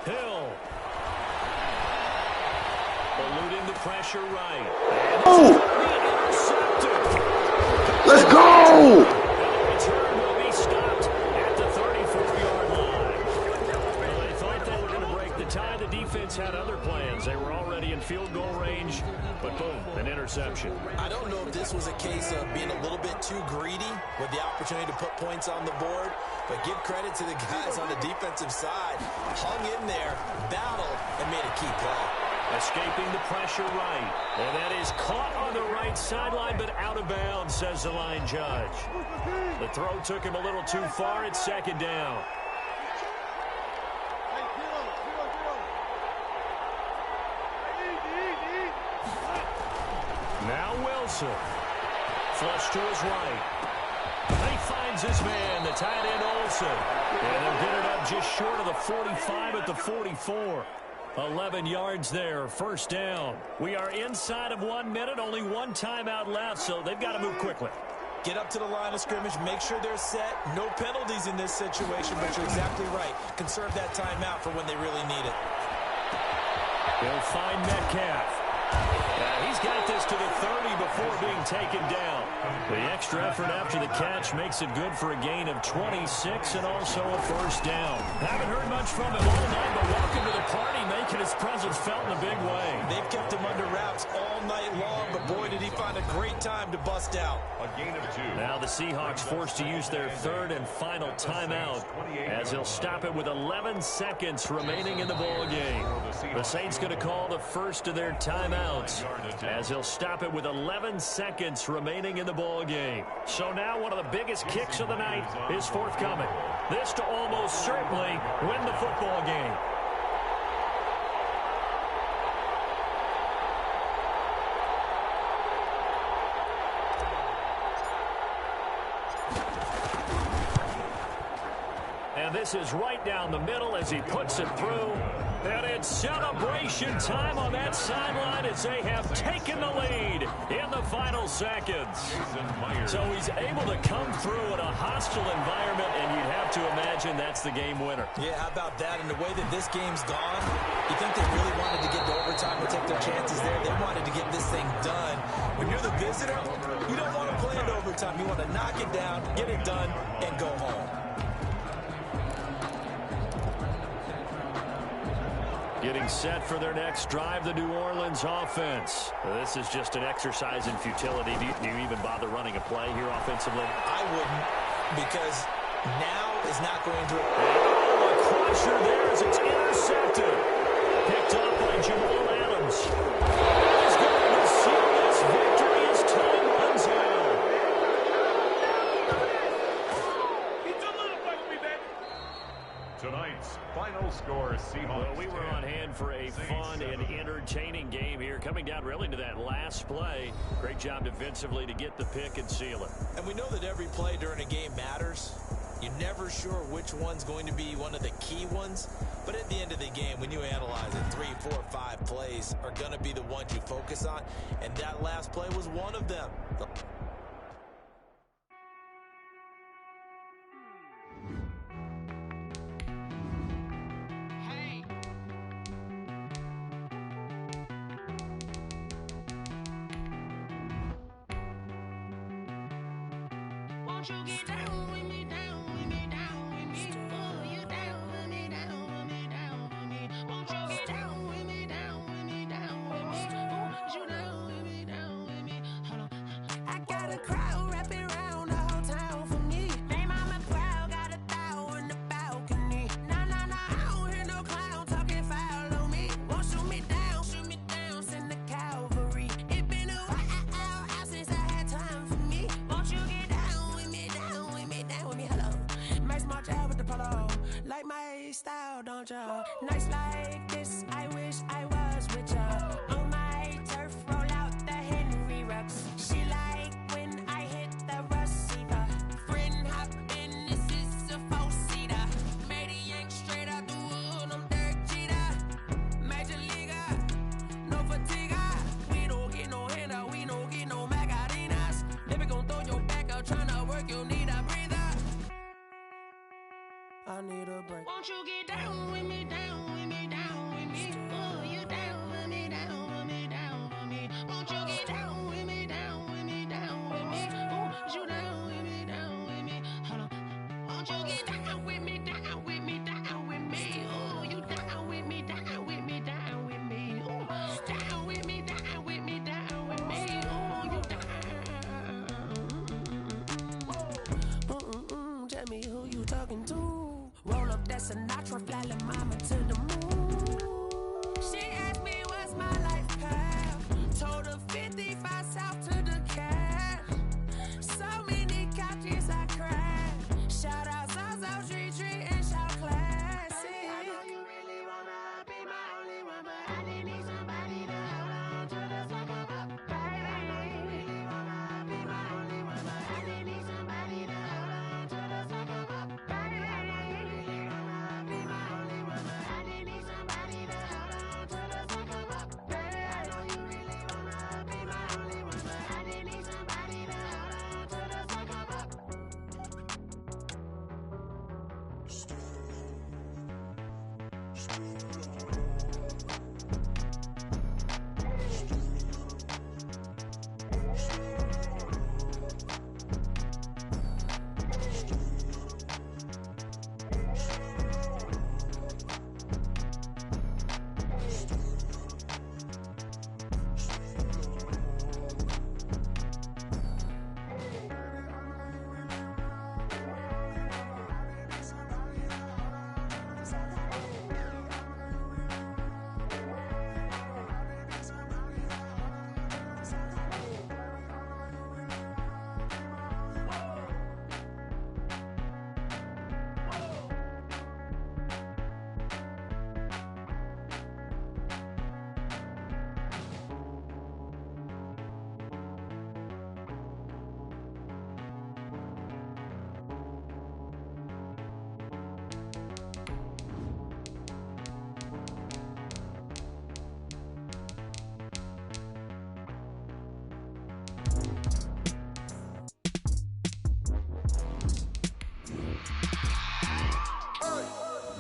Hill. Eluding the pressure right. Oh! Let's go! The return will be stopped at the 34-yard line. Well, they thought they were going to break the tie. The defense had other plans. They were already in field goal range, but boom, an interception. I don't know if this was a case of being a little bit too greedy with the opportunity to put points on the board, but give credit to the guys on the defensive side. Hung in there, battled, and made a key play. Escaping the pressure right. And that is caught on the right sideline, but out of bounds, says the line judge. The throw took him a little too far. It's 2nd down. Now Wilson. Flush to his right. He finds his man, the tight end Olsen. And they'll get it up just short of the 45 at the 44. 11 yards there, 1st down. We are inside of 1 minute, only 1 timeout left, so they've got to move quickly. Get up to the line of scrimmage, make sure they're set. No penalties in this situation, but you're exactly right. Conserve that timeout for when they really need it. They'll find Metcalf. He's got this to the 30 before being taken down. The extra effort after the catch makes it good for a gain of 26 and also a 1st down. Haven't heard much from him all night, but welcome to the party, making his presence felt in a big way. They've kept him under wraps all night long, but boy, did he find a great time to bust out. A gain of 2. Now the Seahawks forced to use their 3rd and final timeout as they'll stop it with 11 seconds remaining in the ball game. The Saints going to call the first of their timeouts as they'll stop it with 11 seconds remaining in the ball game. So now one of the biggest kicks of the night is forthcoming. This to almost certainly win the football game. And this is right down the middle as he puts it through. And it's celebration time on that sideline as they have taken the lead in the final seconds. So he's able to come through in a hostile environment, and you'd have to imagine that's the game winner. Yeah, how about that? And the way that this game's gone, you think they really wanted to get to overtime and take their chances there. They wanted to get this thing done. When you're the visitor, you don't want to play into overtime. You want to knock it down, get it done, and go home. Getting set for their next drive, the New Orleans offense. This is just an exercise in futility. Do you even bother running a play here offensively? I wouldn't, because now is not going to... Oh, a crusher there as it's intercepted. Picked up by Jamal Adams. He's going to seal this victory as time runs out. Tonight's final score, Seahawks. Well, we were on hand for a fun and entertaining game here, coming down really to that last play. Great job defensively to get the pick and seal it. And we know that every play during a game matters. You're never sure which one's going to be one of the key ones. But at the end of the game, when you analyze it, 3, 4, 5 plays are going to be the ones you focus on. And that last play was one of them. Won't you get down with me, down with me, down with me? Oh, you down with me, down with me, down with me. Won't you get down with me, down with me, down with me? Oh, you down with me, down with me? Hold on. I got a crowd wrapping around the whole town for me. They mama proud, got a thou in the balcony. Nah, nah, nah, I don't hear no clown talking foul on me. Won't shoot me down, send the cavalry. It been a while since I had time for me. Won't you get down with me, down with me, down with me? Hello. Max March out with the polo. Like my style, don't ya? Nights like this, I wish I was with ya. On my turf, roll out the Henry Rux. She like when I hit the receiver. Friend hop in, this is a 4-seater. Made a yank straight out the wood, I'm Derek Jeter. Major leaguer, no fatigue. We don't get no handout, we don't get no Magarinas. Never gon' throw your back out, tryna work, you need a breather. I need a break. Won't you get down with me, down with me, down with me? Oh, you down with me, down with me, down with me? Won't you get down with me, down with me, down with me? Oh, you down with me, down with me? Hold on. Won't you get down with me, down with me, down with me? Oh, you down with me, down with me, down with me? Oh, down with me, down with me, down with me? Oh, you down. Tell me who you talking to. Roll up that Sinatra, fly la mama to the moon. She asked me what's my life path. Told her 55 south to the cat. So many couches I crashed. Shout out South Street and shout classy. I know you really wanna be my only one, but I didn't need somebody to hold on to the second up. Baby, I know you really wanna be my only one, but I didn't need somebody to hold on to the second up. Baby, I know you really wanna be my only one, but I didn't need somebody to hold on to the second up. Baby, I know you really wanna be my only one, but I didn't need somebody to hold on to the second up.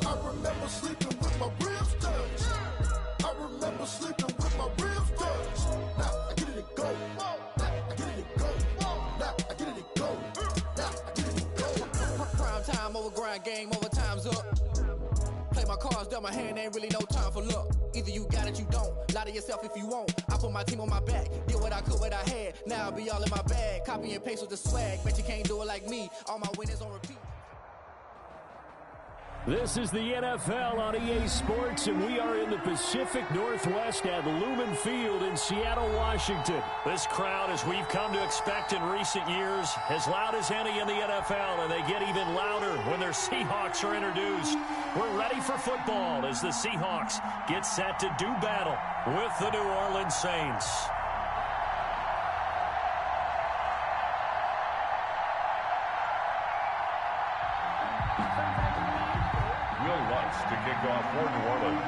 I remember sleeping with my ribs touched. I remember sleeping with my ribs touched. Now I get it to go. Now I get it to go. Now I get it to go. Now I get it to go. Prime time over grind game, over time's up. play my cards, dealt my hand, ain't really no time for luck. Either you got it, you don't. Lie to yourself if you won't. I put my team on my back, did what I could, what I had. Now I'll be all in my bag. Copy and paste with the swag. Bet you can't do it like me. All my winners on repeat. This is the NFL on EA Sports, and we are in the Pacific Northwest at Lumen Field in Seattle, Washington. This crowd, as we've come to expect in recent years, as loud as any in the NFL, and they get even louder when their Seahawks are introduced. We're ready for football as the Seahawks get set to do battle with the New Orleans Saints. To kick off for New Orleans.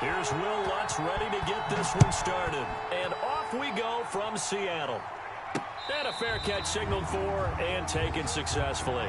Here's Will Lutz ready to get this one started. And off we go from Seattle. And a fair catch signaled for and taken successfully.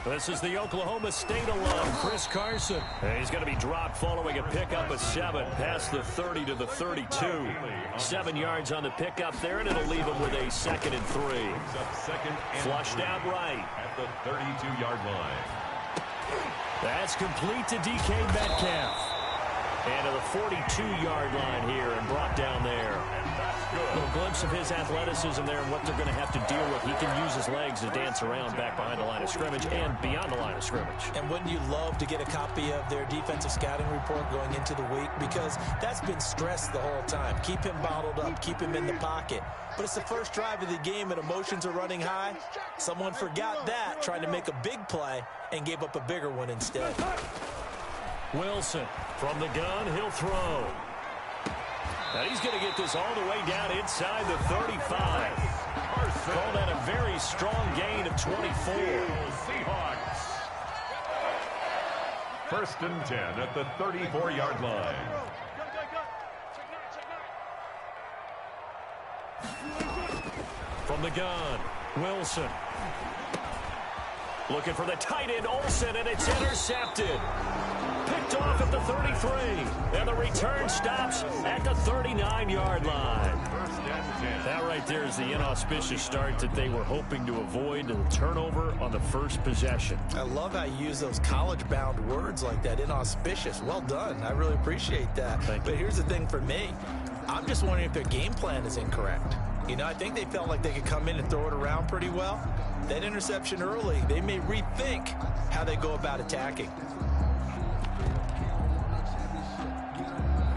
This is the Oklahoma State alum, Chris Carson. And he's going to be dropped following a pickup of 7 past the 30 to the 32. 7 yards on the pickup there, and it'll leave him with a 2nd and 3. Flushed out right. At the 32-yard line. That's complete to DK Metcalf. And to the 42-yard line here and brought down there. A little glimpse of his athleticism there and what they're going to have to deal with. He can use his legs to dance around back behind the line of scrimmage and beyond the line of scrimmage. And wouldn't you love to get a copy of their defensive scouting report going into the week? Because that's been stressed the whole time. Keep him bottled up. Keep him in the pocket. But it's the first drive of the game and emotions are running high. Someone forgot that, trying to make a big play and gave up a bigger one instead. Wilson from the gun, he'll throw. And he's going to get this all the way down inside the 35. Call that a very strong gain of 24. Seahawks. 1st and 10 at the 34-yard line. From the gun, Wilson. Looking for the tight end, Olsen, and it's intercepted. Picked off at the 33. And the return stops at the 39-yard line. That right there is the inauspicious start that they were hoping to avoid, the turnover on the first possession. I love how you use those college-bound words like that, inauspicious. Well done. I really appreciate that. But here's the thing for me. I'm just wondering if their game plan is incorrect. You know, I think they felt like they could come in and throw it around pretty well. That interception early, they may rethink how they go about attacking.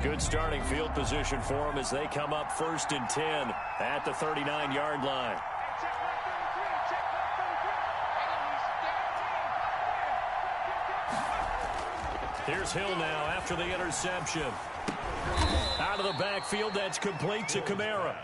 Good starting field position for them as they come up 1st and 10 at the 39-yard line. Here's Hill now after the interception. Out of the backfield, that's complete to Kamara.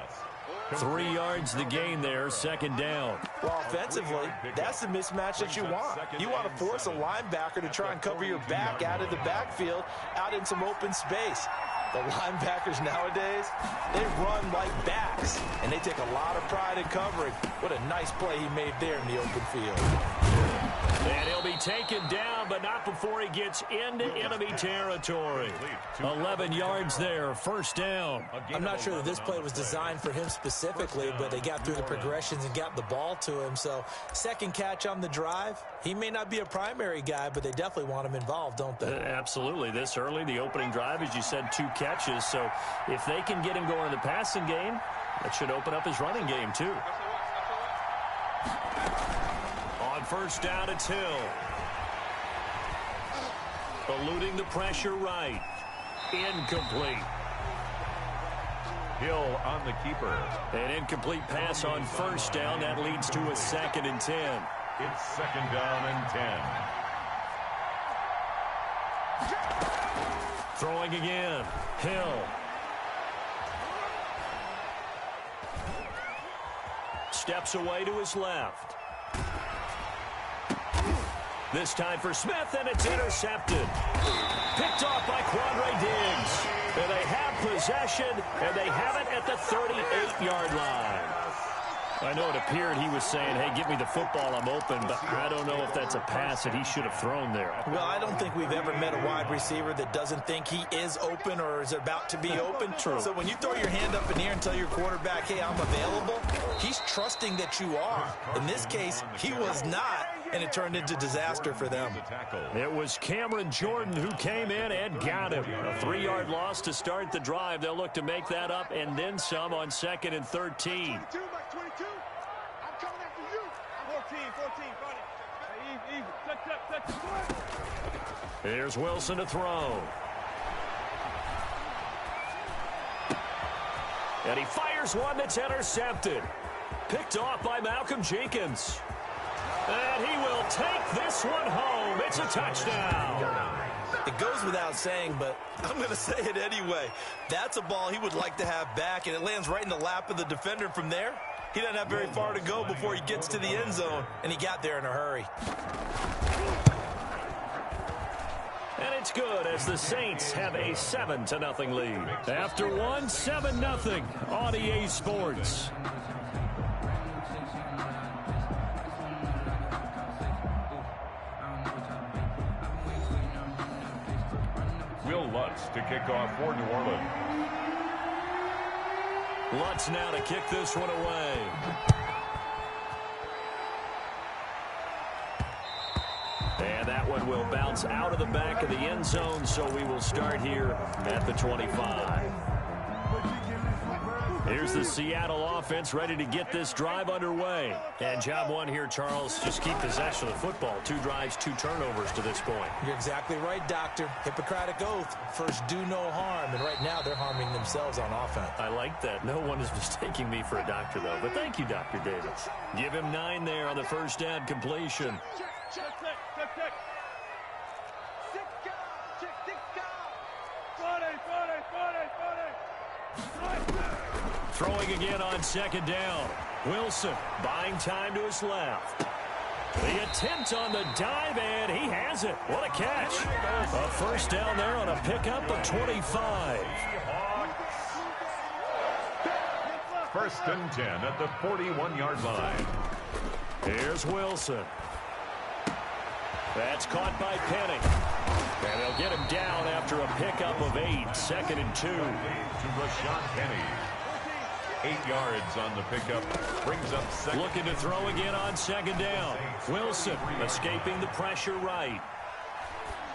3 yards the gain there, 2nd down. Well, offensively, that's the mismatch that you want. You want to force a linebacker to try and cover your back out of the backfield, out in some open space. The linebackers nowadays, they run like backs, and they take a lot of pride in covering. What a nice play he made there in the open field. And he'll be taken down, but not before he gets into enemy territory. 11 yards there, 1st down. I'm not sure that this play was designed for him specifically, but they got through the progressions and got the ball to him. So 2nd catch on the drive. He may not be a primary guy, but they definitely want him involved, don't they? Absolutely. This early, the opening drive, as you said, 2 catches. So if they can get him going in the passing game, that should open up his running game too. On 1st down, it's Hill. Eluding the pressure right. Incomplete. Hill on the keeper. An incomplete pass on 1st down. That leads to a 2nd and 10. It's 2nd down and 10. Throwing again. Hill. Steps away to his left. This time for Smith, and it's intercepted. Picked off by Quandre Diggs. And they have possession, and they have it at the 38-yard line. I know it appeared he was saying, hey, give me the football, I'm open, but I don't know if that's a pass that he should have thrown there. Well, I don't think we've ever met a wide receiver that doesn't think he is open or is about to be open. True. So when you throw your hand up in the air and tell your quarterback, hey, I'm available, he's trusting that you are. In this case, he was not, and it turned into disaster for them. It was Cameron Jordan who came in and got him. A 3-yard loss to start the drive. They'll look to make that up and then some on 2nd and 13. 22, Mike, 22. I'm coming after you. 14, buddy. Hey, easy. Touch. Here's Wilson to throw. And he fires one that's intercepted. Picked off by Malcolm Jenkins. And he will take this one home. It's a touchdown. It goes without saying, but I'm going to say it anyway. That's a ball he would like to have back, and it lands right in the lap of the defender from there. He doesn't have very far to go before he gets to the end zone, and he got there in a hurry. And it's good as the Saints have a 7-0 lead. After one, 7-0 on EA Sports. Will Lutz to kick off for New Orleans. Lutz now to kick this one away. And that one will bounce out of the back of the end zone, so we will start here at the 25. Here's the Seattle offense ready to get this drive underway. And job one here, Charles, just keep possession of the football. 2 drives, 2 turnovers to this point. You're exactly right, Doctor. Hippocratic oath. First, do no harm. And right now, they're harming themselves on offense. I like that. No one is mistaking me for a doctor, though. But thank you, Dr. Davis. Give him 9 there on the first down completion. Check. Throwing again on 2nd down. Wilson buying time to his left. The attempt on the dive, and he has it. What a catch. A first down there on a pickup of 25. First and 10 at the 41-yard line. Here's Wilson. That's caught by Penny. And they'll get him down after a pickup of 8. 2nd and 2. To Rashawn Penny. 8 yards on the pickup. Brings up 2nd. Looking to throw again on 2nd down. Wilson escaping the pressure right.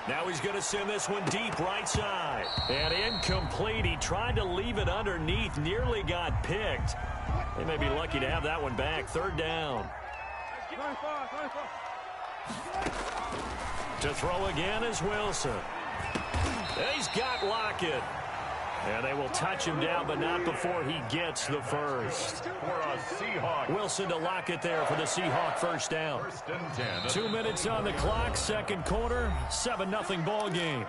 Now he's going to send this one deep right side. And incomplete. He tried to leave it underneath. Nearly got picked. They may be lucky to have that one back. 3rd down. To throw again is Wilson. He's got Lockett. And they will touch him down, but not before he gets the first. For a Seahawk. Wilson to Lockett there for the Seahawk first down. First and 10. 2 minutes on the clock, 2nd quarter, 7-0 ball game.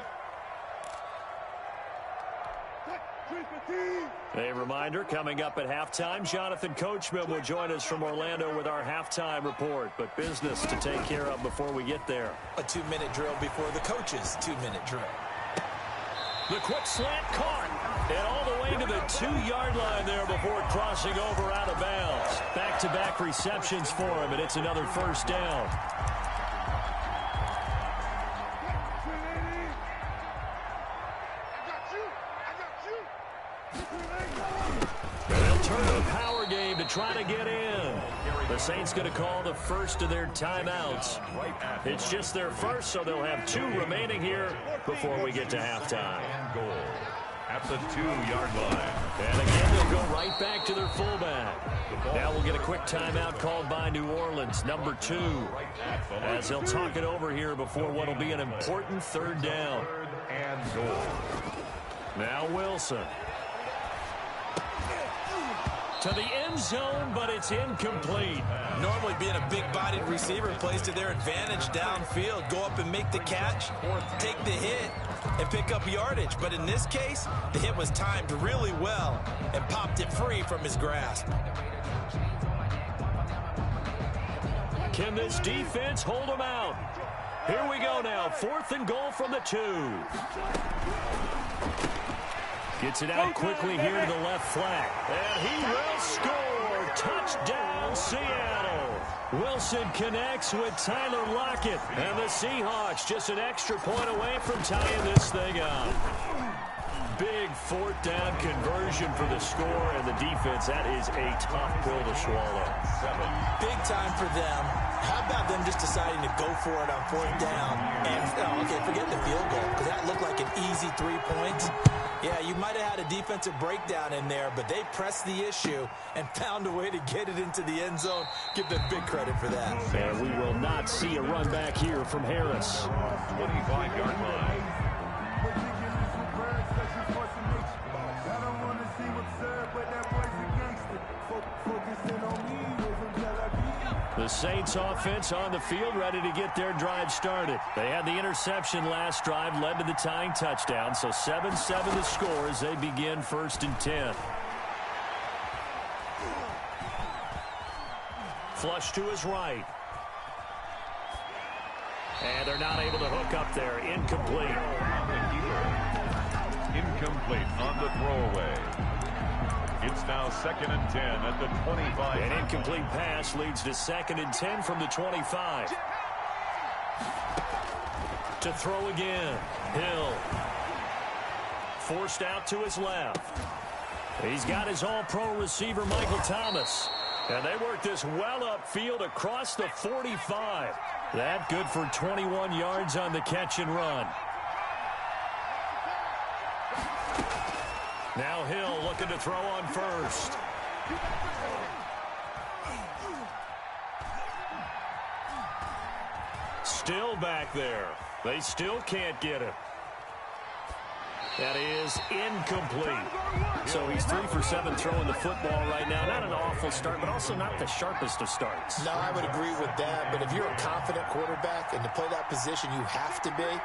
A reminder, coming up at halftime, Jonathan Coachman will join us from Orlando with our halftime report. But business to take care of before we get there. A 2-minute drill before the coach's 2-minute drill. The quick slant caught. And all the way to the 2-yard line there before crossing over out of bounds. Back-to-back receptions for him, and it's another first down. They'll turn to a power game to try to get in. The Saints going to call the first of their timeouts. It's just their first, so they'll have 2 remaining here before we get to halftime. Goal at the 2-yard line. And again, they'll go right back to their fullback. Now we'll get a quick timeout called by New Orleans, number 2, as they'll talk it over here before what will be an important 3rd down. 3rd and goal. Now Wilson. to the end zone, but it's incomplete. Normally being a big-bodied receiver plays to their advantage downfield. Go up and make the catch, take the hit, and pick up yardage. But in this case, the hit was timed really well and popped it free from his grasp. Can this defense hold him out? Here we go now. 4th and goal from the 2. Gets it out quickly here to the left flat. And he will score. Touchdown, Seattle. Wilson connects with Tyler Lockett. And the Seahawks just an extra point away from tying this thing up. Big 4th down conversion for the score, and the defense, that is a tough pill to swallow. Big time for them. How about them just deciding to go for it on 4th down? And, okay, forget the field goal, because that looked like an easy 3 points. Yeah, you might have had a defensive breakdown in there, but they pressed the issue and found a way to get it into the end zone. Give them big credit for that. And we will not see a run back here from Harris. 25-yard line. The Saints offense on the field, ready to get their drive started. They had the interception last drive, led to the tying touchdown, so 7-7 the score as they begin 1st and 10. Flush to his right. And they're not able to hook up there. Incomplete. Incomplete on the throwaway. It's now 2nd and 10 at the 25. An incomplete pass leads to 2nd and 10 from the 25. To throw again. Hill. Forced out to his left. He's got his all-pro receiver, Michael Thomas. And they work this well upfield across the 45. That good for 21 yards on the catch and run. Now Hill looking to throw on 1st. Still back there. They still can't get it. That is incomplete. So he's 3 for 7 throwing the football right now. Not an awful start, but also not the sharpest of starts. No, I would agree with that. But if you're a confident quarterback and to play that position, you have to be.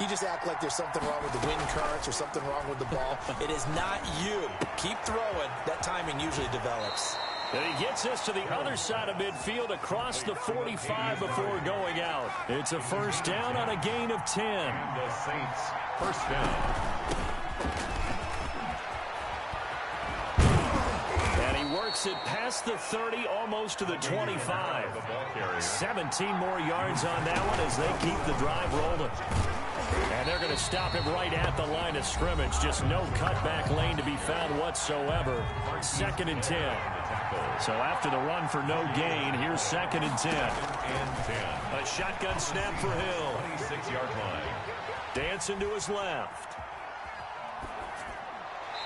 You just act like there's something wrong with the wind currents or something wrong with the ball. It is not you. Keep throwing. That timing usually develops. And he gets us to the other side of midfield across the 45 before going out. It's a 1st down on a gain of 10. The Saints, 1st down. And he works it past the 30, almost to the 25. 17 more yards on that one as they keep the drive rolling. And they're going to stop him right at the line of scrimmage. Just no cutback lane to be found whatsoever. 2nd and 10. So after the run for no gain, here's 2nd and 10. A shotgun snap for Hill. 26-yard line. Dancing to his left.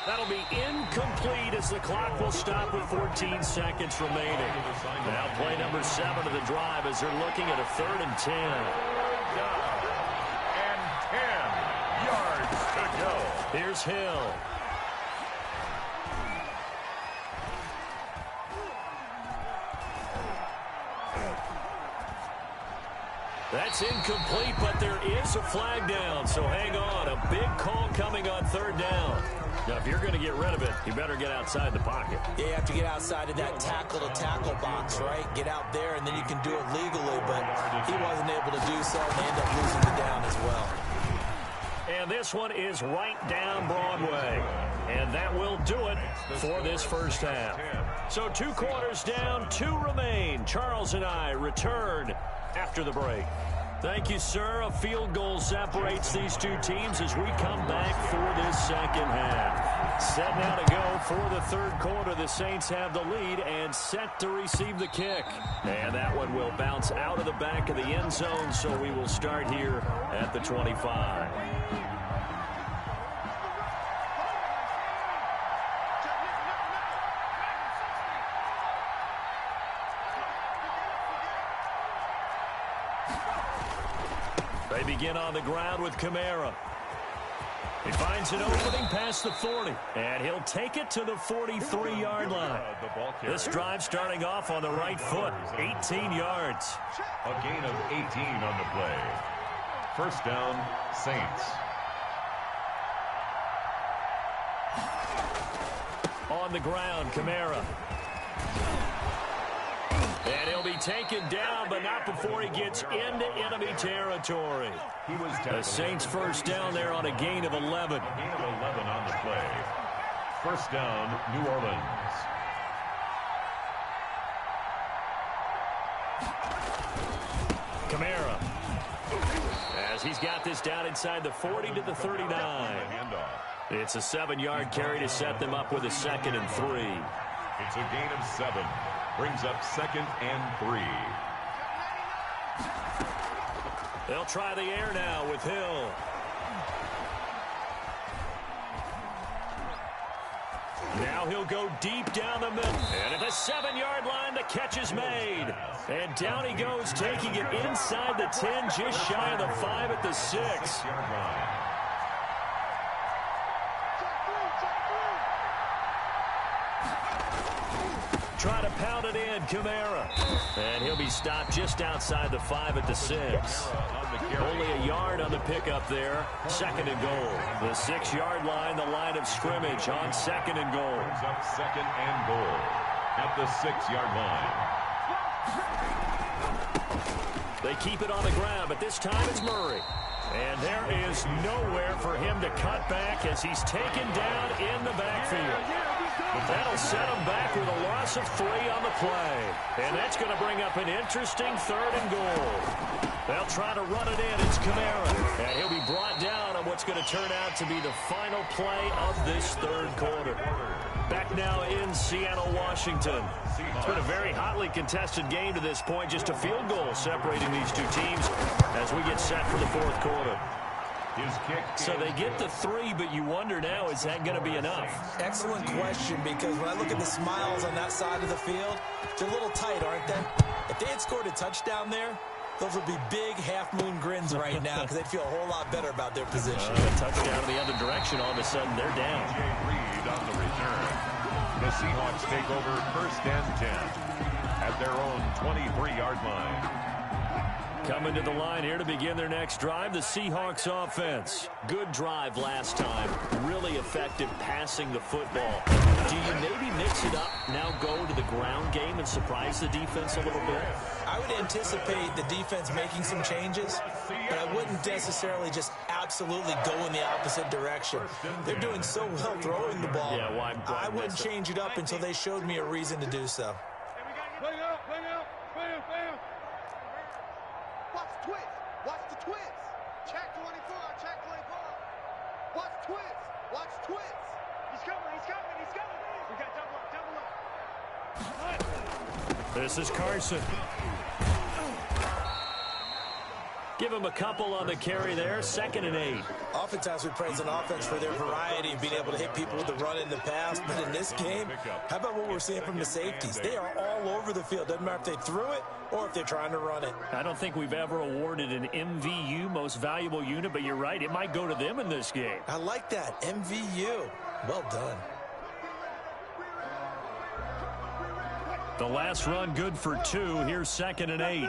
That'll be incomplete as the clock will stop with 14 seconds remaining. Now play number 7 of the drive as they're looking at a 3rd and 10. 10 yards to go. Here's Hill. That's incomplete, but there is a flag down, so hang on. A big call coming on 3rd down. Now, if you're going to get rid of it, you better get outside the pocket. Yeah, you have to get outside of that tackle-to-tackle box, right? Get out there, and then you can do it legally, but he wasn't able to do so, and they end up losing the down as well. And this one is right down Broadway. And that will do it for this 1st half. So 2 quarters down, 2 remain. Charles and I return after the break. Thank you, sir. A field goal separates these 2 teams as we come back for this 2nd half. Set now to go for the 3rd quarter. The Saints have the lead and set to receive the kick. And that one will bounce out of the back of the end zone, so we will start here at the 25. They begin on the ground with Kamara. He finds an opening past the 40, and he'll take it to the 43-yard line. This drive starting off on the right foot, 18 yards. A gain of 18 on the play. First down, Saints. On the ground, Kamara. And he'll be taken down, but not before he gets into enemy territory. The Saints first down there on a gain of 11. A gain of 11 on the play. First down, New Orleans. Kamara. As he's got this down inside the 40 to the 39. It's a 7-yard carry to set them up with a 2nd and 3. It's a gain of 7. Brings up 2nd and 3. They'll try the air now with Hill. Now he'll go deep down the middle. And at the 7-yard line, the catch is made. And down he goes, taking it inside the 10, just shy of the 5 at the 6. Try to pound it in, Kamara. And he'll be stopped just outside the 5 at the 6. Only a yard on the pickup there. 2nd and goal. The 6-yard line, the line of scrimmage on 2nd and goal. Brings up 2nd and goal at the 6-yard line. They keep it on the ground, but this time it's Murray. And there is nowhere for him to cut back as he's taken down in the backfield. That'll set him back with a loss of 3 on the play. And that's going to bring up an interesting 3rd and goal. They'll try to run it in. It's Kamara. And he'll be brought down on what's going to turn out to be the final play of this 3rd quarter. Back now in Seattle, Washington. It's been a very hotly contested game to this point. Just a field goal separating these two teams as we get set for the 4th quarter. So they get the 3, but you wonder now, is that going to be enough? Excellent question, because when I look at the smiles on that side of the field, they're a little tight, aren't they? If they had scored a touchdown there, those would be big half-moon grins right now because they'd feel a whole lot better about their position. A touchdown in the other direction, all of a sudden they're down. Reed on the return. The Seahawks take over 1st and 10 at their own 23-yard line. Coming to the line here to begin their next drive, the Seahawks offense. Good drive last time. Really effective passing the football. Do you maybe mix it up, now go to the ground game and surprise the defense a little bit? I would anticipate the defense making some changes, but I wouldn't necessarily just absolutely go in the opposite direction. They're doing so well throwing the ball. Yeah, why I wouldn't change it up until they showed me a reason to do so. Bang out, bang out, bam, bam. Watch the twist. Watch the twist. Check 24, check 24. Watch twist. Watch twist. He's coming, he's coming, he's coming. We got double up. This is Carson. Give him a couple on the carry there. 2nd and 8. Oftentimes we praise an offense for their variety of being able to hit people with the run in the pass. But in this game, how about what we're seeing from the safeties? They are all over the field. Doesn't matter if they threw it or if they're trying to run it. I don't think we've ever awarded an MVU, most valuable unit, but you're right. It might go to them in this game. I like that. MVU. Well done. The last run good for 2. Here's 2nd and 8.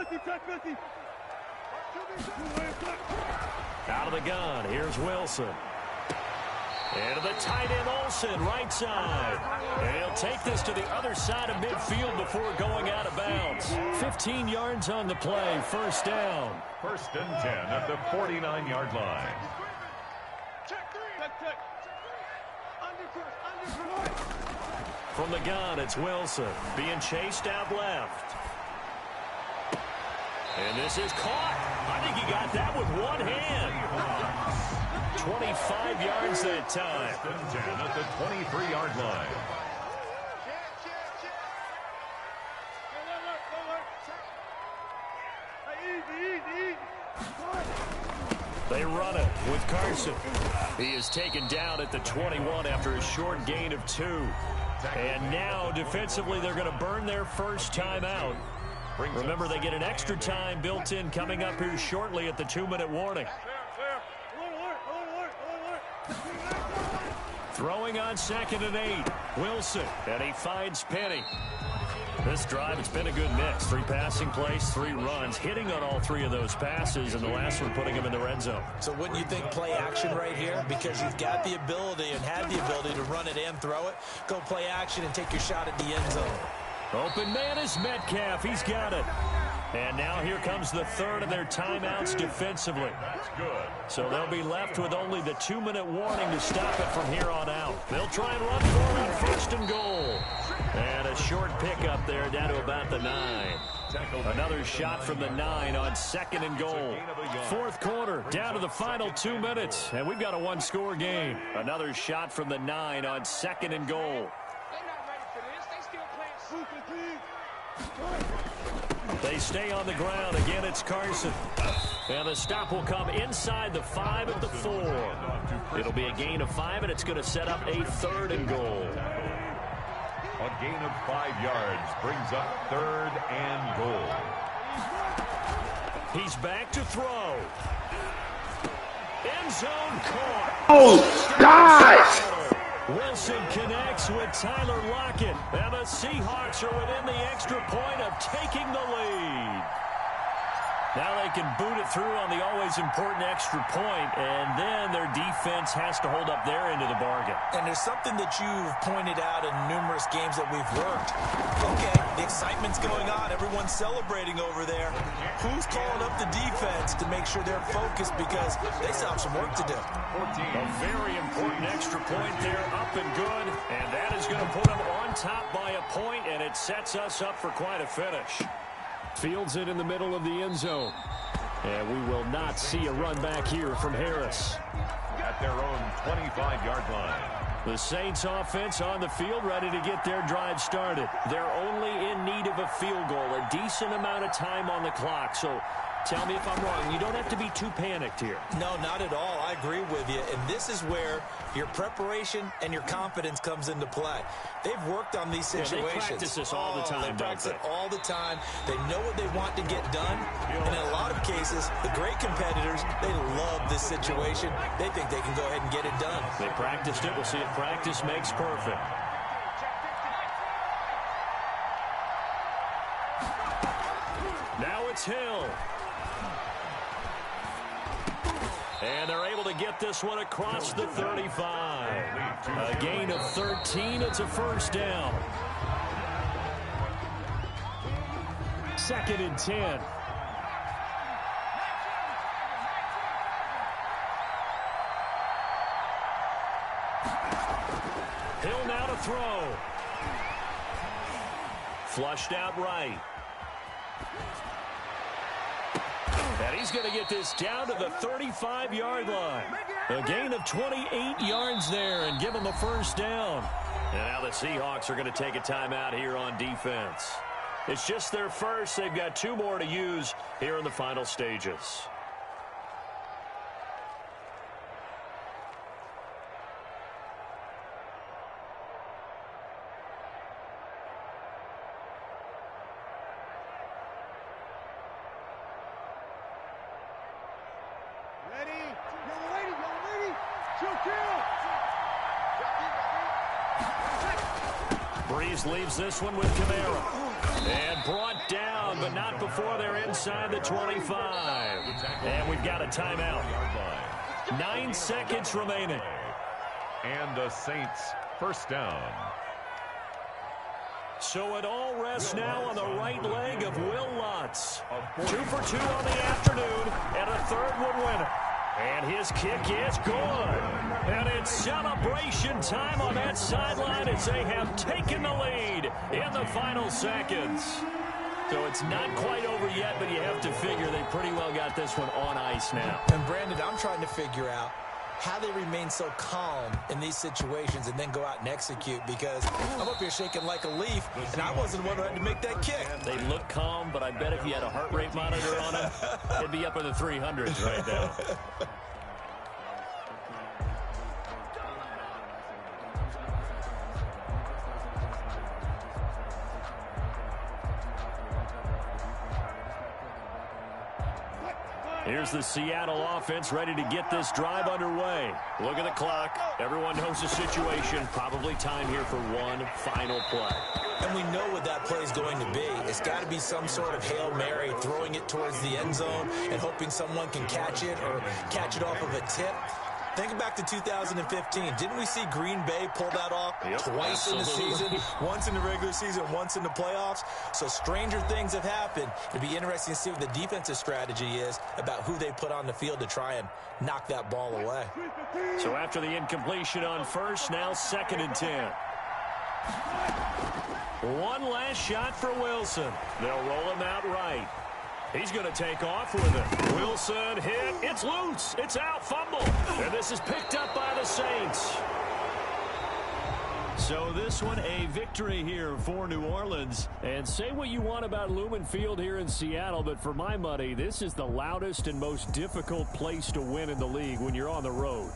Out of the gun, here's Wilson. And the tight end Olsen, right side. And he'll take this to the other side of midfield before going out of bounds. 15 yards on the play, 1st down. 1st and 10 at the 49-yard line. Check 3. Check. Under. From the gun, it's Wilson being chased out left. And this is caught. I think he got that with one hand. 25 yards that time. 10 at the 23-yard line. They run it with Carson. He is taken down at the 21 after a short gain of 2. And now defensively they're going to burn their first time out. Remember, they get an extra time built in coming up here shortly at the 2-minute warning. Throwing on 2nd and 8. Wilson, and he finds Penny. This drive, it's been a good mix. 3 passing plays, 3 runs, hitting on all 3 of those passes, and the last one putting him in the red zone. So wouldn't you think play action right here? Because you've got the ability and had the ability to run it and throw it. Go play action and take your shot at the end zone. Open man is Metcalf. He's got it. And now here comes the 3rd of their timeouts defensively. That's good. So they'll be left with only the 2-minute warning to stop it from here on out. They'll try and run for it on 1st and goal. And a short pickup there down to about the 9. Another shot from the 9 on 2nd and goal. 4th quarter, down to the final 2 minutes. And we've got a 1-score game. Another shot from the 9 on 2nd and goal. They stay on the ground. Again, it's Carson. And the stop will come inside the 5 at the 4. It'll be a gain of 5, and it's going to set up a 3rd and goal. A gain of 5 yards brings up 3rd and goal. He's back to throw. End zone caught. Oh, God! Wilson connects with Tyler Lockett, and the Seahawks are within the extra point of taking the lead. Now they can boot it through on the always important extra point, and then their defense has to hold up their end of the bargain. And there's something that you've pointed out in numerous games that we've worked. Okay, the excitement's going on. Everyone's celebrating over there. Who's calling up the defense to make sure they're focused because they still have some work to do? A very important extra point there, up and good, and that is going to put them on top by a point, and it sets us up for quite a finish. Fields it in the middle of the end zone. And we will not see a run back here from Harris. At their own 25-yard line. The Saints offense on the field ready to get their drive started. They're only in need of a field goal, a decent amount of time on the clock. So tell me if I'm wrong. You don't have to be too panicked here. No, not at all. I agree with you. And this is where your preparation and your confidence comes into play. They've worked on these situations. Yeah, they practice this all the time, They practice it all the time. They know what they want to get done. And in a lot of cases, the great competitors, they love this situation. They think they can go ahead and get it done. They practiced it. We'll see if practice makes perfect. Now it's Hill. And they're able to get this one across the 35. A gain of 13. It's a 1st down. 2nd and 10. Hill now to throw. Flushed out right. And he's going to get this down to the 35-yard line. A gain of 28 yards there and give them a 1st down. And now the Seahawks are going to take a timeout here on defense. It's just their first. They've got 2 more to use here in the final stages. Breeze leaves this one with Kamara. And brought down, but not before they're inside the 25. And we've got a timeout. 9 seconds remaining. And the Saints 1st down. So it all rests now on the right leg of Will Lutz. 2 for 2 on the afternoon, and a 3rd would win it. And his kick is good. And it's celebration time on that sideline as they have taken the lead in the final seconds. So it's not quite over yet, but you have to figure they pretty well got this one on ice now. And Brandon, I'm trying to figure out how they remain so calm in these situations and then go out and execute, because I'm up here shaking like a leaf, and I wasn't the one who had to make that kick. They look calm, but I bet if you had a heart rate monitor on them, it'd be up in the 300s right now. Here's the Seattle offense ready to get this drive underway. Look at the clock. Everyone knows the situation. Probably time here for one final play. And we know what that play is going to be. It's got to be some sort of Hail Mary, throwing it towards the end zone and hoping someone can catch it or catch it off of a tip. Think back to 2015. Didn't we see Green Bay pull that off twice in the season? Once in the regular season, once in the playoffs. So stranger things have happened. It'd be interesting to see what the defensive strategy is about who they put on the field to try and knock that ball away. So after the incompletion on first, now 2nd and 10. One last shot for Wilson. They'll roll him out right. He's going to take off with it. Wilson hit. It's loose. It's out. Fumble. And this is picked up by the Saints. So this one a victory here for New Orleans. And say what you want about Lumen Field here in Seattle, but for my money, this is the loudest and most difficult place to win in the league when you're on the road.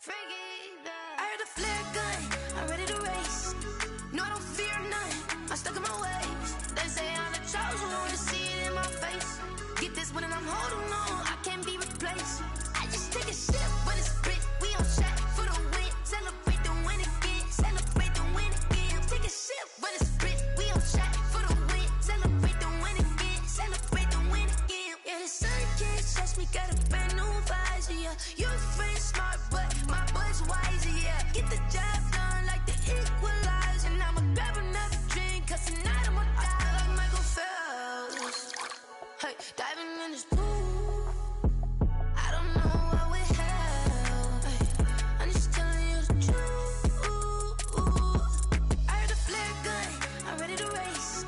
I heard the flare gun, I'm ready to race. No, I don't fear none, I'm stuck in my ways. They say I'm the chosen one, to see it in my face. Get this one and I'm holding on, I can't be replaced. I just take a sip, but it's spit, we on track for the win. Celebrate the win again, celebrate the win again. Take a sip, but it's spit, we on track for the win. Celebrate the win again, celebrate the win again. Yeah, the sun can't touch me, got a brand new visor, yeah. Your friend smart, but my boy's wiser, yeah. Get the job done like the equalizer. And I'ma grab another drink, cause tonight I'ma die like Michael Phelps. Hey, diving in this pool, I don't know what we have. Hey, I'm just telling you the truth. I heard the flare gun, I'm ready to race.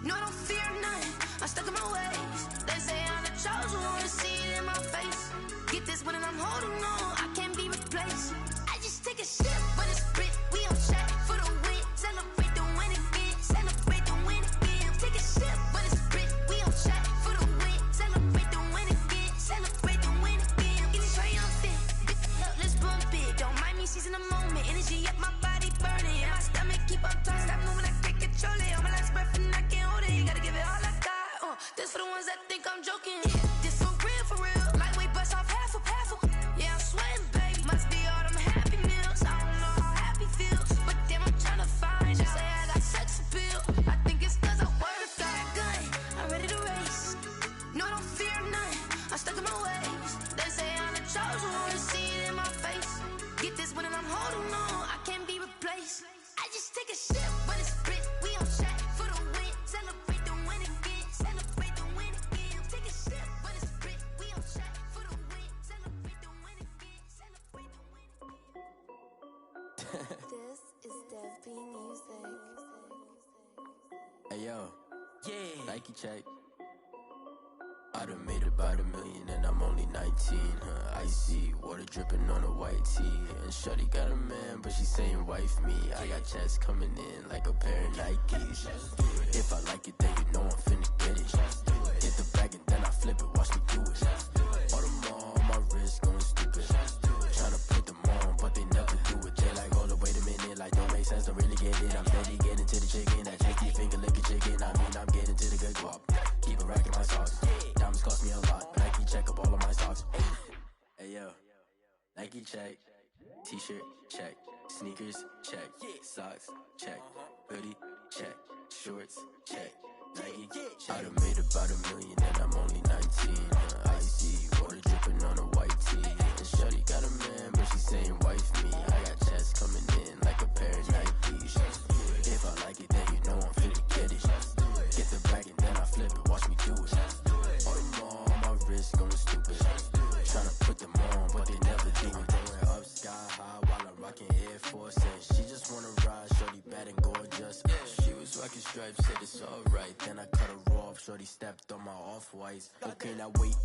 No, I don't fear none, I'm stuck in my ways. They say I'm the chosen one, to see it in my face. Get this one and I'm holding on, I can't be replaced. I just take a sip, but it's spit, we on track for the win. Celebrate the win again, celebrate the win again. Take a sip, but it's spit, we on track for the win. Celebrate the win again, celebrate the win again. It's triumphant, let's bump it. Don't mind me seizing the moment, energy up my body burning. And my stomach keep up tight, stop moving, I can't control it. On my last breath and I can't hold it, you gotta give it all I got. This for the ones that think I'm joking. This for real. Lightweight bust off half a. Yeah, I'm sweating, baby. Must be all them happy meals. I don't know how happy feels, but damn, I'm trying to find out. Say I got sex appeal. I think it's cause I wear the fire gun. I'm ready to race. No, I don't fear none, I'm stuck in my ways. They say I'm the chosen one, to see it in my face. Get this one and I'm holding on, I can't be replaced. I just take a sip, but it's spit, we on track for the win. Celebrate the win again, celebrate the win again. Take a sip, but it's spit, we on track for the win. Celebrate the win again, celebrate the win again. This is Dev B Music. Hey yo, yeah, Nike check. I done made about $1 million and I'm only 19. Icy water dripping on a white tee. And shorty got a man, but she saying wife me. I got checks coming in like a pair of Nikes. If I like it, then you know I'm finna get it. Hit the bag and then I flip it, watch me do it. All them on my wrist going stupid. Tryna put them on, but they never do it. They like, hold up, wait a minute, like don't make sense, don't really get it. I'm steady getting to the chicken, that tasty finger licking chicken. I mean, I'm getting to the good guap. Keep it racking my socks. Diamonds cost me a lot. Nike check up all of my socks. Hey yo, Nike check. T-shirt check. Sneakers check. Socks check. Hoodie check. Shorts check. Nike. I done made about $1 million and I'm only 19. Icy water dripping on a white tee. And shorty got a man, but she saying wife me. I got checks coming in like a pair of Nikes. If I like it, then you know I'm finna get it. Get the bag and then I flip it, watch me do it. All them on my wrist going stupid. Tryna put them on, but they never do it. Going up sky high while I'm rocking Air Force. And she just wanna ride, shorty bad and gorgeous. She was rocking stripes, said it's alright. Then I cut her off, shorty stepped on my off-whites. Okay, now wait.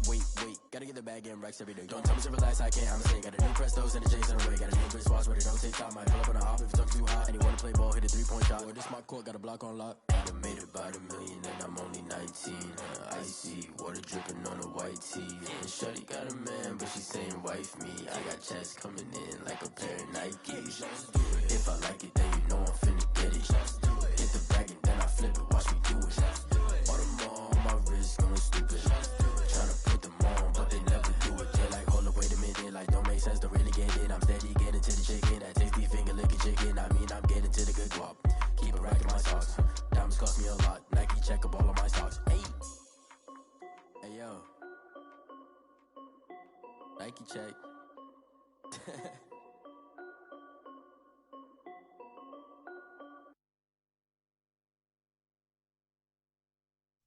Gotta get the bag and racks every day. Don't tell me to relax, I can't, I'm saying. Got a new Prestos and a J's on the way. Got a new wristwatch, but it don't take time. I pull up on a hop if it's talking too hot. And you wanna play ball, hit a 3-point shot. Boy, this my court, got a block on lock. I done made about $1 million and I'm only 19. Icy water dripping on a white tee. And shorty got a man, but she saying wife me. I got checks coming in like a pair of Nikes. If I like it, then you know I'm finna get it. Hit the bag and then I flip it, watch me do it. All them on my wrist going stupid. Tryna put them on, but they never do it. They like, hold up, wait a minute, like don't make sense, don't really get it. I'm steady getting to the chicken, that tasty finger licking chicken. I mean, I'm getting to the good guap. Keep it racking my socks. Diamonds cost me a lot. Nike check up all of my socks. Hey yo, Nike check.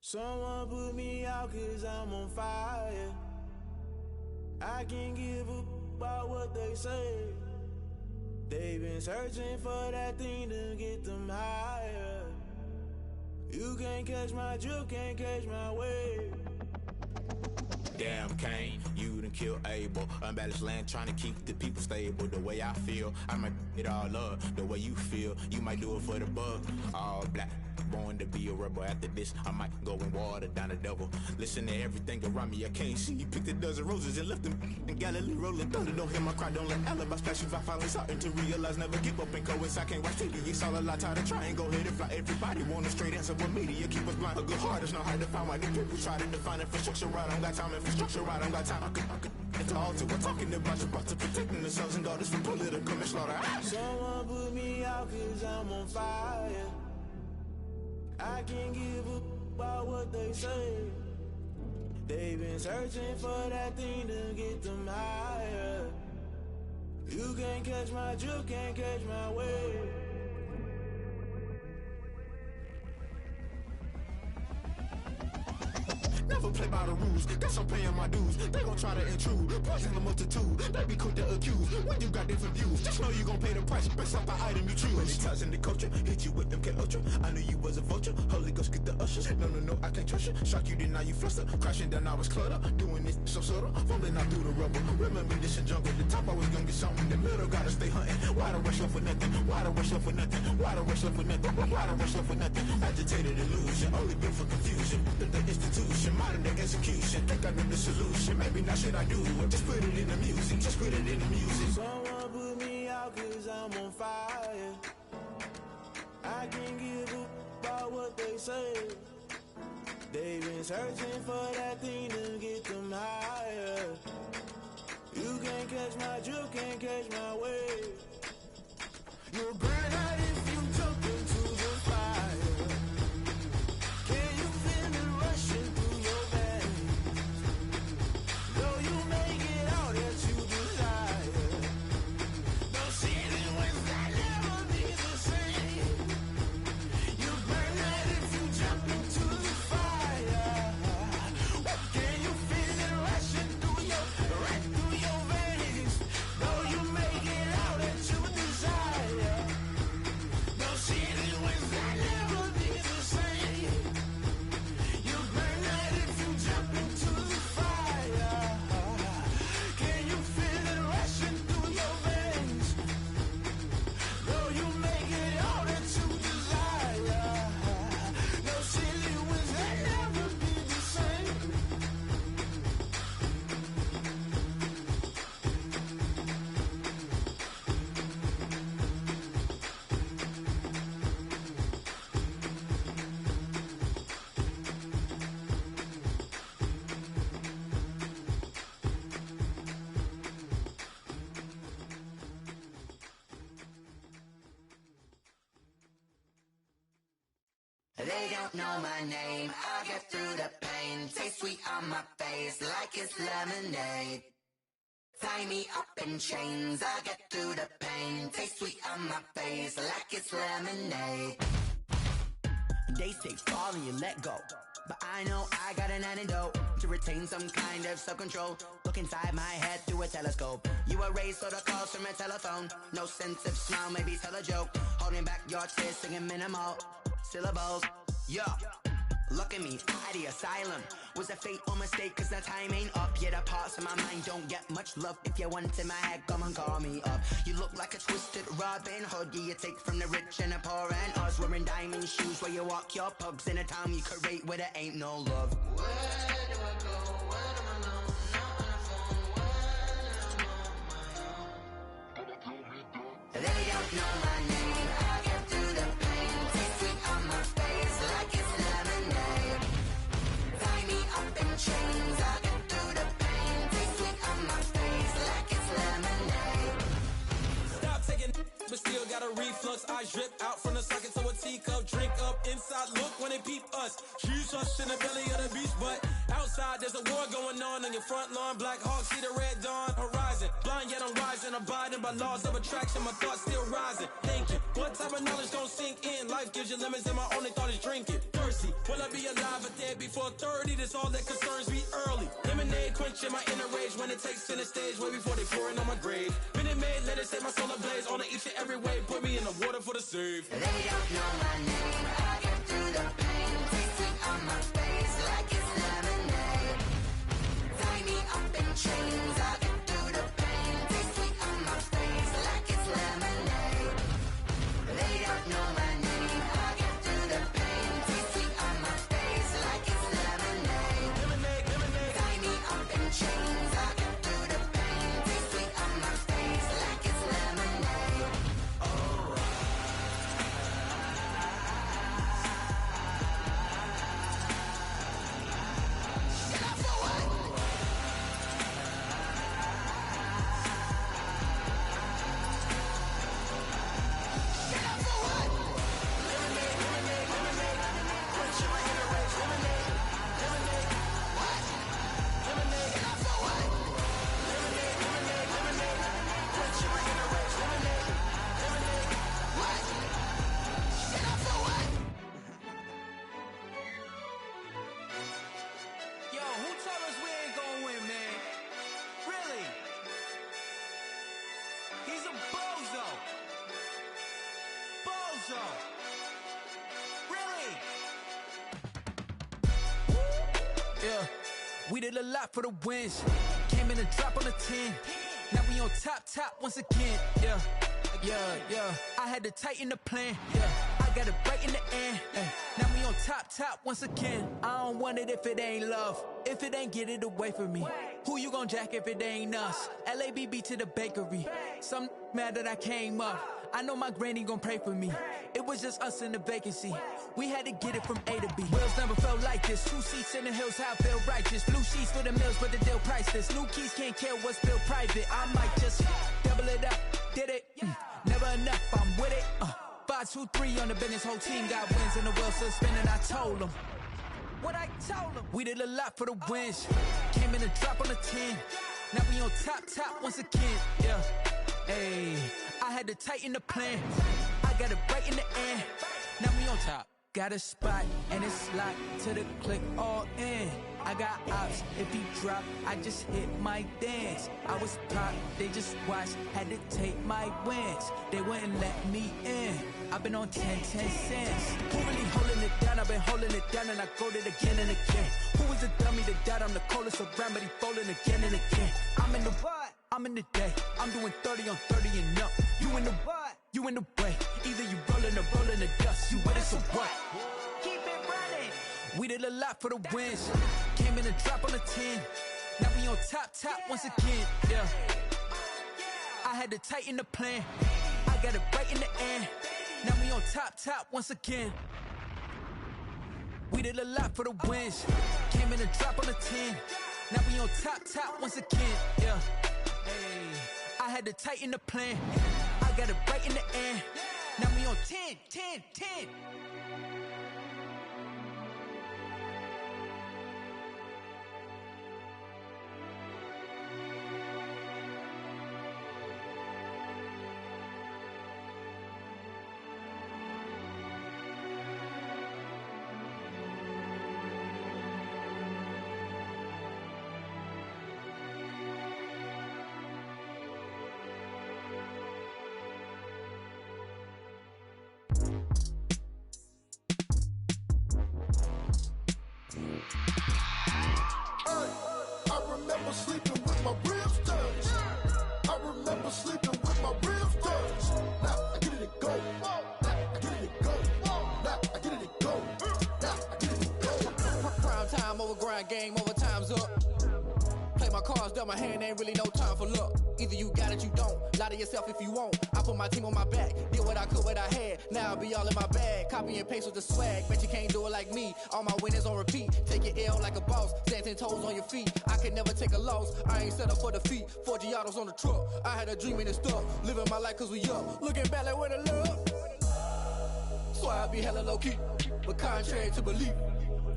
Someone put me out cause I'm on fire. I can't give a about what they say. They've been searching for that thing to get them higher. You can't catch my drift, can't catch my wave. Damn, Kane, you done kill Abel. Unbalanced land trying to keep the people stable. The way I feel, I might it all up. The way you feel, you might do it for the bug. All black, born to be a rebel. After this, I might go and water down the devil. Listen to everything around me, I can't see. Picked a dozen roses and left them in Galilee rolling thunder. Don't hear my cry, don't let alibis pass you. I finally starting to realize, never give up and coincide. Can't watch TV, it's all a lot. Tired of trying, go ahead and fly. Everybody want a straight answer, but media keep us blind. A good heart is not hard to find. Why the people try to define infrastructure right? I don't got time, infrastructure right? I don't got time. I could it's all to we're talking about your brother protecting the sons and daughters from political manslaughter. Someone put me out cause I'm on fire. I can't give a about what they say. They've been searching for that thing to get them higher. You can't catch my drift, can't catch my wave. Never play by the rules, guess I'm paying my dues. They gon' try to intrude, poison the multitude. They be quick to accuse, when you got different views. Just know you gon' pay the price, based off the item you choose. Many times in the culture, hit you with them K Ultra. I knew you was a vulture, Holy Ghost get the ushers. No, I can't trust you. Shock you, then now you fluster. Crashing down, I was cluttered. Doing this so subtle, fumbling out through the rubble. Remember this in jungle, the top I was gonna get something. The middle gotta stay hunting. Why the rush left for nothing? Why the rush left for nothing? Why the rush left for nothing? Why the rush left for nothing? Agitated illusion, only built for confusion. The institution, modern day execution. Think I know the solution. Maybe not should I do it? Just put it in the music. Just put it in the music. Someone put me out cause I'm on fire. I can't give up about what they say. They've been searching for that thing to get them higher. You can't catch my drift, can't catch my wave. You'll burn out if you jump into the fire. Can you feel it rushing through your veins? Though you make it out that you desire. No ceiling wins that never be the same. You burn out if you jump into the fire. Can you feel it rushing through your veins? Though you make it out that you desire. No ceiling wins that never be the same. You burn out if you jump into the fire. Can you feel it rushing through your veins? Though you make it all that you desire. No silly wins that never be the same. They don't know my name, I get through the pain. Taste sweet on my face like it's lemonade. Tie me up in chains, I get through the pain. Taste sweet on my face like it's lemonade. They say fall and you let go, but I know I got an antidote to retain some kind of self-control. Look inside my head through a telescope. You erase all the calls from a telephone. No sense of smile, maybe tell a joke. Holding back your tears, singing minimal syllables. Yo, look at me, out the asylum. Was a fate or mistake, cause the time ain't up. Yeah, the parts of my mind don't get much love. If you want in my head, come and call me up. You look like a twisted Robin Hood. Yeah, you take from the rich and the poor and us. Wearing diamond shoes where you walk your pugs in a town you create where there ain't no love. Where do I go? When I'm alone? Not on the phone. When I'm on my own. They don't know my name. I get through the pain. Taste sweet on my face like it's lemonade. Tie me up in chains. I get through the pain. Taste sweet on my face like it's lemonade. Stop taking but still got a reflux. I drip out from the socket to a teacup. Drink up inside, look when they peep us. Shoes us in the belly of the beast, but outside there's a war going on your front lawn. Black Hawk, see the red dawn horizon. Blind yet I'm rising, abiding by laws of attraction. My thoughts still rising, thinking what type of knowledge gon' sink in? Life gives you lemons and my only thought is drinking. Thirsty, will I be alive or dead before 30? That's all that concerns me early. Lemonade quenching my inner rage when it takes center stage way before they pouring on my grave. Minute Maid, let it set my soul ablaze on each and every way. Put me in the water for the save. They don't know my name. I get through the pain. Taste sweet on my face like it's lemonade. Tie me up in chains. I get through the pain. Taste sweet on my face like it's lemonade. They don't know my name. I get through the pain. Taste sweet on my face like it's lemonade. Lemonade, lemonade. Tie me up in chains. I get through the pain. Taste sweet on my face like it's lemonade. Oh. Get up for what? Get up for what? Lemonade, lemonade, lemonade. Put you in a race. Lemonade, lemonade. What? Lemonade. Get up for what? Lemonade, lemonade, lemonade. Put you in a race. Lemonade, lemonade. What? Get up for what? Yo, who told us we ain't gonna win, man? Really? He's a bozo. Bozo. Really? Yeah, we did a lot for the wins. Came in a drop on the 10. Now we on top once again. Yeah, I had to tighten the plan. Yeah, I got it right in the end. Now we on top once again. I don't want it if it ain't love. If it ain't, get it away from me. Who you gon' jack if it ain't us? LABB to the bakery. Some mad that I came up. I know my granny gon' pray for me. It was just us in the vacancy. We had to get it from A to B. Wheels never felt like this. 2 seats in the hills, how I feel righteous. Blue sheets for the mills, but the deal priceless. New keys can't care what's built private. I might just double it up. Did it? Never enough, I'm with it. 5, 2, 3 on the business. Whole team got wins and the wheels still spinning. I told them what I told them. We did a lot for the wins. Came in a drop on the 10. Now we on top once again. Yeah. Hey, I had to tighten the plan. I got it right in the end. Now we on top. Got a spot and it's locked to the click all in. I got ops, if he drop, I just hit my dance. I was pop, they just watched, had to take my wins. They wouldn't let me in. I've been on 10 cents. Who really holding it down? I've been holding it down and I go it again and again. Who was the dummy that died? I'm the coldest around, but he folding again and again. I'm in the what? I'm in the day. I'm doing 30 on 30 and up. You in the what? You in the way. Either you rolling or rolling the dust. You with it, so what? Keep it running. We did a lot for the wins. Came in a drop on the 10. Now we on top once again. Yeah. I had to tighten the plan. I got it right in the end. Now we on top once again. We did a lot for the wins. Came in a drop on the 10. Now we on top once again. Yeah. Hey, I had to tighten the plan. I got it right in the end. Now we on 10. I remember sleeping with my ribs touched. I remember sleeping with my ribs touched. Now I get it to go. Now I get it to go. Now I get it to go. Now I get it to go. Prime time over grind game, over time's up. Play my cards, dealt my hand, ain't really no time for luck. Either you got it, you don't. Lie to yourself if you won't. I put my team on my back, did what I could, what I had. Now I'll be all in my bag. Copy and paste with the swag. Bet you can't do it like me. All my winners on repeat. Take your L like a boss. Stand 10 toes on your feet. I can never take a loss. I ain't set up for defeat. 4 Giottos on the truck. I had a dream and it stuck. Living my life cause we up. Looking back like where the love. So I be hella low key. But contrary to belief,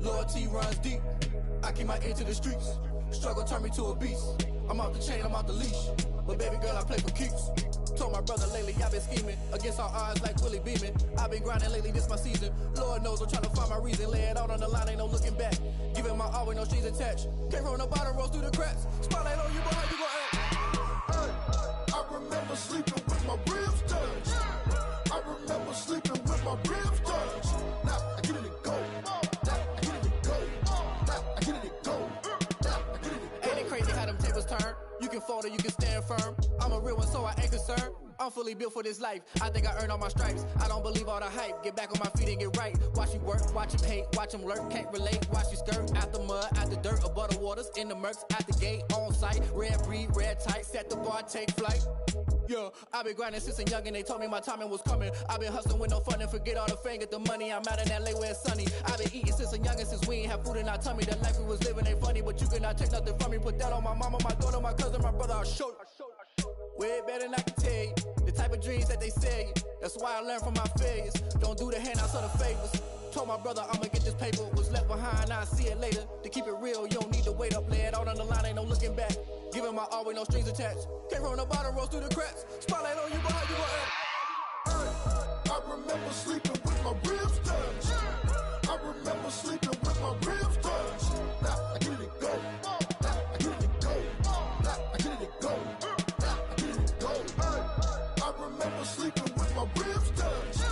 loyalty runs deep. I keep my ear to the streets. Struggle turned me to a beast. I'm off the chain, I'm off the leash. But baby girl, I play for keeps. Told my brother lately, I've been scheming. Against all odds like Willie Beeman. I've been grinding lately, this my season. Lord knows I'm trying to find my reason. Lay it out on the line, ain't no looking back. Giving my all with no strings attached. Came from the bottom, rose through the cracks. Spotlight on you, boy, how you gon' act? Hey, I remember sleeping with my ribs touched. I remember sleeping with my ribs touched. Now I get it to go. Now I get it to go. Now I get it to go. Now I get it to go. Ain't it crazy how them tables turn? water, you can stand firm. I'm a real one, so I ain't concerned. I'm fully built for this life. I think I earned all my stripes. I don't believe all the hype. Get back on my feet and get right. Watch you work, watch him hate, watch him lurk. Can't relate, watch you skirt. Out the mud, out the dirt, above the waters, in the murks, at the gate, on site. Red breed, red tight, set the bar, take flight. Yeah, I've been grinding since a young and they told me my timing was coming. I've been hustling with no fun and forget all the fame, get the money. I'm out in LA where it's sunny. I've been eating since a young and since we ain't have food in our tummy. The life we was living ain't funny, but you cannot take nothing from me. Put that on my mama, my daughter, my cousin, my brother, I'll show you. Way better than I can tell you. The type of dreams that they sell you. That's why I learned from my failures. Don't do the handouts or the favors. Told my brother I'ma get this paper. Was left behind, I'll see it later. To keep it real, you don't need to wait up. Lay it out on the line, ain't no looking back. Giving my all with no strings attached. Came from the bottom, rose through the cracks. Spotlight on you, but how you gon' I remember sleeping with my ribs touched. I remember sleeping with my ribs touched. Now I get it go. Now I get it go. Now I get it go. Now I get it go. I remember sleeping with my ribs touched.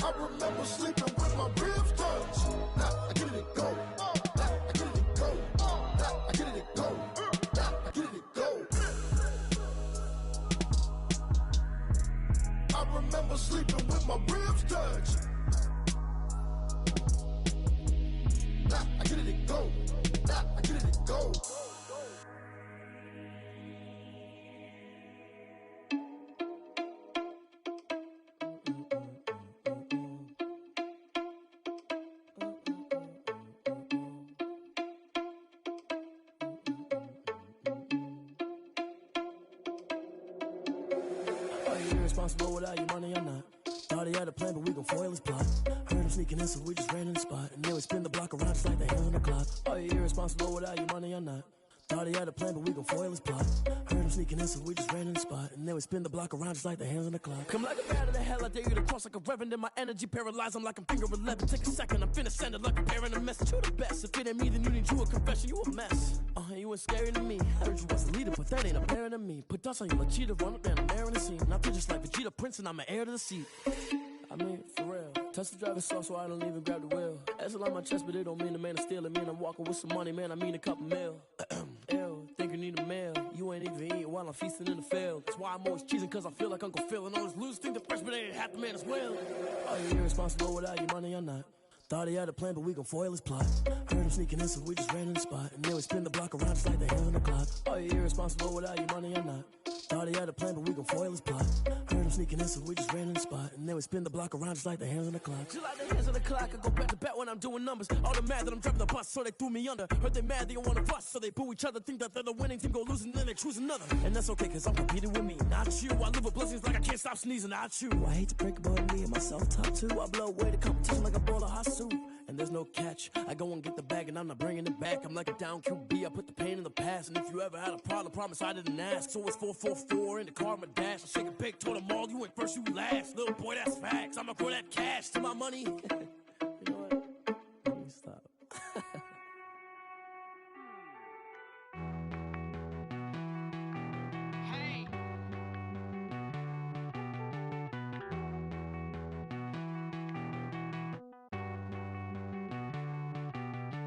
I remember sleeping with my ribs touched. Now I get it go. Now I get it go. Now I get it go. Now I get it go. I remember sleeping with my ribs touched. Now I get it go. Now I get it go. Irresponsible without your money or not. Thought he had a plan, but we gon' foil his plot. Heard him sneaking in, so we just ran in the spot. And then we spin the block around just like the hands on the clock. Are you irresponsible without your money or not? Thought he had a plan, but we gon' foil his plot. Heard him sneaking in, so we just ran in the spot. And then we spin the block around just like the hands on the clock. Come like a bat of the hell, I dare you to cross like a reverend. And my energy paralyzed, I'm like I'm finger 11. Take a second, I'm finna send it like a bearing a message. You the best, if it ain't me, then you need you a confession. You a mess. You ain't scary to me. I heard you was the leader, but that ain't apparent to me. Put dust on you like cheetah, run up there, I'm airing the scene. Now I'm just like Vegeta Prince, and I'm an heir to the seat. I mean, for real. Touch the driver's soft, so I don't even grab the wheel. That's on my chest, but it don't mean the man is stealing. Mean I'm walking with some money, man, I mean a couple mil. Ew, think you need a meal. You ain't even eating while I'm feasting in the field. That's why I'm always cheesing, cause I feel like Uncle Phil. And all this lose think the freshman ain't half the man as well. Are you irresponsible without your money or not? Thought he had a plan, but we gon' foil his plot. Heard him sneaking in, so we just ran in the spot. And then we spin the block around just like the hands on the clock. Are you irresponsible without your money or not? Thought he had a plan, but we gon' foil his plot. Heard him sneaking in, so we just ran in the spot. And then we spin the block around just like the hands on the clock. Just like the hands on the clock, I go back to back when I'm doing numbers. All the mad that I'm driving the bus, so they threw me under. Heard they mad, they don't wanna bust, so they boo each other. Think that they're the winning team, go losing, then they choose another. And that's okay, cause I'm competing with me, not you. I live with blessings like I can't stop sneezing, not you. I hate to break it, but me and myself top two. I blow away the competition like a bowl of hot soup. And there's no catch. I go and get the bag and I'm not bringing it back. I'm like a down QB, I put the pain in the past. And if you ever had a problem, promise I didn't ask. So it's 444 in the car, my dash. I shake a big, told them all, you went first, you last. Little boy, that's facts. I'ma grow that cash to my money. You know what? Let me stop.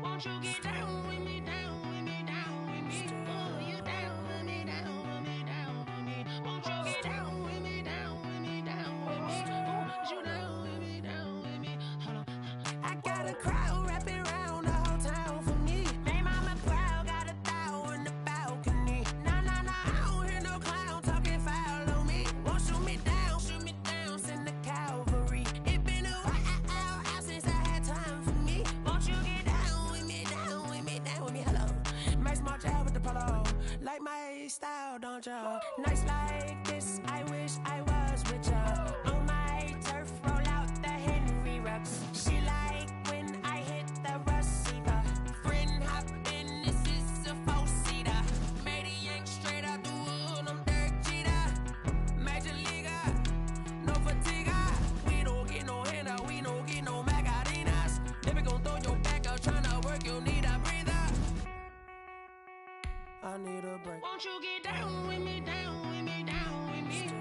Won't you get down with me, down with me, down with me? Oh, you down with me, down with me, down with me. Won't you get down with me, down with me, down with me? Won't you down with me, down with me? Hold on. I got a crowd wrapping around the whole town for me. They mama proud, got a thou in the balcony. Nah, I don't hear no clown talking foul on me. Won't shoot me down, send the cavalry. It been a while since I had time for me. Won't you get down with me, down with me, down with me? Hello. Max March out with the polo. Like my style, don't y'all? Nights like this, I wish I was with y'all. On my turf, roll out the Henry Rux. She like when I hit the receiver. Friend hop in, this is a four-seater. Made a yank straight out the wood, I'm Derek Jeter. Major leaguer, no fatigue. We don't get no handout, we don't get no Macarinas. Never gon' throw your back out, tryna work, you need a breather. I need a break. Won't you get down with me, down with me, down with me?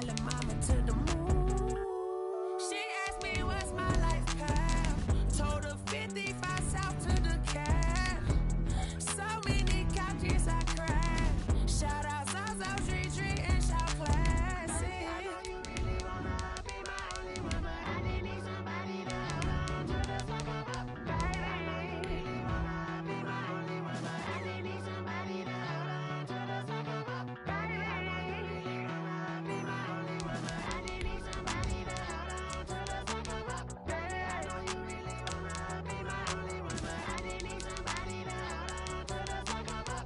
lil' mama to the moon. She asked me what's my life path. Told her 55 south to the cab. So many couches I crashed. Shout out South South Street and shout classic. I know you really wanna be my only one, but I didn't need somebody to hold on to the fuck up, baby. I know you really wanna be my only one, but I didn't need somebody to hold on to the fuck up, baby. I know you really wanna be my only one, but I didn't need somebody to hold on to the fuck up, baby. I know you really wanna be my only one, but I didn't need somebody to hold on to the fuck up.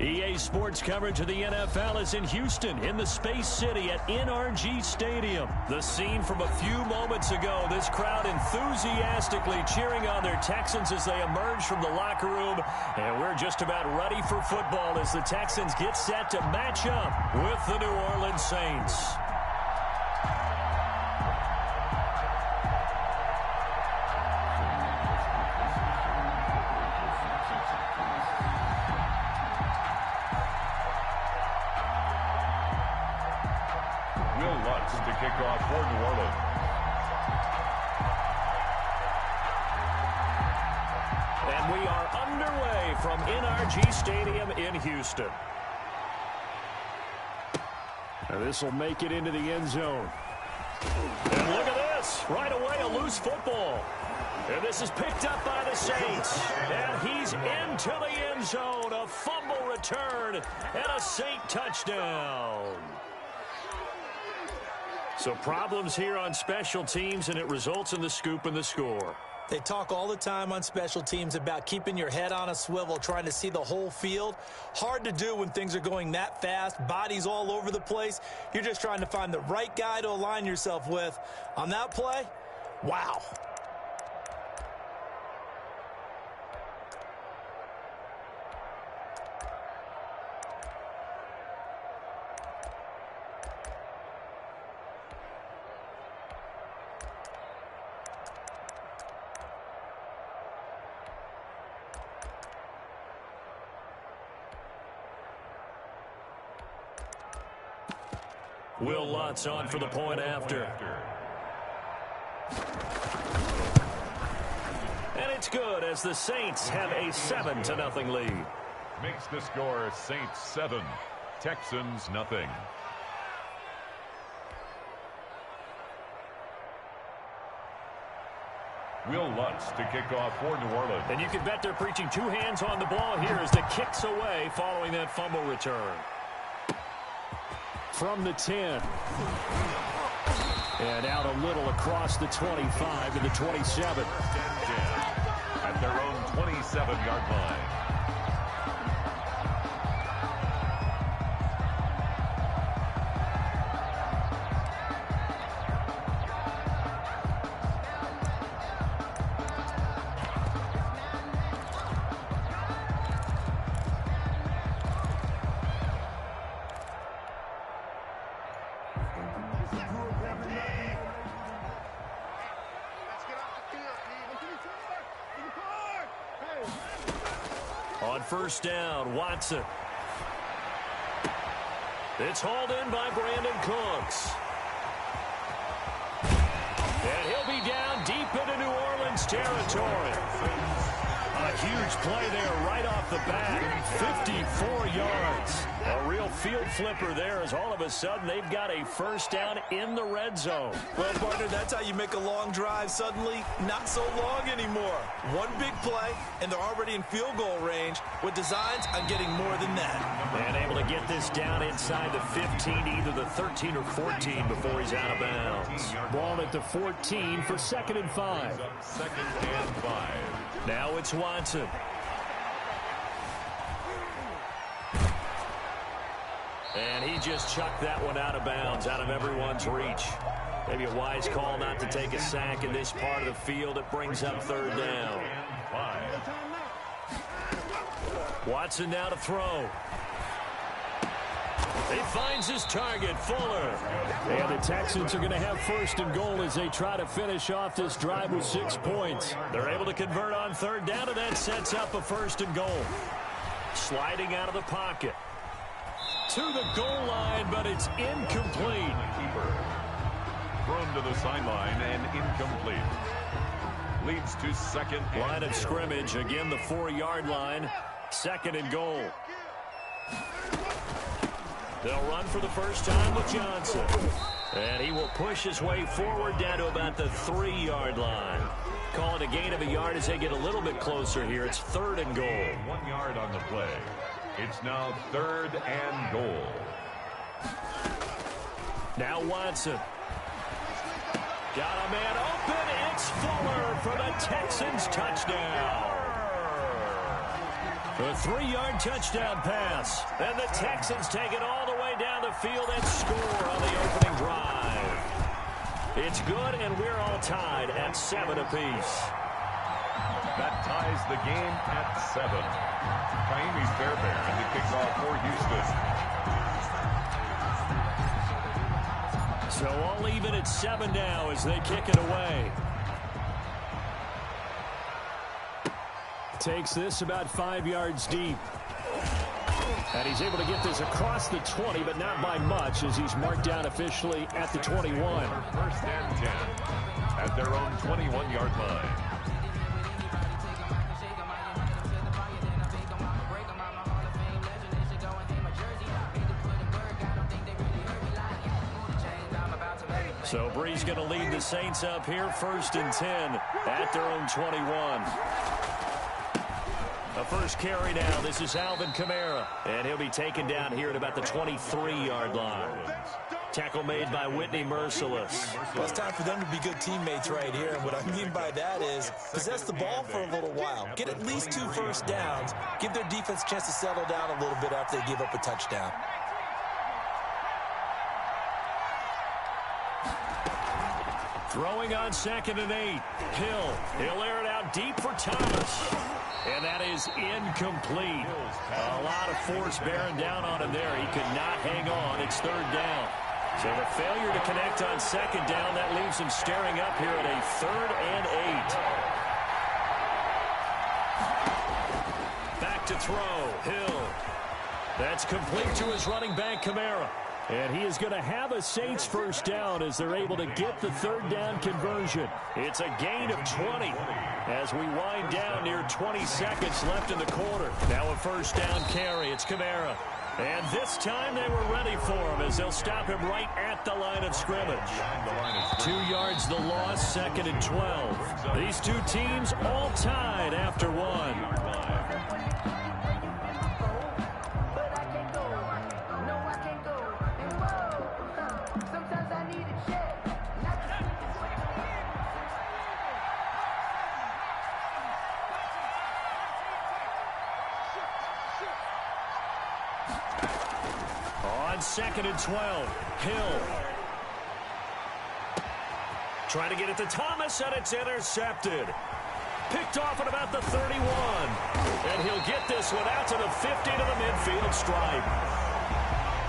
EA Sports coverage of the NFL is in Houston, in the Space City at NRG Stadium. The scene from a few moments ago, this crowd enthusiastically cheering on their Texans as they emerge from the locker room. And we're just about ready for football as the Texans get set to match up with the New Orleans Saints. To kick off for New Orleans. And we are underway from NRG Stadium in Houston. And this will make it into the end zone. And look at this. Right away, a loose football. And this is picked up by the Saints. And he's into the end zone. A fumble return and a Saint touchdown. So problems here on special teams, and it results in the scoop and the score. They talk all the time on special teams about keeping your head on a swivel, trying to see the whole field. Hard to do when things are going that fast, bodies all over the place. You're just trying to find the right guy to align yourself with. On that play, wow. Will Lutz on for the point after. And it's good as the Saints have a 7-0 lead. Makes the score Saints 7, Texans nothing. Will Lutz to kick off for New Orleans. And you can bet they're preaching two hands on the ball here as the kick's away following that fumble return. From the 10. And out a little across the 25 to the 27. At their own 27-yard line. On first down, Watson. It's hauled in by Brandon Cooks. And he'll be down deep into New Orleans territory. A huge play there right off the bat. 54 yards. A real field flipper there as all of a sudden they've got a first down in the red zone. Well, partner, that's how you make a long drive suddenly not so long anymore. One big play, and they're already in field goal range with designs on getting more than that. And able to get this down inside the 15, either the 13 or 14 before he's out of bounds. Ball at the 14 for 2nd and 5. 2nd and 5. Now it's Watson. And he just chucked that one out of bounds, out of everyone's reach. Maybe a wise call not to take a sack in this part of the field. It brings up 3rd down. Watson now to throw. He finds his target, Fuller. And the Texans are going to have 1st and goal as they try to finish off this drive with 6 points. They're able to convert on 3rd down, and that sets up a 1st and goal. Sliding out of the pocket. To the goal line, but it's incomplete. Keeper. Thrown to the sideline and incomplete. Leads to 2nd. Line of scrimmage, again the 4-yard line. 2nd and goal. They'll run for the first time with Johnson. And he will push his way forward down to about the 3-yard line. Call it a gain of a yard as they get a little bit closer here. It's 3rd and goal. 1 yard on the play. It's now 3rd and goal. Now Watson. Got a man open. It's Fuller for the Texans touchdown. A 3-yard touchdown pass. And the Texans take it all the way down the field and score on the opening drive. It's good, and we're all tied at 7 apiece. That ties the game at 7. Kaimi Fairbairn to kick off for Houston. So all even at 7 now as they kick it away. Takes this about 5 yards deep. And he's able to get this across the 20, but not by much as he's marked down officially at the 21. 1st and 10 at their own 21-yard line. So Bree's going to lead the Saints up here, 1st and 10 at their own 21. A first carry now. This is Alvin Kamara. And he'll be taken down here at about the 23-yard line. Tackle made by Whitney Merciless. Well, it's time for them to be good teammates right here. And what I mean by that is possess the ball for a little while. Get at least 2 first downs. Give their defense a chance to settle down a little bit after they give up a touchdown. Throwing on 2nd and 8. Hill. He'll air it out deep for Thomas. And that is incomplete. A lot of force bearing down on him there. He could not hang on. It's 3rd down. So the failure to connect on 2nd down, that leaves him staring up here at a 3rd and 8. Back to throw. Hill. That's complete to his running back, Kamara. And he is going to have a Saints first down as they're able to get the 3rd down conversion. It's a gain of 20 as we wind down near 20 seconds left in the quarter. Now a first down carry. It's Kamara. And this time they were ready for him as they'll stop him right at the line of scrimmage. 2 yards the loss, 2nd and 12. These two teams all tied after 1. On 2nd and 12, Hill. Trying to get it to Thomas, and it's intercepted. Picked off at about the 31. And he'll get this one out to the 50 to the midfield stripe.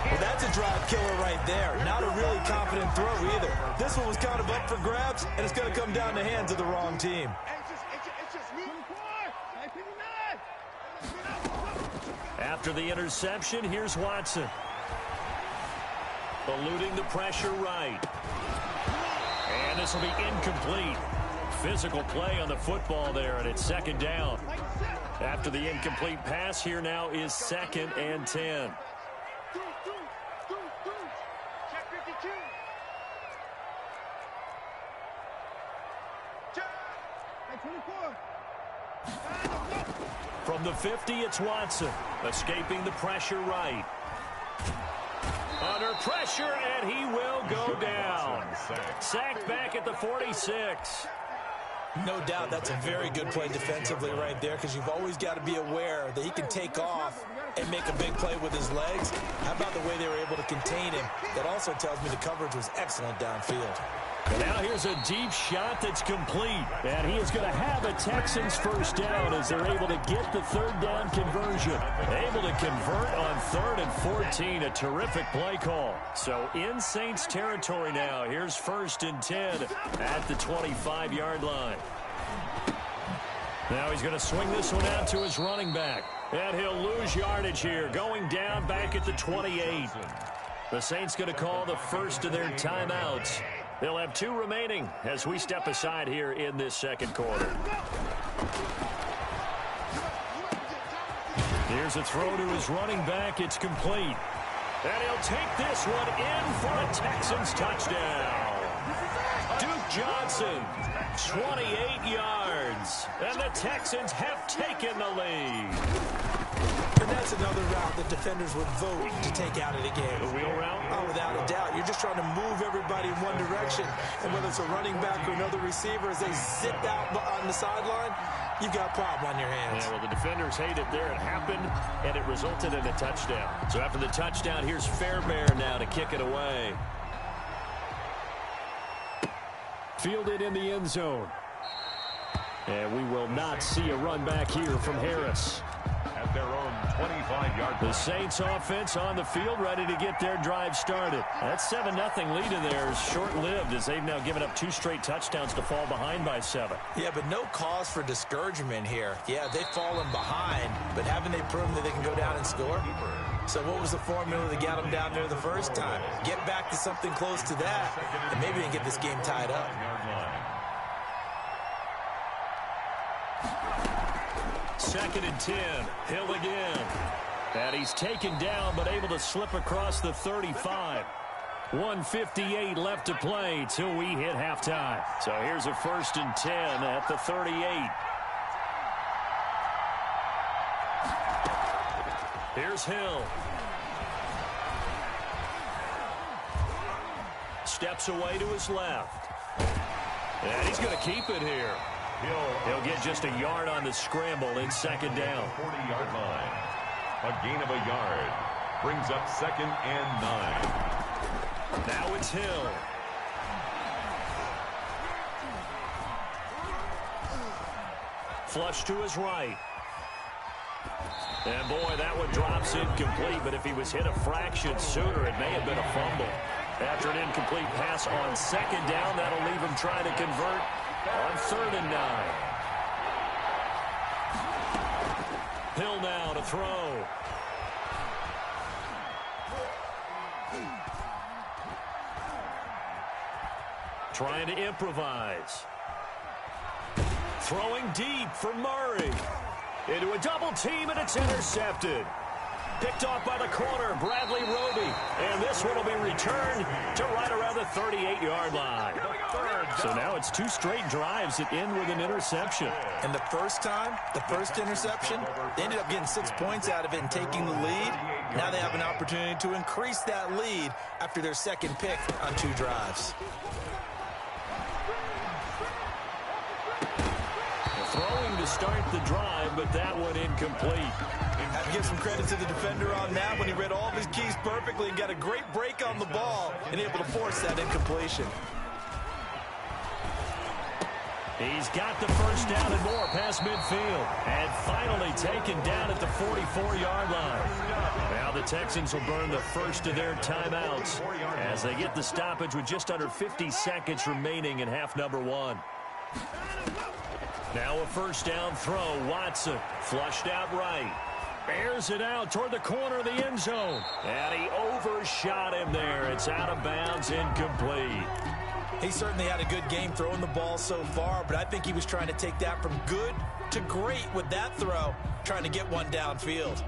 Well, that's a drive killer right there. Not a really confident throw either. This one was kind of up for grabs, and it's going to come down the hands of the wrong team. After the interception, here's Watson. Eluding the pressure right. And this will be incomplete. physical play on the football there, and it's second down. After the incomplete pass, here now is 2nd and 10. From the 50, it's Watson, escaping the pressure right. Under pressure, and he will go down. Sacked back at the 46. No doubt that's a very good play defensively right there, because you've always got to be aware that he can take off and make a big play with his legs. How about the way they were able to contain him? That also tells me the coverage was excellent downfield. And now here's a deep shot that's complete. And he is going to have a Texans first down as they're able to get the third down conversion. Able to convert on 3rd and 14. A terrific play call. So in Saints territory now. Here's 1st and 10 at the 25-yard line. Now he's going to swing this one out to his running back. And he'll lose yardage here. Going down back at the 28. The Saints going to call the first of their timeouts. They'll have 2 remaining as we step aside here in this second quarter. Here's a throw to his running back. It's complete. And he'll take this one in for a Texans touchdown. Duke Johnson, 28 yards. And the Texans have taken the lead. And that's another route that defenders would vote to take out of the game. The wheel route? Oh, without a doubt. You're just trying to move everybody in one direction. And whether it's a running back or another receiver, as they zip out on the sideline, you've got a problem on your hands. Yeah, well, the defenders hate it there. It happened, and it resulted in a touchdown. So after the touchdown, here's Fairbairn now to kick it away. Fielded in the end zone. And we will not see a run back here from Harris. At their own 25-yard line. The Saints offense on the field, ready to get their drive started. That 7-0 lead in there is short-lived as they've now given up 2 straight touchdowns to fall behind by 7. Yeah, but no cause for discouragement here. Yeah, they've fallen behind, but haven't they proven that they can go down and score? So what was the formula that got them down there the first time? Get back to something close to that, and maybe they can get this game tied up. 2nd and 10. Hill again. And he's taken down, but able to slip across the 35. 1:58 left to play till we hit halftime. So here's a 1st and 10 at the 38. Here's Hill. Steps away to his left. And he's going to keep it here. He'll get just a yard on the scramble in 2nd down. 40-yard line. A gain of a yard. Brings up 2nd and 9. Now it's Hill. Flush to his right. And boy, that one drops incomplete, but if he was hit a fraction sooner, it may have been a fumble. After an incomplete pass on 2nd down, that'll leave him trying to convert on 3rd and 9. Hill now to throw. Trying to improvise. Throwing deep for Murray. Into a double team, and it's intercepted. Picked off by the corner, Bradley Roby. And this one will be returned to right around the 38-yard line. So now it's 2 straight drives that end with an interception. And the first time, the first interception, they ended up getting 6 points out of it and taking the lead. Now they have an opportunity to increase that lead after their 2nd pick on 2 drives. Throwing to start the drive, but that one incomplete. Have to give some credit to the defender on that when he read all of his keys perfectly and got a great break on the ball and able to force that incompletion. He's got the first down and more past midfield. And finally taken down at the 44-yard line. Now the Texans will burn the first of their timeouts as they get the stoppage with just under 50 seconds remaining in half number 1. Now a first down throw. Watson flushed out right. Bears it out toward the corner of the end zone. And he overshot him there. It's out of bounds, incomplete. He certainly had a good game throwing the ball so far, but I think he was trying to take that from good to great with that throw, trying to get one downfield.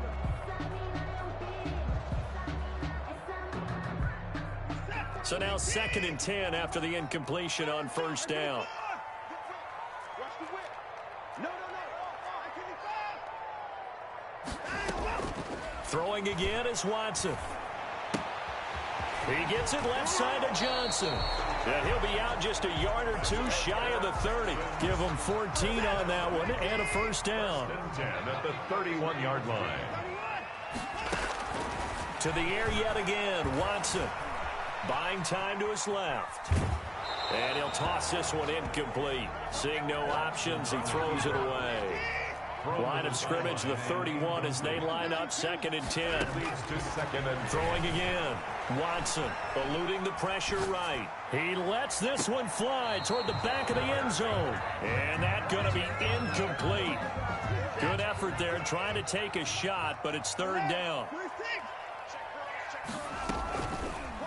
So now 2nd and 10 after the incompletion on first down. Throwing again is Watson. He gets it left side to Johnson. And he'll be out just a yard or two shy of the 30. Give him 14 on that one and a first down. 10 at the 31-yard line. To the air yet again, Watson. Buying time to his left. And he'll toss this one incomplete. Seeing no options, he throws it away. Line of scrimmage, the 31 as they line up 2nd and 10. Leads to 2nd and 10. Throwing again. Watson eluding the pressure right. He lets this one fly toward the back of the end zone. And that's going to be incomplete. Good effort there trying to take a shot, but it's 3rd down.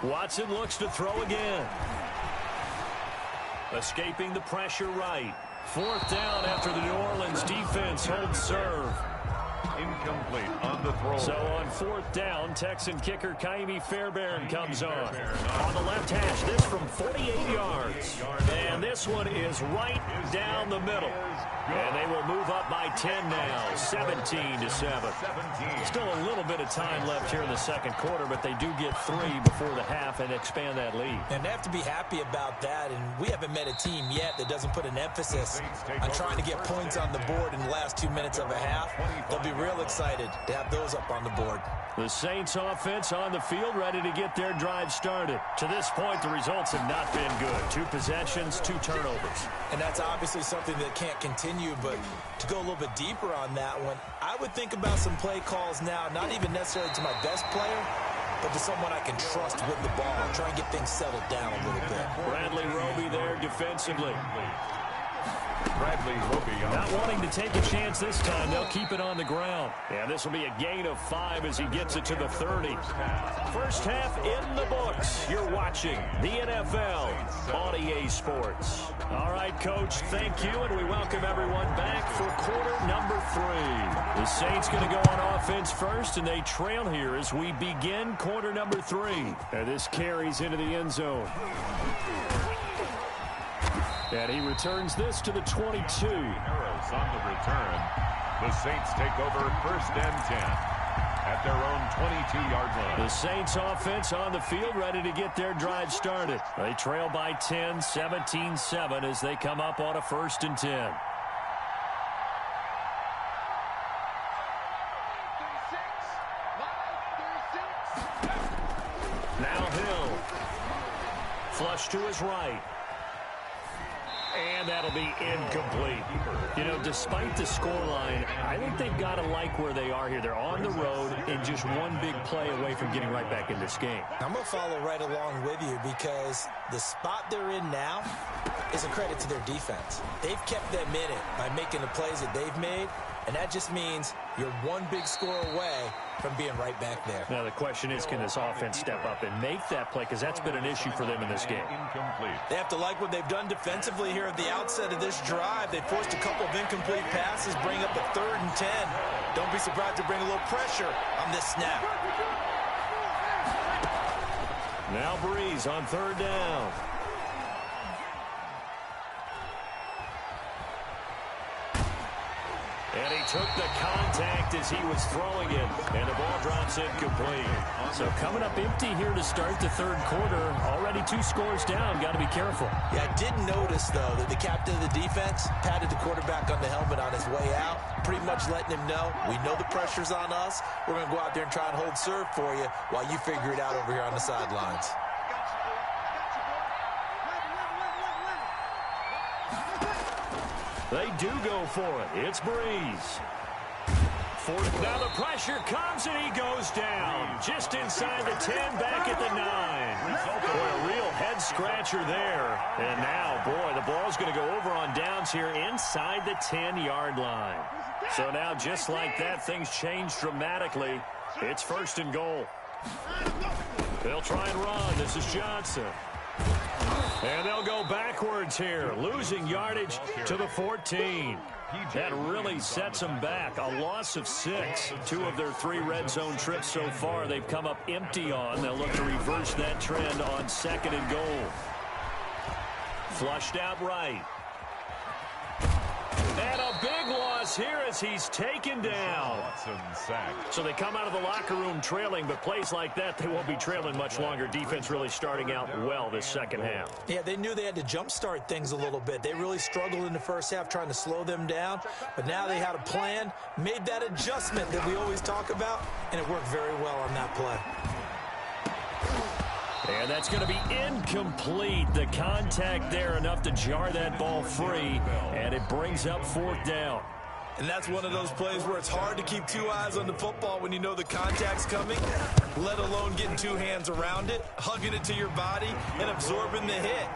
Watson looks to throw again. Escaping the pressure right. 4th down after the New Orleans defense holds serve. Incomplete on the throw. So on 4th down, Texan kicker Kaimi Fairbairn comes on. On the left hash, this from 48 yards. And this one is right down the middle. And they will move up by 10 now, 17-7. Still a little bit of time left here in the 2nd quarter, but they do get 3 before the half and expand that lead. And they have to be happy about that, and we haven't met a team yet that doesn't put an emphasis on trying to get points on the board in the last 2 minutes of a half. They'll be real excited to have those up on the board. The Saints offense on the field ready to get their drive started. To this point, the results have not been good. 2 possessions, 2 turnovers. And that's obviously something that can't continue, but to go a little bit deeper on that one, I would think about some play calls now, not even necessarily to my best player, but to someone I can trust with the ball and try and get things settled down a little bit. Bradley Roby there defensively. Bradley Roby not wanting to take a chance this time. They'll keep it on the ground. And this will be a gain of 5 as he gets it to the 30. First half in the books. You're watching the NFL on EA Sports. All right, Coach, thank you, and we welcome everyone back for quarter number 3. The Saints going to go on offense first, and they trail here as we begin quarter number 3. And this carries into the end zone. And he returns this to the 22. Arrows on the return. The Saints take over 1st and 10 at their own 22-yard line. The Saints offense on the field ready to get their drive started. They trail by 10, 17-7 as they come up on a 1st and 10. Now Hill. Flush to his right. And that'll be incomplete. You know, despite the scoreline, I think they've got to like where they are here. They're on the road and just one big play away from getting right back in this game. I'm going to follow right along with you because the spot they're in now is a credit to their defense. They've kept them in it by making the plays that they've made, and that just means you're one big score away from being right back there. Now the question is, can this offense step up and make that play? Because that's been an issue for them in this game. Incomplete. They have to like what they've done defensively here at the outset of this drive. They forced a couple of incomplete passes, bring up a 3rd and 10. Don't be surprised to bring a little pressure on this snap. Now Breeze on 3rd down. And he took the contact as he was throwing it, and the ball drops incomplete. So coming up empty here to start the 3rd quarter. Already 2 scores down. Got to be careful. Yeah, I did notice, though, that the captain of the defense patted the quarterback on the helmet on his way out, pretty much letting him know, we know the pressure's on us. We're going to go out there and try and hold serve for you while you figure it out over here on the sidelines. They do go for it. It's Breeze. Now the pressure comes and he goes down. Just inside the 10, back at the 9. Boy, a real head scratcher there. And now, boy, the ball's going to go over on downs here inside the 10-yard line. So now, just like that, things change dramatically. It's 1st and goal. They'll try and run. This is Johnson. And they'll go backwards here, losing yardage to the 14. That really sets them back. A loss of 6. 2 of their 3 red zone trips so far they've come up empty on. They'll look to reverse that trend on 2nd and goal. Flushed out right. And a big loss here as he's taken down. So they come out of the locker room trailing, but plays like that, they won't be trailing much longer. Defense really starting out well this second half. Yeah, they knew they had to jumpstart things a little bit. They really struggled in the first half trying to slow them down, but now they had a plan, made that adjustment that we always talk about, and it worked very well on that play. And that's going to be incomplete. The contact there enough to jar that ball free, and it brings up 4th down. And that's one of those plays where it's hard to keep 2 eyes on the football when you know the contact's coming, let alone getting 2 hands around it, hugging it to your body, and absorbing the hit.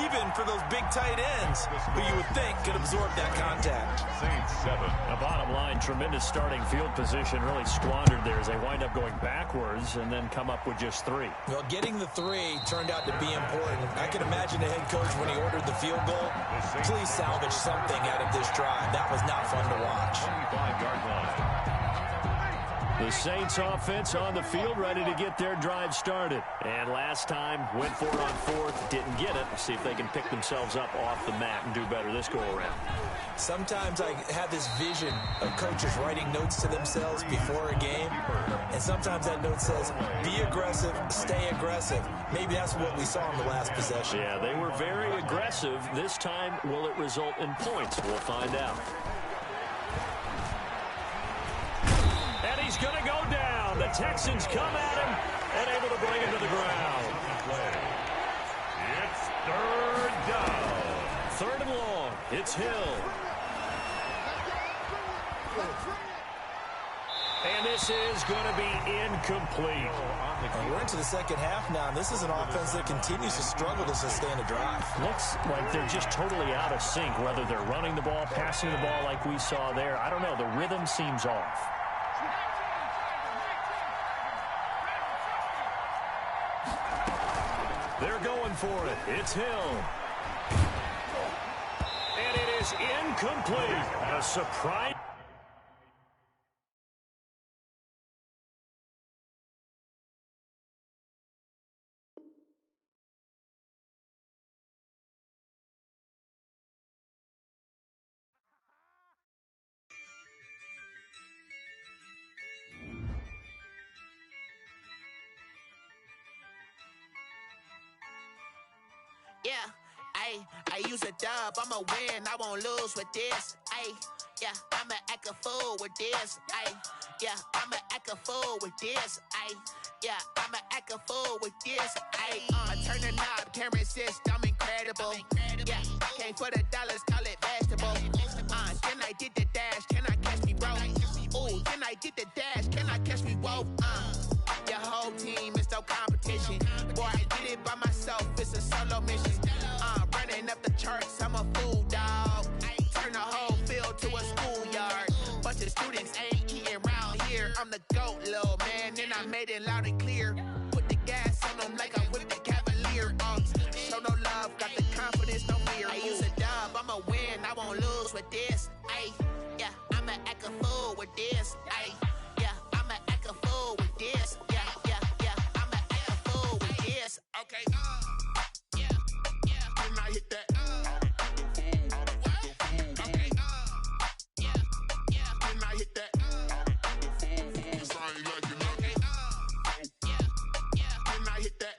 Even for those big tight ends who you would think could absorb that contact. Saints 7. The bottom line, tremendous starting field position, really squandered there as they wind up going backwards and then come up with just 3. Well, getting the 3 turned out to be important. I can imagine the head coach when he ordered the field goal, please salvage something out of this drive. That was not fun to watch. 25-yard line. The Saints offense on the field, ready to get their drive started. And last time, went for it on 4th, didn't get it. See if they can pick themselves up off the mat and do better this go-around. Sometimes I have this vision of coaches writing notes to themselves before a game, and sometimes that note says, be aggressive, stay aggressive. Maybe that's what we saw in the last possession. Yeah, they were very aggressive. This time, will it result in points? We'll find out. And he's going to go down. The Texans come at him and able to bring him to the ground. It's 3rd down. 3rd and long. It's Hill. And this is going to be incomplete. And we're into the second half now, and this is an offense that continues to struggle to sustain a drive. Looks like they're just totally out of sync, whether they're running the ball, passing the ball like we saw there. I don't know. The rhythm seems off. They're going for it. It's Hill. And it is incomplete. A surprise. Yeah, I use a dub, I'ma win, I won't lose with this. Yeah, I'ma act a fool with this. Yeah, I'ma act a fool with this. Yeah, I'ma act a fool with this. I turn the knob, camera assist, I'm incredible. Yeah, came for the dollars, call it vegetable. Then I did the dash, can I catch me, bro? Ooh, then I did the dash, can I catch me, whoa? Your whole team is no competition. Boy, I did it by myself, it's a solo mission. Running up the charts, I'm a fool, dog. Turn the whole field to a schoolyard. Bunch of students ain't eating round here. I'm the GOAT, little man, and I made it loud and clear. Put the gas on them like I'm with the Cavalier. Show no love, got the confidence, no fear. I use a dub, I'ma win, I won't lose with this. Yeah, I'ma act a fool with this. Yeah, I'ma act a fool with this. Yeah, I'ma act a fool with this. Okay, can I hit that? Okay, can I hit that? Can I hit that?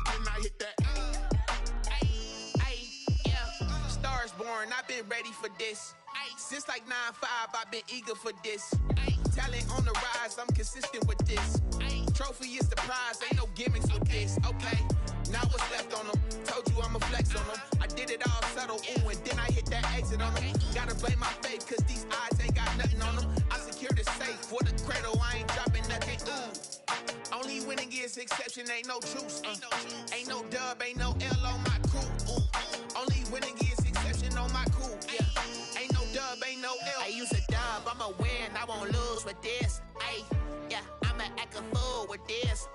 Can I hit that? Stars born, I've been ready for this. Since like 9-5, I've been eager for this. Talent on the rise, I'm consistent with this. Trophy is the prize, ain't no gimmicks with this. Okay, now what's left on them? Told you I'ma flex on them. I did it all subtle, ooh, and then I hit that exit on them. Gotta blame my faith, cause these eyes ain't got nothing on them. I secured the safe for the cradle, I ain't dropping nothing, ooh. Only winning is exception, ain't no truce. Ain't no dub, ain't no L on my crew, ooh. Only winning is exception on my crew, yeah. Ain't no dub, ain't no L. I use a dub, I'ma win, I won't lose with this. Yeah, I'ma act a fool with this.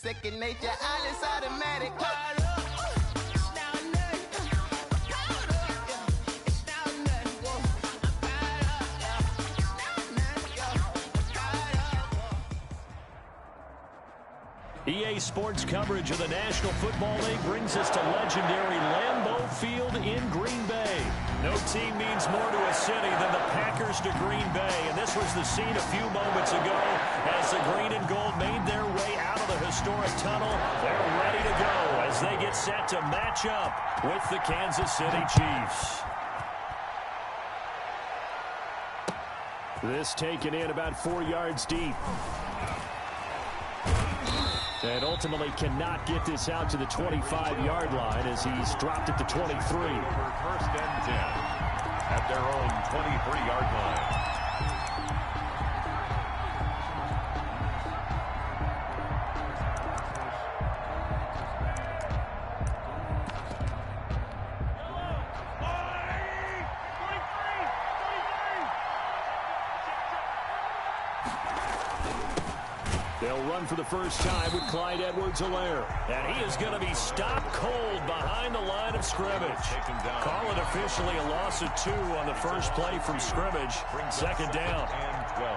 second nature. I just automatic. EA Sports coverage of the National Football League brings us to legendary Lambeau Field in Green Bay. No team means more to a city than the Packers to Green Bay, and this was the scene a few moments ago as the green and gold made their way out of the historic tunnel. They're ready to go as they get set to match up with the Kansas City Chiefs. This taken in about 4 yards deep. And ultimately cannot get this out to the 25-yard line as he's dropped at the 23. First and 10 at their own 23-yard line. They'll run for the first time with Clyde Edwards-Helaire. And he is going to be stopped cold behind the line of scrimmage. Call it officially a loss of 2 on the first play from scrimmage. Second down. And 12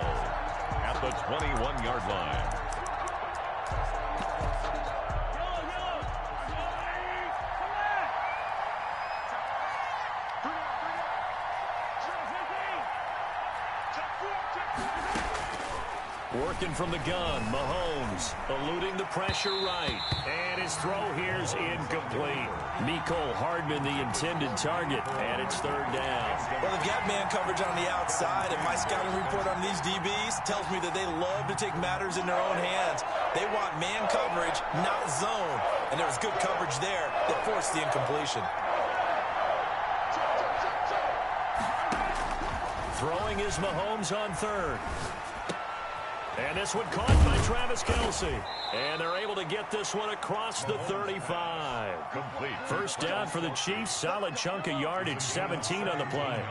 at the 21-yard line. Working from the gun, Mahomes eluding the pressure right. And his throw here's incomplete. Mecole Hardman the intended target, and it's third down. Well, they've got man coverage on the outside, and my scouting report on these DBs tells me that they love to take matters in their own hands. They want man coverage, not zone. And there was good coverage there that forced the incompletion. Throwing is Mahomes on third. And this one caught by Travis Kelce. And they're able to get this one across the 35. Complete. First down for the Chiefs. Solid chunk of yardage. 17 on the play.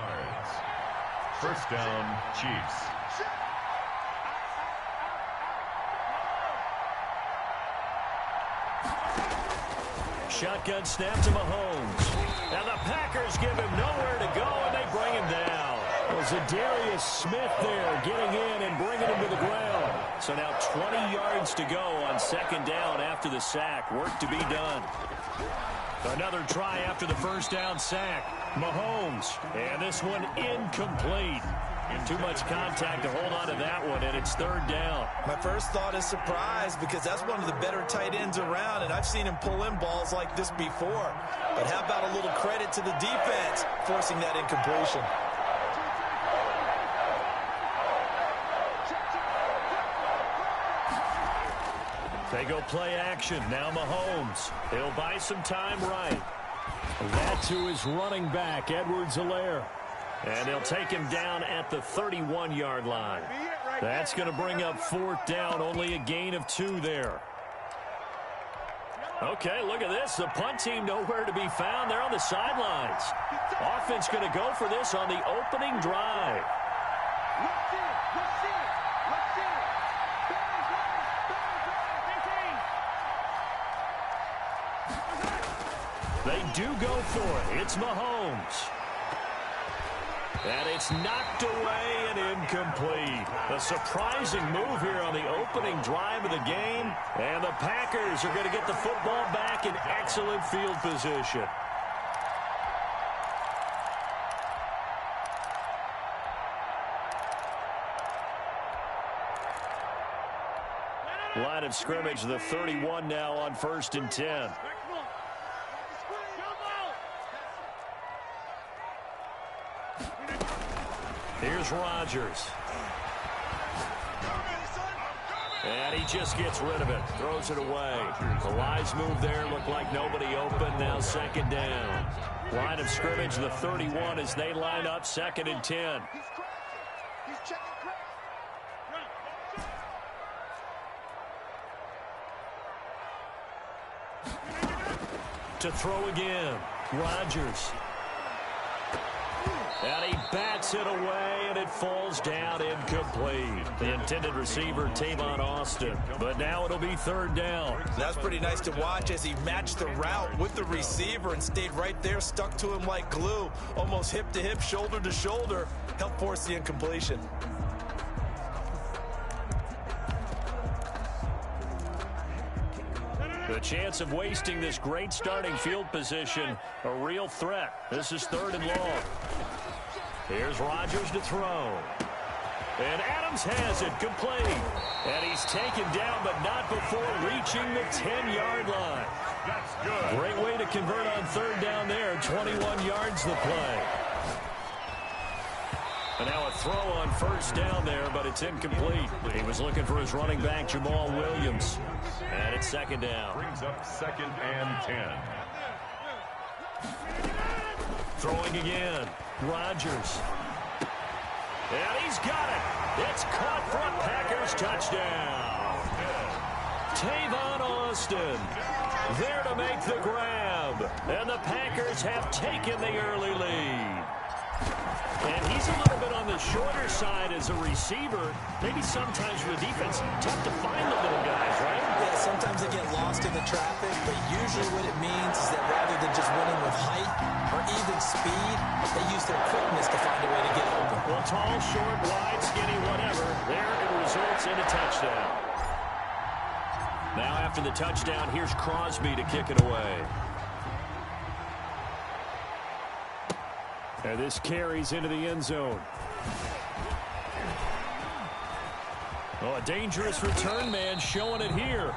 First down, Chiefs. Shotgun snap to Mahomes. And the Packers give him nowhere to go, and they bring him down. Well, Zadarius Smith there getting in and bringing him to the ground. So now 20 yards to go on second down after the sack. Work to be done. Another try after the first down sack. Mahomes. And this one incomplete. Too much contact to hold on to that one, and it's third down. My first thought is surprise because that's one of the better tight ends around, and I've seen him pull in balls like this before. But how about a little credit to the defense forcing that incompletion? They go play action. Now Mahomes. He'll buy some time right. That to his running back, Edwards-Helaire. And they'll take him down at the 31-yard line. That's going to bring up fourth down. Only a gain of 2 there. Okay, look at this. The punt team nowhere to be found. They're on the sidelines. Offense going to go for this on the opening drive. They do go for it. It's Mahomes. And it's knocked away and incomplete. A surprising move here on the opening drive of the game. And the Packers are going to get the football back in excellent field position. Line of scrimmage, the 31 now on first and 10. Here's Rodgers. And he just gets rid of it. Throws it away. The Lions move there. Looked like nobody open. Now second down. Line of scrimmage, the 31 as they line up. Second and 10. To throw again. Rodgers. And he bats it away, and it falls down incomplete. The intended receiver, Tavon Austin. But now it'll be third down. That's pretty nice to watch as he matched the route with the receiver and stayed right there, stuck to him like glue, almost hip to hip, shoulder to shoulder, helped force the incompletion. The chance of wasting this great starting field position, a real threat. This is third and long. Here's Rodgers to throw. And Adams has it, complete. And he's taken down, but not before reaching the 10-yard line. That's good. Great way to convert on third down there. 21 yards the play. And now a throw on first down there, but it's incomplete. He was looking for his running back, Jamal Williams. And it's second down. Brings up 2nd and 10. Throwing again. Rodgers. And he's got it. It's caught for a Packers touchdown. Tavon Austin there to make the grab. And the Packers have taken the early lead. And he's a little bit on the shorter side as a receiver. Maybe sometimes for the defense, tough to find the little guys, right? Yeah, sometimes they get lost in the traffic, but usually what it means is that rather than just winning with height or even speed, they use their quickness to find a way to get open. Well, tall, short, wide, skinny, whatever. There it results in a touchdown. Now after the touchdown, here's Crosby to kick it away. And this carries into the end zone. Oh, a dangerous return man showing it here.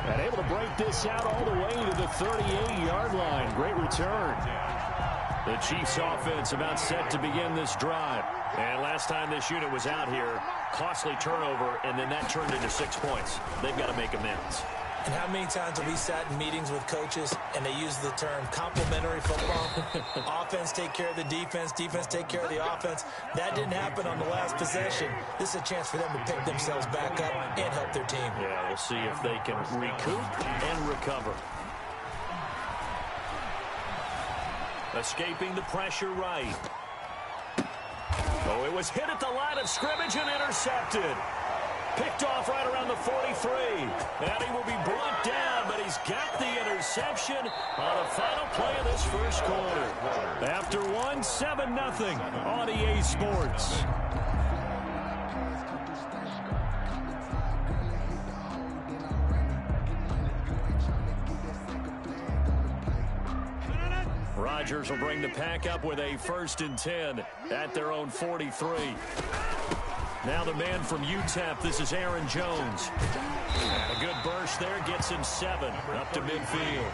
And able to break this out all the way to the 38-yard line. Great return. The Chiefs offense about set to begin this drive. And last time this unit was out here, costly turnover, and then that turned into 6 points. They've got to make amends. And how many times have we sat in meetings with coaches and they use the term complementary football? Offense take care of the defense, defense take care of the offense. That didn't happen on the last possession. This is a chance for them to pick themselves back up and help their team. Yeah, we'll see if they can recoup and recover. Escaping the pressure right. Oh, it was hit at the line of scrimmage and intercepted. Picked off right around the 43. And he will be brought down, but he's got the interception on the final play of this first quarter. After one, 7-0 on EA Sports. Rodgers will bring the pack up with a 1st and 10 at their own 43. Now the man from UTEP, this is Aaron Jones. And a good burst there, gets him 7 up to midfield.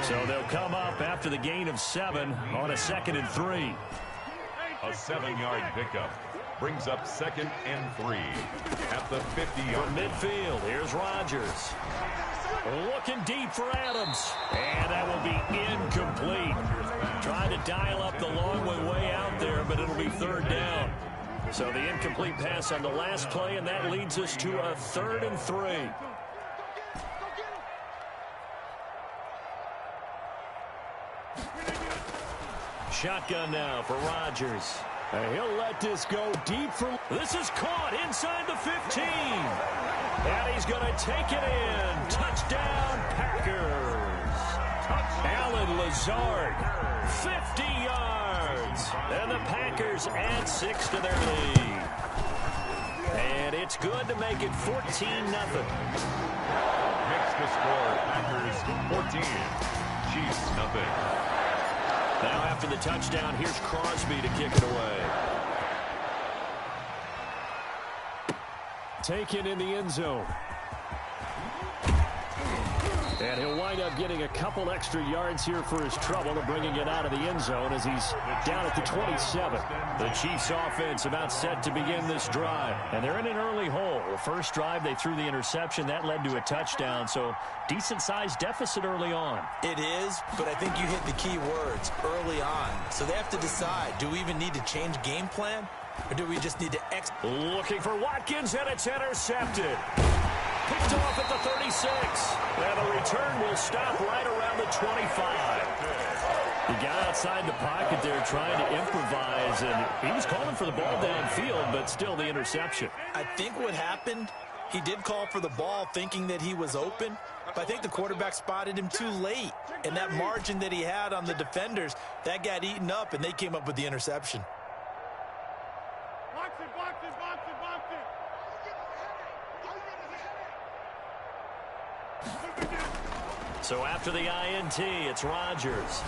So they'll come up after the gain of 7 on a 2nd and 3. A 7-yard pickup brings up 2nd and 3 at the 50-yard. From midfield, here's Rodgers. Looking deep for Adams. And that will be incomplete. Trying to dial up the long way out there, but it'll be 3rd down. So the incomplete pass on the last play, and that leads us to a 3rd and 3. Shotgun now for Rodgers. And he'll let this go deep for... This is caught inside the 15. And he's going to take it in. Touchdown, Packers. Alan Lazard, 50 yards. And the Packers add 6 to their lead. And it's good to make it 14-0. Makes the score Packers 14, Chiefs 0. Now after the touchdown, here's Crosby to kick it away. Taken in the end zone. And he'll wind up getting a couple extra yards here for his trouble and bringing it out of the end zone as he's down at the 27. The Chiefs offense about set to begin this drive. And they're in an early hole. The first drive, they threw the interception. That led to a touchdown. So decent-sized deficit early on. It is, but I think you hit the key words, early on. So they have to decide, do we even need to change game plan? Or do we just need to Looking for Watkins, and it's intercepted. Picked off at the 36. And the return will stop right around the 25. He got outside the pocket there trying to improvise, and he was calling for the ball downfield, but still the interception. I think what happened, he did call for the ball thinking that he was open, but I think the quarterback spotted him too late. And that margin that he had on the defenders, that got eaten up, and they came up with the interception. Box it, box it, box it, box it. So after the INT, it's Rodgers.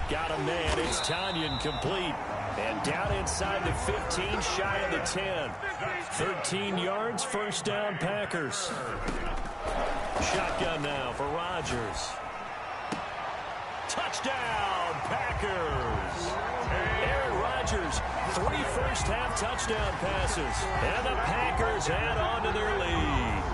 Got him man. It's Tanyan complete. And down inside the 15, shy of the 10. 13 yards, first down Packers. Shotgun now for Rodgers. Touchdown, Packers. Aaron Rodgers, 3 first-half touchdown passes. And the Packers add on to their lead.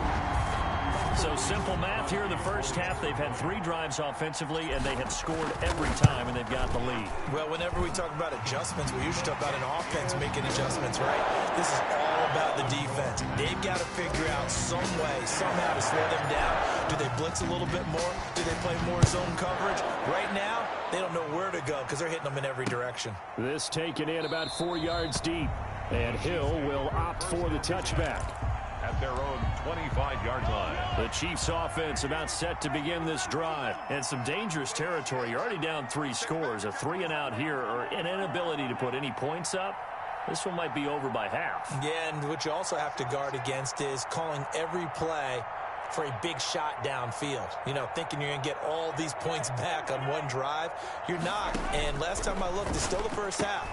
So simple math here in the first half. They've had 3 drives offensively, and they have scored every time, and they've got the lead. Well, whenever we talk about adjustments, we usually talk about an offense making adjustments, right? This is all about the defense. They've got to figure out some way, somehow to slow them down. Do they blitz a little bit more? Do they play more zone coverage? Right now, they don't know where to go because they're hitting them in every direction. This taken in about 4 yards deep, and Hill will opt for the touchback. At their own 25-yard line. The Chiefs offense about set to begin this drive. And some dangerous territory. You're already down 3 scores. A 3-and-out here or an inability to put any points up. This one might be over by half. Yeah, and what you also have to guard against is calling every play for a big shot downfield. You know, thinking you're going to get all these points back on one drive. You're not. And last time I looked, it's still the first half.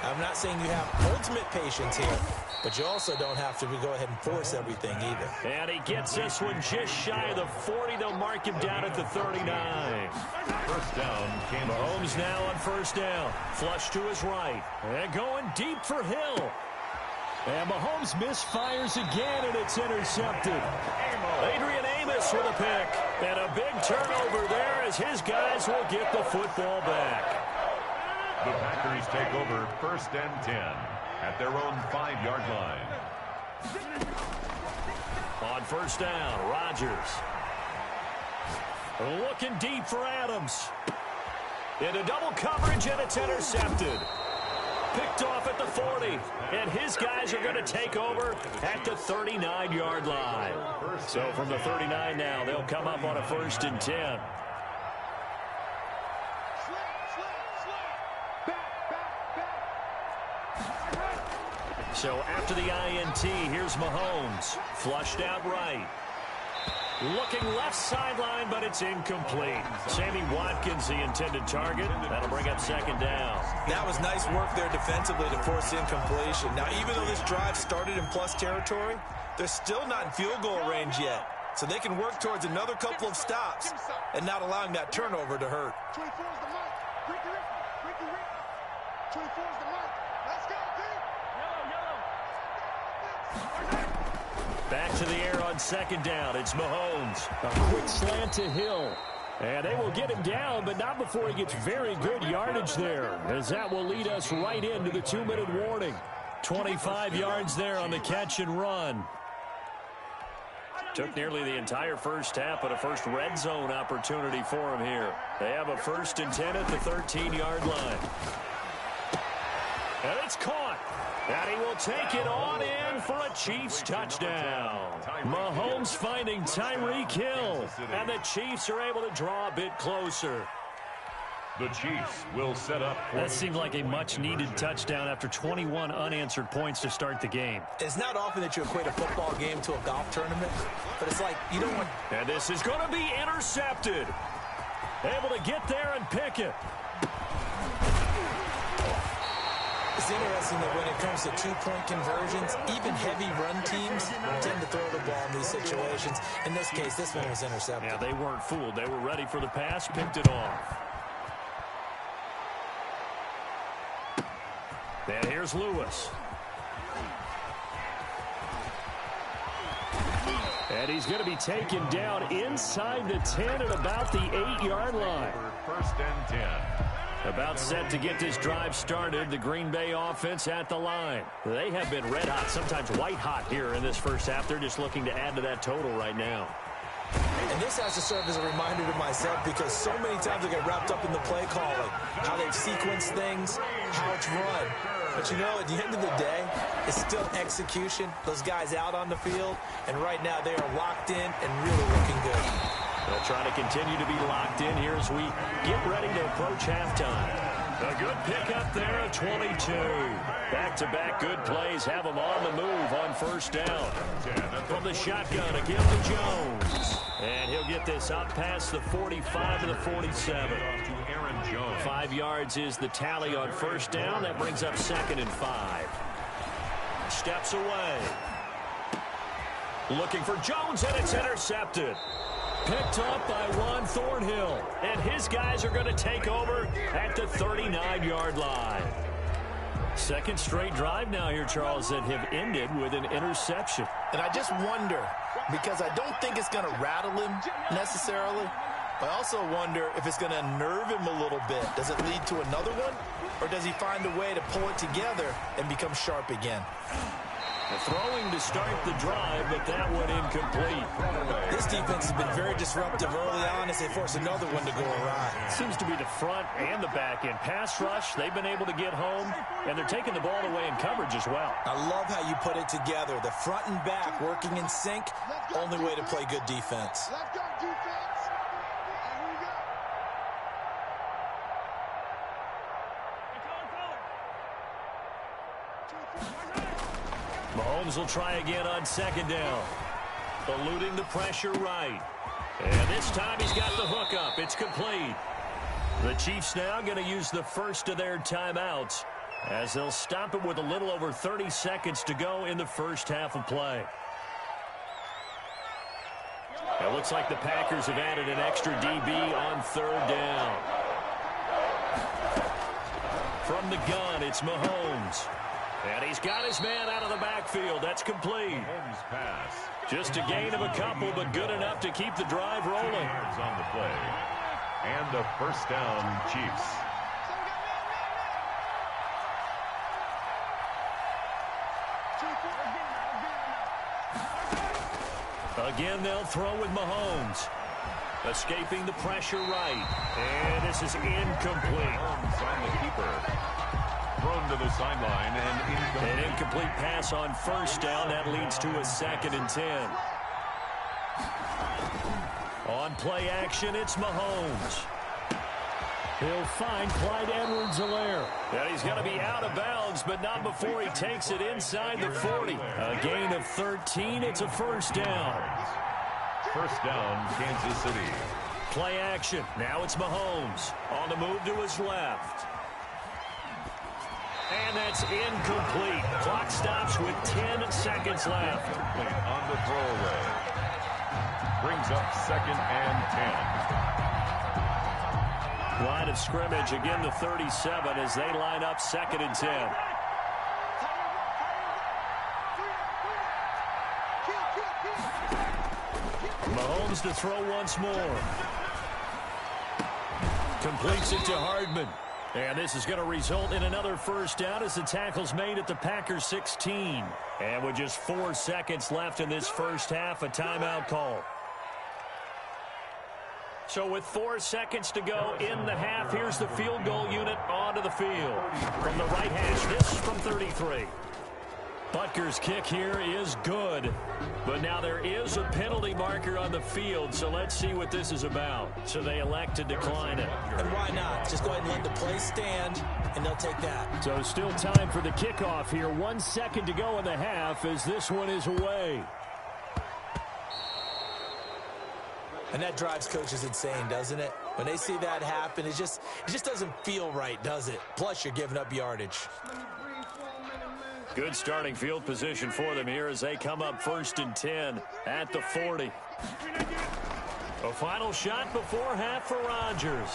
I'm not saying you have ultimate patience here, but you also don't have to go ahead and force everything either. And he gets this one just shy of the 40. They'll mark him down at the 39. First down, Kansas. Mahomes now on first down. Flush to his right. And going deep for Hill. And Mahomes misfires again, and it's intercepted. Adrian Amos with a pick. And a big turnover there as his guys will get the football back. The Packers take over first and 10 at their own 5-yard line. On first down, Rodgers. Looking deep for Adams. Into double coverage, and it's intercepted. Picked off at the 40. And his guys are going to take over at the 39-yard line. So from the 39 now, they'll come up on a first and 10. So after the INT, here's Mahomes. Flushed out right. Looking left sideline, but it's incomplete. Sammy Watkins, the intended target. That'll bring up second down. That was nice work there defensively to force incompletion. Now, even though this drive started in plus territory, they're still not in field goal range yet. So they can work towards another couple of stops and not allowing that turnover to hurt. 24 is the mark. Ricky. 24 is the mark. Let's go, D. Back to the air on second down. It's Mahomes. A quick slant to Hill. And they will get him down, but not before he gets very good yardage there, as that will lead us right into the 2-minute warning. 25 yards there on the catch and run. Took nearly the entire first half, but a first red zone opportunity for him here. They have a first and 10 at the 13-yard line. And it's caught. And he will take it on in for a Chiefs touchdown. Mahomes finding Tyreek Hill. And the Chiefs are able to draw a bit closer. The Chiefs will set up. That seemed like a much-needed touchdown after 21 unanswered points to start the game. It's not often that you equate a football game to a golf tournament, but it's like you don't want... And this is going to be intercepted. Able to get there and pick it. It's interesting that when it comes to two-point conversions, even heavy run teams tend to throw the ball in these situations. In this case, this one was intercepted. Yeah, they weren't fooled. They were ready for the pass, picked it off. And here's Lewis. And he's going to be taken down inside the 10 at about the 8-yard line. First and 10. About set to get this drive started. The Green Bay offense at the line. They have been red hot, sometimes white hot here in this first half. They're just looking to add to that total right now. And this has to serve as a reminder to myself because so many times I get wrapped up in the play calling, how they've sequenced things, how it's run. But you know, at the end of the day, it's still execution. Those guys out on the field, and right now they are locked in and really looking good. They'll try to continue to be locked in here as we get ready to approach halftime. A good pickup there at 22. Back-to-back good plays have them on the move on first down. From the shotgun, again to Jones. And he'll get this up past the 45 to the 47. 5 yards is the tally on first down. That brings up 2nd and 5. Steps away. Looking for Jones, and it's intercepted. Picked up by Juan Thornhill. And his guys are going to take over at the 39-yard line. Second straight drive now here, Charles, that have ended with an interception. And I just wonder, because I don't think it's going to rattle him necessarily, I also wonder if it's going to unnerve him a little bit. Does it lead to another one? Or does he find a way to pull it together and become sharp again? Throwing to start the drive, but that one incomplete. This defense has been very disruptive early on as they force another one to go awry. Seems to be the front and the back end. Pass rush, they've been able to get home, and they're taking the ball away in coverage as well. I love how you put it together. The front and back working in sync, only way to play good defense. Let's go, defense. Here we go. Mahomes will try again on second down. Eluding the pressure right. And this time he's got the hook up. It's complete. The Chiefs now going to use the first of their timeouts as they'll stop it with a little over 30 seconds to go in the first half of play. It looks like the Packers have added an extra DB on third down. From the gun, it's Mahomes. And he's got his man out of the backfield. That's complete. Pass. Just a gain of a couple, but good enough to keep the drive rolling. On the play. And a first down, Chiefs. Again, they'll throw with Mahomes. Escaping the pressure right. And this is incomplete. On the keeper. Thrown to the sideline and incomplete. An incomplete pass on first down. That leads to a 2nd and 10. On play action, it's Mahomes. He'll find Clyde Edwards-Helaire. And he's going to be out of bounds, but not before he takes it inside the 40. A gain of 13. It's a first down. First down, Kansas City. Play action. Now it's Mahomes. On the move to his left. And that's incomplete. Clock stops with 10 seconds left. On the throwaway. Brings up 2nd and 10. Line of scrimmage, again the 37 as they line up 2nd and 10. Mahomes to throw once more. Completes it to Hardman. And this is going to result in another first down as the tackle's made at the Packers 16. And with just 4 seconds left in this first half, a timeout call. So with 4 seconds to go in the half, here's the field goal unit onto the field. From the right hash, this from 33. Butker's kick here is good. But now there is a penalty marker on the field, so let's see what this is about. So they elect to decline it. And why not? Just go ahead and let the play stand, and they'll take that. So still time for the kickoff here. 1 second to go in the half as this one is away. And that drives coaches insane, doesn't it? When they see that happen, it just doesn't feel right, does it? Plus, you're giving up yardage. Good starting field position for them here as they come up 1st and 10 at the 40. A final shot before half for Rodgers.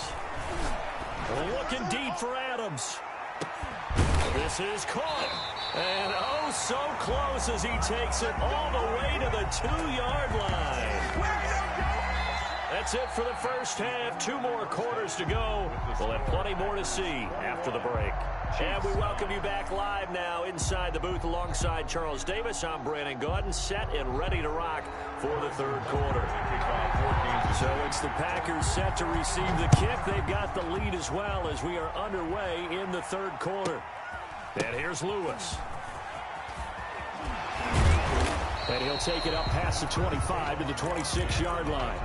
Looking deep for Adams. This is caught. And oh, so close as he takes it all the way to the 2-yard line. That's it for the first half. 2 more quarters to go. We'll have plenty more to see after the break. And we welcome you back live now inside the booth alongside Charles Davis. I'm Brandon Gaudin, set and ready to rock for the third quarter. So it's the Packers set to receive the kick. They've got the lead as well as we are underway in the third quarter. And here's Lewis. And he'll take it up past the 25 to the 26-yard line.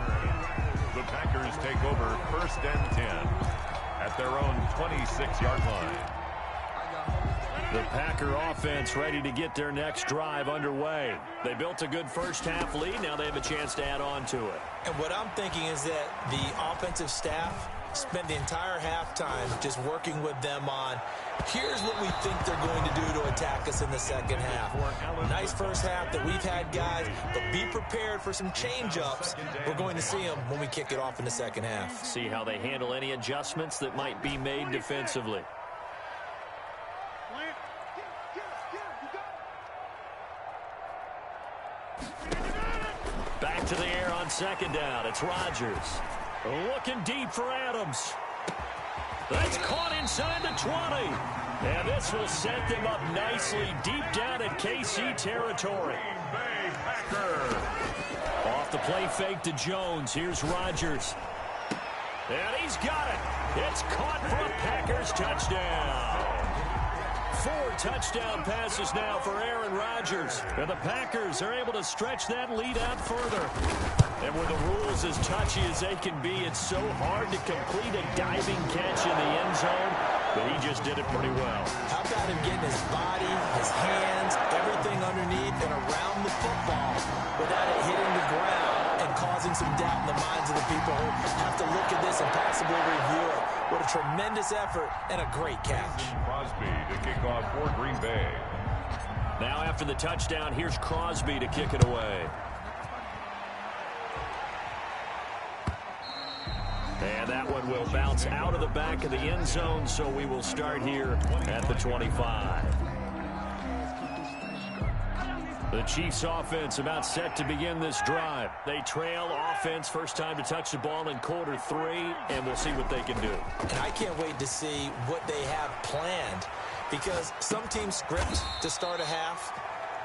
The Packers take over 1st and 10 at their own 26-yard line. The Packer offense ready to get their next drive underway. They built a good first-half lead. Now they have a chance to add on to it. And what I'm thinking is that the offensive staff spent the entire halftime just working with them on, here's what we think they're going to do to attack us in the second half. Nice first half that we've had, guys, but be prepared for some change-ups. We're going to see them when we kick it off in the second half. See how they handle any adjustments that might be made defensively. Back to the air on second down. It's Rodgers. Looking deep for Adams. That's caught inside the 20. And this will set them up nicely deep down in KC territory. Off the play fake to Jones. Here's Rodgers. And he's got it. It's caught for a Packers touchdown. 4 touchdown passes now for Aaron Rodgers. And the Packers are able to stretch that lead out further. And with the rules as touchy as they can be, it's so hard to complete a diving catch in the end zone, but he just did it pretty well. How about him getting his body, his hands, everything underneath and around the football without it hitting the ground and causing some doubt in the minds of the people who have to look at this and possibly review it. What a tremendous effort and a great catch. Crosby to kick off for Green Bay. Now after the touchdown, here's Crosby to kick it away. And that one will bounce out of the back of the end zone, so we will start here at the 25. The Chiefs offense about set to begin this drive. They trail offense, first time to touch the ball in quarter 3, and we'll see what they can do. And I can't wait to see what they have planned, because some teams script to start a half.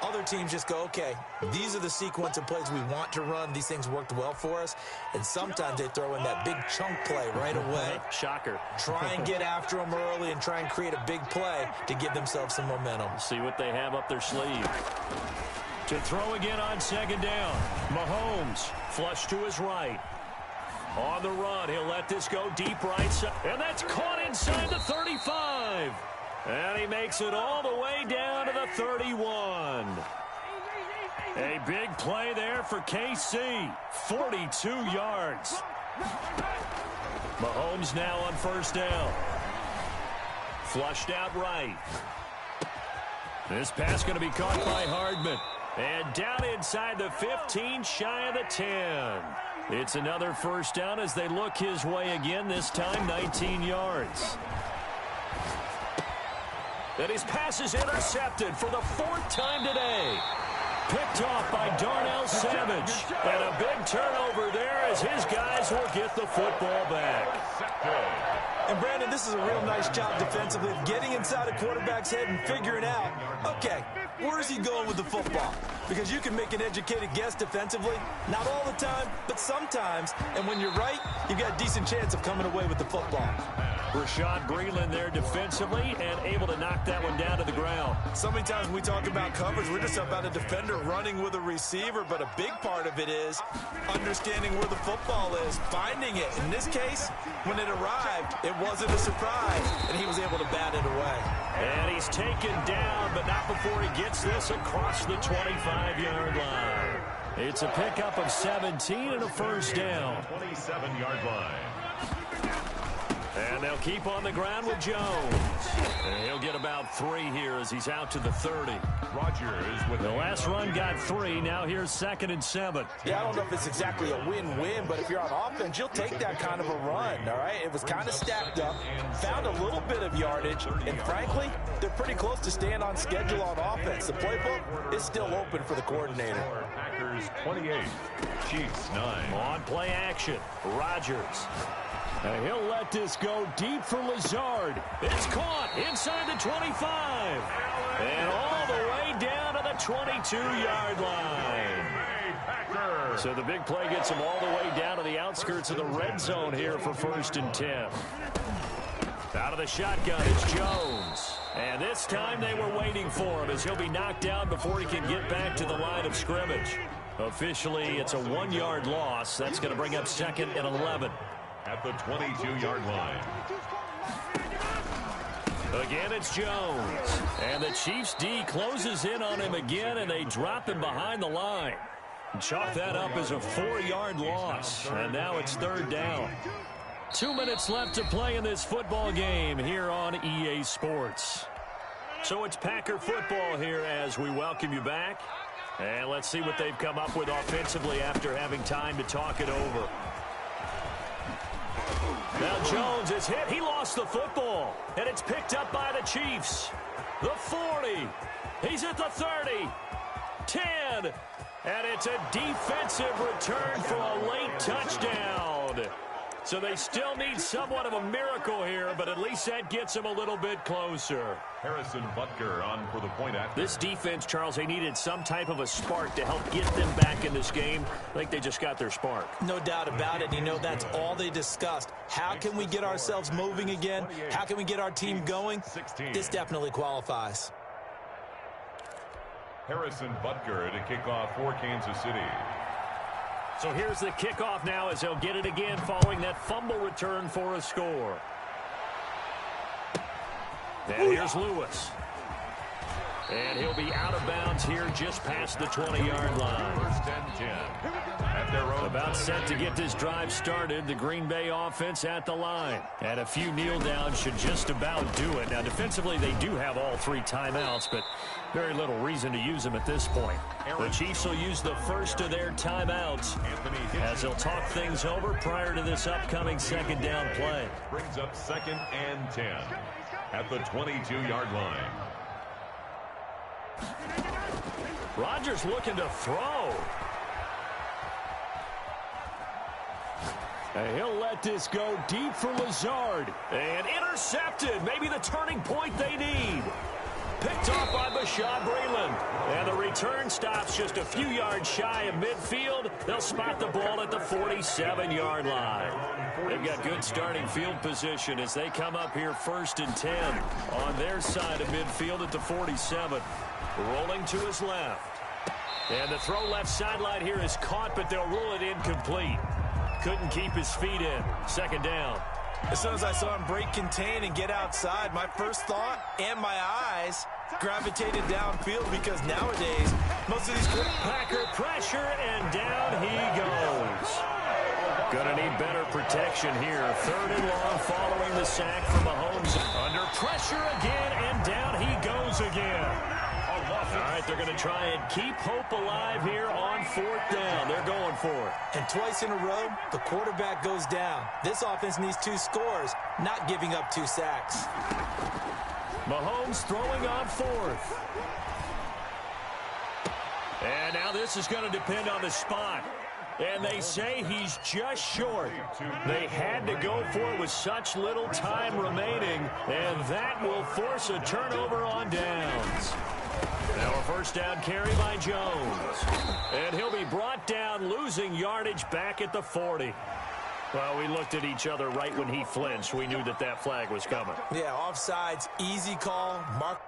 Other teams just go, okay, these are the sequence of plays we want to run. These things worked well for us. And sometimes they throw in that big chunk play right away. Shocker. Try and get after them early and try and create a big play to give themselves some momentum. See what they have up their sleeve. To throw again on second down. Mahomes, flush to his right. On the run, he'll let this go deep right side. And that's caught inside the 35. And he makes it all the way down to the 31. A big play there for KC. 42 yards. Mahomes now on first down. Flushed out right. This pass going to be caught by Hardman. And down inside the 15, shy of the 10. It's another first down as they look his way again, this time 19 yards. And his pass is intercepted for the 4th time today. Picked off by Darnell Savage. And a big turnover there as his guys will get the football back. And Brandon, this is a real nice job defensively of getting inside a quarterback's head and figuring out, okay, where's he going with the football? Because you can make an educated guess defensively. Not all the time, but sometimes. And when you're right, you've got a decent chance of coming away with the football. Rashad Breeland there defensively and able to knock that one down to the ground. So many times when we talk about coverage, we're just about a defender running with a receiver, but a big part of it is understanding where the football is, finding it. In this case, when it arrived, it wasn't a surprise, and he was able to bat it away. And he's taken down, but not before he gets this across the 25-yard line. It's a pickup of 17 and a first down. 27-yard line. And they'll keep on the ground with Jones. And he'll get about 3 here as he's out to the 30. Rodgers with the last run got 3. Now here's 2nd and 7. Yeah, I don't know if it's exactly a win-win, but if you're on offense, you'll take that kind of a run, all right? It was kind of stacked up, found a little bit of yardage, and frankly, they're pretty close to staying on schedule on offense. The playbook is still open for the coordinator. Packers 28, Chiefs 9. On play action, Rodgers. And he'll let this go deep for Lazard. It's caught inside the 25. And all the way down to the 22-yard line. Butker. So the big play gets him all the way down to the outskirts of the red zone here for 1st and 10. Out of the shotgun, it's Jones. And this time they were waiting for him as he'll be knocked down before he can get back to the line of scrimmage. Officially, it's a 1-yard loss. That's going to bring up 2nd and 11. At the 22-yard line. Again, it's Jones. And the Chiefs D closes in on him again, and they drop him behind the line. Chalk that up as a 4-yard loss. And now it's 3rd down. 2 minutes left to play in this football game here on EA Sports. So it's Packer football here as we welcome you back. And let's see what they've come up with offensively after having time to talk it over. Now Jones is hit. He lost the football. And it's picked up by the Chiefs. The 40. He's at the 30. 10. And it's a defensive return for a late touchdown. So they still need somewhat of a miracle here, but at least that gets them a little bit closer. Harrison Butker on for the point after. This defense, Charles, they needed some type of a spark to help get them back in this game. I think they just got their spark. No doubt about it. You know, that's all they discussed. How can we get ourselves moving again? How can we get our team going? 16. This definitely qualifies. Harrison Butker to kick off for Kansas City. So here's the kickoff now as they'll get it again following that fumble return for a score. And here's Lewis. And he'll be out of bounds here just past the 20-yard line. 1st and 10. At their own. About set to get this drive started. The Green Bay offense at the line. And a few kneel downs should just about do it. Now defensively they do have all 3 timeouts, but very little reason to use them at this point. The Chiefs will use the first of their timeouts as they'll talk things over prior to this upcoming 2nd down play. Brings up 2nd and 10 at the 22-yard line. Rodgers looking to throw. And he'll let this go deep for Lazard. And intercepted. Maybe the turning point they need. Picked off by Bashaud Breeland. And the return stops just a few yards shy of midfield. They'll spot the ball at the 47-yard line. They've got good starting field position as they come up here 1st and 10 on their side of midfield at the 47. Rolling to his left. And the throw left sideline here is caught, but they'll rule it incomplete. Couldn't keep his feet in. 2nd down. As soon as I saw him break contain and get outside, my first thought and my eyes gravitated downfield because nowadays, most of these... Packer pressure, and down he goes. Gonna need better protection here. 3rd and long following the sack from Mahomes. Under pressure again, and down he goes again. All right, they're going to try and keep hope alive here on 4th down. They're going for it. And twice in a row, the quarterback goes down. This offense needs 2 scores, not giving up 2 sacks. Mahomes throwing on 4th. And now this is going to depend on the spot. And they say he's just short. They had to go for it with such little time remaining, and that will force a turnover on downs. Now a 1st down carry by Jones. And he'll be brought down, losing yardage back at the 40. Well, we looked at each other right when he flinched. We knew that that flag was coming. Yeah, offsides, easy call. Mark.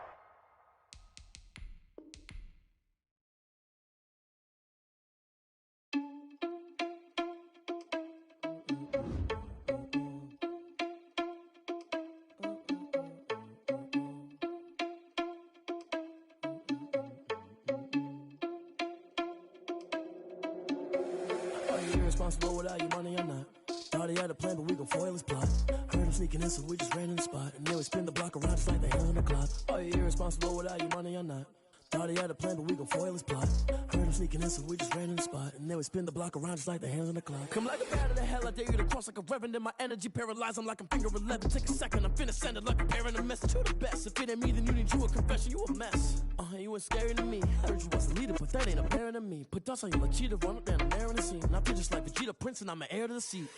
Irresponsible without your money or not. Thought he had a plan, but we gon' foil his plot. Heard him sneaking in, so we just ran in the spot. And then we spin the block around just like the hell on the clock. Are you irresponsible without your money or not? Thought he had a plan, but we gon' foil his plot. Heard him sneaking in, so we just ran in the spot. And then we spin the block around just like the hands on the clock. Come like a bat of the hell, I dare you to cross like a reverend. And my energy paralyzed, I'm like I'm finger 11. Take a second, I'm finna send it like a parent a message to the best. If it ain't me, then you need you a confession, you a mess. You ain't scary to me. Heard you was a leader, but that ain't apparent to me. Put dust on you like cheetah, run up down the air in the scene. I feel just like Vegeta Prince, and I'm an heir to the seat.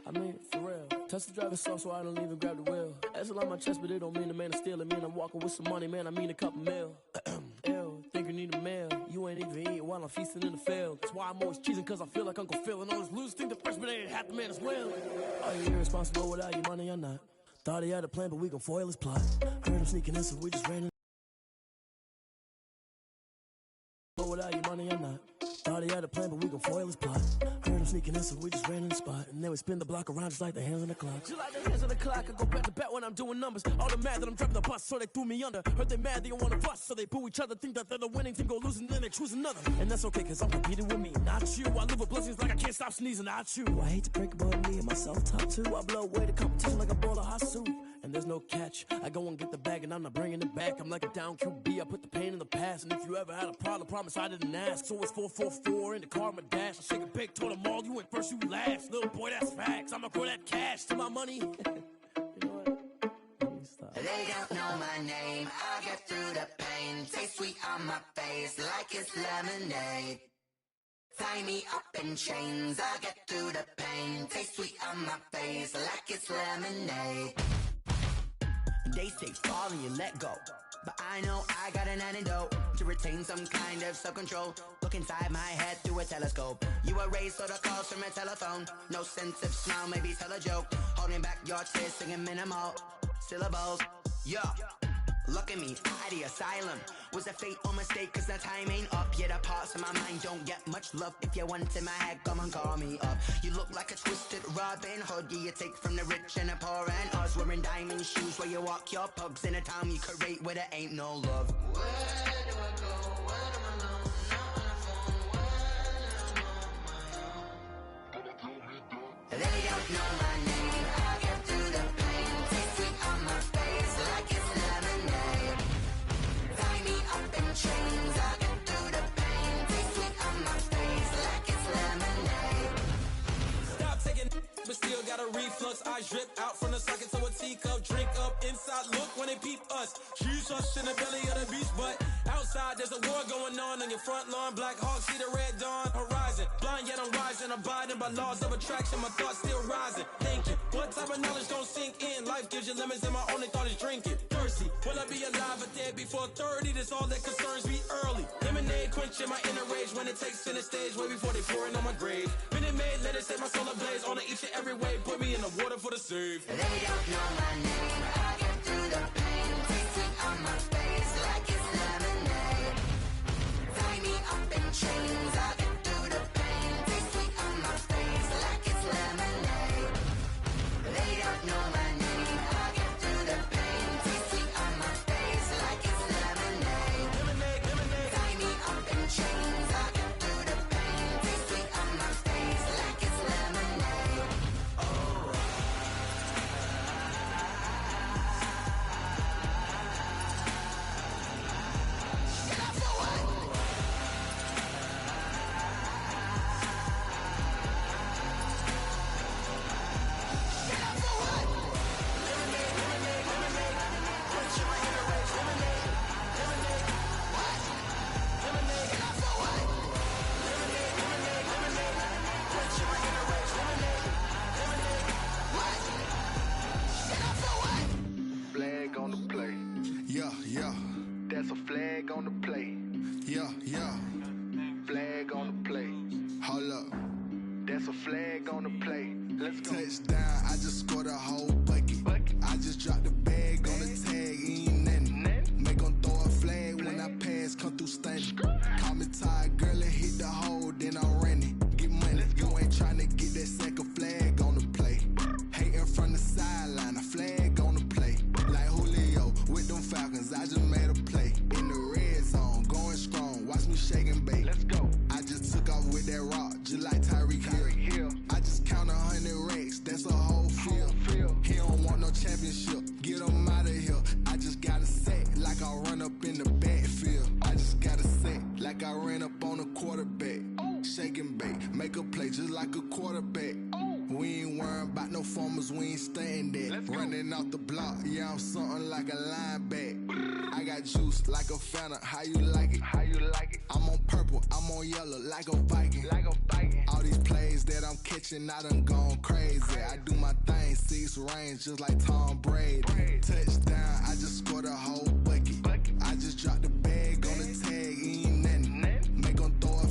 I mean, for real. Touch the driver's soft, so I don't even grab the wheel. That's on my chest, but it don't mean the man is stealing. Mean I'm walking with some money, man. I mean a couple mil. Ew, think you need a meal. You ain't even eat while I'm feasting in the field. That's why I'm always cheesing, cause I feel like Uncle Phil. And all those losers think the freshman ain't half the man as well. Are you irresponsible without your money or not? Thought he had a plan, but we gon' foil his plot. Heard him sneaking in, so we just ran in. Without your money or not. Thought he had a plan, but we gon' foil his plot. Heard him sneaking in, so we just ran in the spot. And then we spin the block around just like the hands on the clock. Just like the hands on the clock, I go back to back when I'm doing numbers. All the mad that I'm driving the bus, so they threw me under. Heard they mad, they don't wanna bust, so they boo each other. Think that they're the winning team, go losing, then they choose another. And that's okay, cause I'm competing with me, not you. I live with blessings like I can't stop sneezing, not you. I hate to break about me and myself top two. I blow away the competition like a bowl of hot soup. And there's no catch. I go and get the bag and I'm not bringing it back. I'm like a down QB, I put the pain in the past. And if you ever had a problem, promise I didn't ask. So it's 4-4-4 in the car, my dash. I shake a big, told them all, you went first, you last. Little boy, that's facts. I'ma grow that cash to my money. You know what? They don't know my name. I get through the pain. Taste sweet on my face like it's lemonade. Tie me up in chains. I get through the pain. Taste sweet on my face like it's lemonade. They say fall and you let go, but I know I got an antidote to retain some kind of self-control. Look inside my head through a telescope. You erase all the calls from a telephone. No sense of smile, maybe tell a joke. Holding back your tears, singing minimal syllables. Yeah, look at me, at the asylum. Was a fate or mistake, cause the time ain't up. Yet the parts of my mind don't get much love. If you want in my head, come and call me up. You look like a twisted Robin Hood. Yeah, you take from the rich and the poor and us. Wearing diamond shoes where you walk your pugs in a town you create where there ain't no love. Where do I go? When I'm alone, not on the phone. When I'm on my own. They don't know my name. I get through the pain. Taste sweet on my face like it's lemonade. Tie me up in chains. I get through the pain. Taste sweet on my face like it's lemonade. Stop taking, but still got a reflux. I drip out from the socket to a teacup. Drink up inside. Look when they peep us. Shoes us in the belly of the beach, but outside there's a war going on your front lawn. Black Hawk see the red dawn horizon. Blind yet I'm rising, abiding by laws of attraction. My thoughts still rising. Thinking, what type of knowledge don't sink in? Life gives you lemons and my only thought is drinking. Thirsty, will I be alive or dead before 30? That's all that concerns me early. Lemonade quenching my inner rage when it takes center stage way before they pour it on my grave. Minute Maid, let it set my soul ablaze on each and every way. Put me in the water for the save. They don't know my name. I get through the pain. Taste sweet on my face like it's lemonade. Tie me up in chains. I get through the pain. Taste sweet on my face like it's lemonade. They don't know my name. I get through the pain. Taste sweet on my face like it's lemonade. Tie me up in chains. I get through the pain. Taste sweet on my face like it's lemonade. Flag on the play. Yeah, yeah. That's a flag on the play. Yeah, yeah. Flag on the play. Hold up. That's a flag on the play. Let's go. Touchdown, I just scored a whole bucket. I just dropped the bag on the tag, ain't nothing. Make 'em throw a flag when I pass, come through stunning. Call me tired, girl, and hit the hole, then I'm running. Get money, you ain't tryna get that second flag on the play. Hating from the sideline, a flag on the play. Like Julio with them Falcons, I just made a play. In the red zone, going strong, watch me shake and bake. Let's go. I just took off with that rock, just like Tyreek Hill. I just count 100 racks, that's a whole field. He don't want no championship, get him out of here. I just got a set, like I run up in the backfield. I just got a set, like I ran up on a quarterback. Shake and bake, make a play just like a quarterback. We ain't worrying about no formers, we ain't staying there. Running off the block, yeah, I'm something like a lineback. I got juice like a Fanta, how you like it? How you like it? I'm on purple, I'm on yellow, like a Viking. Like a Viking. All these plays that I'm catching, I done gone crazy. I do my thing, 6 range, just like Tom Brady. Touchdown, I just scored a whole bucket. I just dropped the bag on the tag, ain't nothing. Make 'em throw a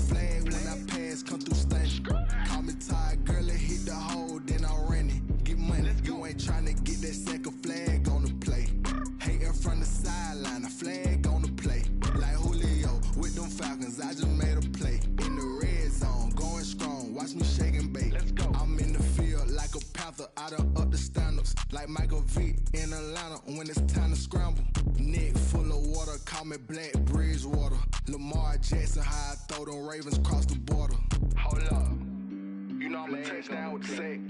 I just made a play. In the red zone, going strong. Watch me shake and bake. Let's go. I'm in the field like a panther. I done up the standards. Like Michael Vick in Atlanta when it's time to scramble. Neck full of water, call me Black Bridgewater. Lamar Jackson, how I throw them Ravens across the border. Hold up. You know I'm a touchdown with the sack.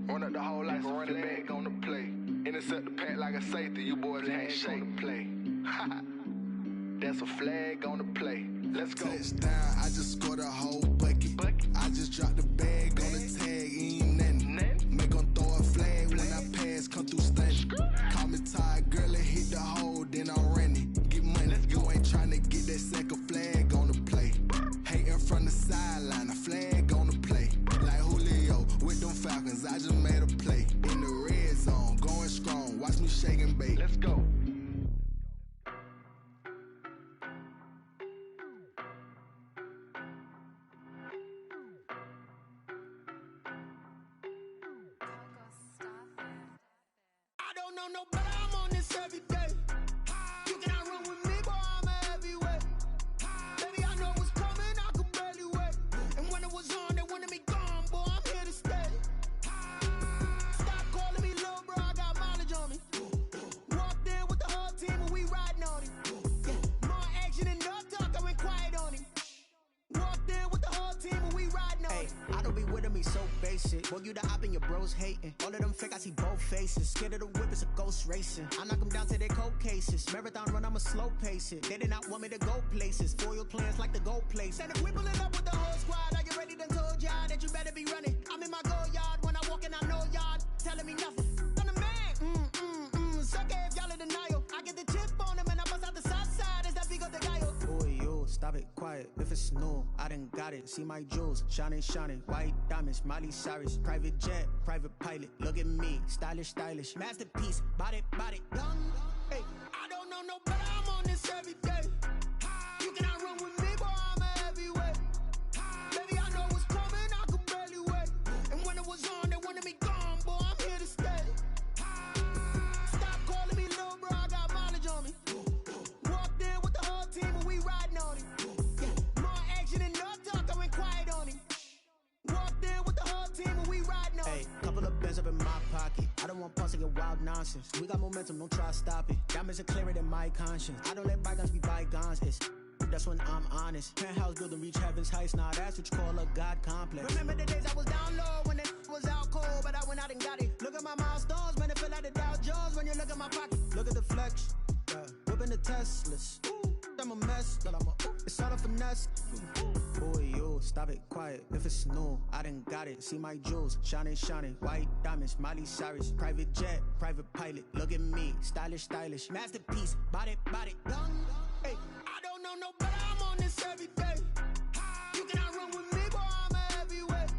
Run up the whole life, a running back on the play. Intercept the pack like a safety, you boys ain't shake the play. That's a flag on the play. Let's go. Touchdown, I just scored a whole bucket. I just dropped the bag on the tag, ain't nothing. Make them throw a flag when I pass, come through stunning. Call me tired, girl, it hit the hole, then I'm running. Get money, you ain't trying to get that second flag on the play. Hating from the sideline, a flag on the play. Like Julio with them Falcons, I just made a play. In the red zone, going strong, watch me shake and bake. Let's go. I don't know no better, I'm on this every day. You cannot run with me, boy, I'm a heavyweight. Baby, I know what's coming, I could barely wait. And when it was on, they wanted me gone, boy, I'm here to stay. Stop calling me little bro, I got mileage on me. Walked in with the whole team and we riding on him. More action and no talk, I went quiet on him. Walked in with the whole team and we riding on him. I don't be with me so basic. Boy, you the op and your bros hating. All of them fake, I see both faces. Scared of the whip, it's a ghost racing. I knock them down to their cold cases. Marathon run, I'ma slow pace it. They did not want me to go places. Foil plans like the go place. And if we pulling up with the whole squad, are you ready? Done told y'all that you better be running. I'm in my go yard when I walk in, I know y'all telling me nothing. I'm the man. Suck it if y'all in denial. I get the chip on him and I bust out the south side. Is that Vigo the guy? Boy, yo, stop it, quiet. If it's new, I done got it. See my jewels, shining, shining. White diamonds, Miley Cyrus. Private jet, private pilot. Look at me, stylish, stylish. Masterpiece, body, done. Hey, I don't know no better, I'm on this every day. You cannot run with me, boy, I'm a heavyweight. Baby, I know what's coming, I could barely wait. And when it was on, they wanted me gone, boy, I'm here to stay. Stop calling me little bro, I got mileage on me. Walked in with the whole team and we riding on him. More action and no talk, I went quiet on him. Walked in with the whole team and we riding on him. Hey, couple of bands up in my pocket. I don't want pause to get wild nonsense. We got momentum, don't try to stop it. Diamonds are clearer than my conscience. I don't let bygones be bygones. It's that's when I'm honest. Penthouse building reach heaven's heights. Now that's what you call a God complex. Remember the days I was down low when it was out cold, but I went out and got it. Look at my milestones, man, it feel like the Dow Jones when you look at my pocket. Look at the flex, whipping the Teslas. I'm a mess, but it's all a finesse. Boy, yo, stop it, quiet. If it's new, I done got it. See my jewels, shining, shining. White diamonds, Miley Cyrus. Private jet, private pilot. Look at me, stylish, stylish. Masterpiece, body, done. Hey, I don't know no better, I'm on this every day. You cannot run with me, boy, I'm a heavyweight.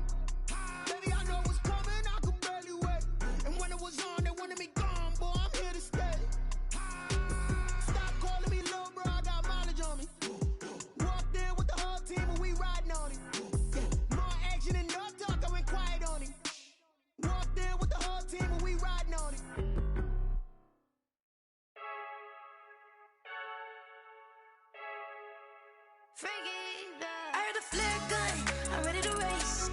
Baby, I know what's coming, I could barely wait. And when it was on, they wanted me gone, boy, I'm here to stay. Stop calling me little bro, I got mileage on me. Walked in with the whole team and we riding on him. More action and no talk, I went quiet on him. Walked in with the whole team and we riding on him. I heard the flare gun, I'm ready to race.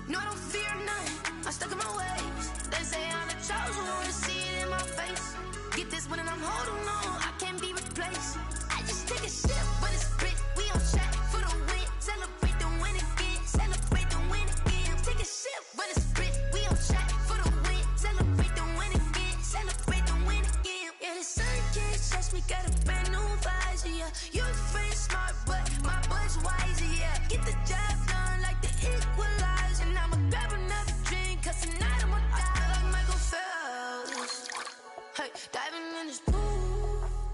No, I don't fear none, I'm stuck in my ways. They say I'm the chosen one, see it in my face. Get this one and I'm holding on, I can't be replaced. I just take a sip, but it's spit, we on track for the win. Celebrate the win again, celebrate the win again. Take a sip, but it's spit, we on track for the win. Celebrate the win again, celebrate the win again. Yeah, the sun can't touch me, got a brand new visor, yeah. Your friend's smart, but my bud's wiser, yeah. Get the job done like the equalizer. And I'ma grab another drink, cause tonight I'ma die like Michael Phelps. Hey, diving in this pool.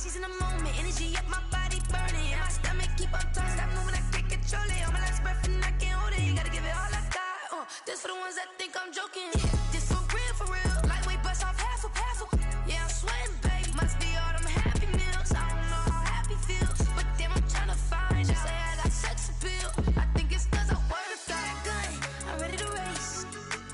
she's in the moment. Energy up, my body burning. My stomach keep up tight, stop moving, I can't control it. On my last breath and I can't hold it. You gotta give it all I got. This for the ones that think I'm joking. This for real. Lightweight bust off half a. Yeah, I'm sweating, babe. Must be all them happy meals. I don't know how happy feels, but damn, I'm tryna find you. Say I got sex appeal. I think it's 'cause I work. Got a gun, I'm ready to race.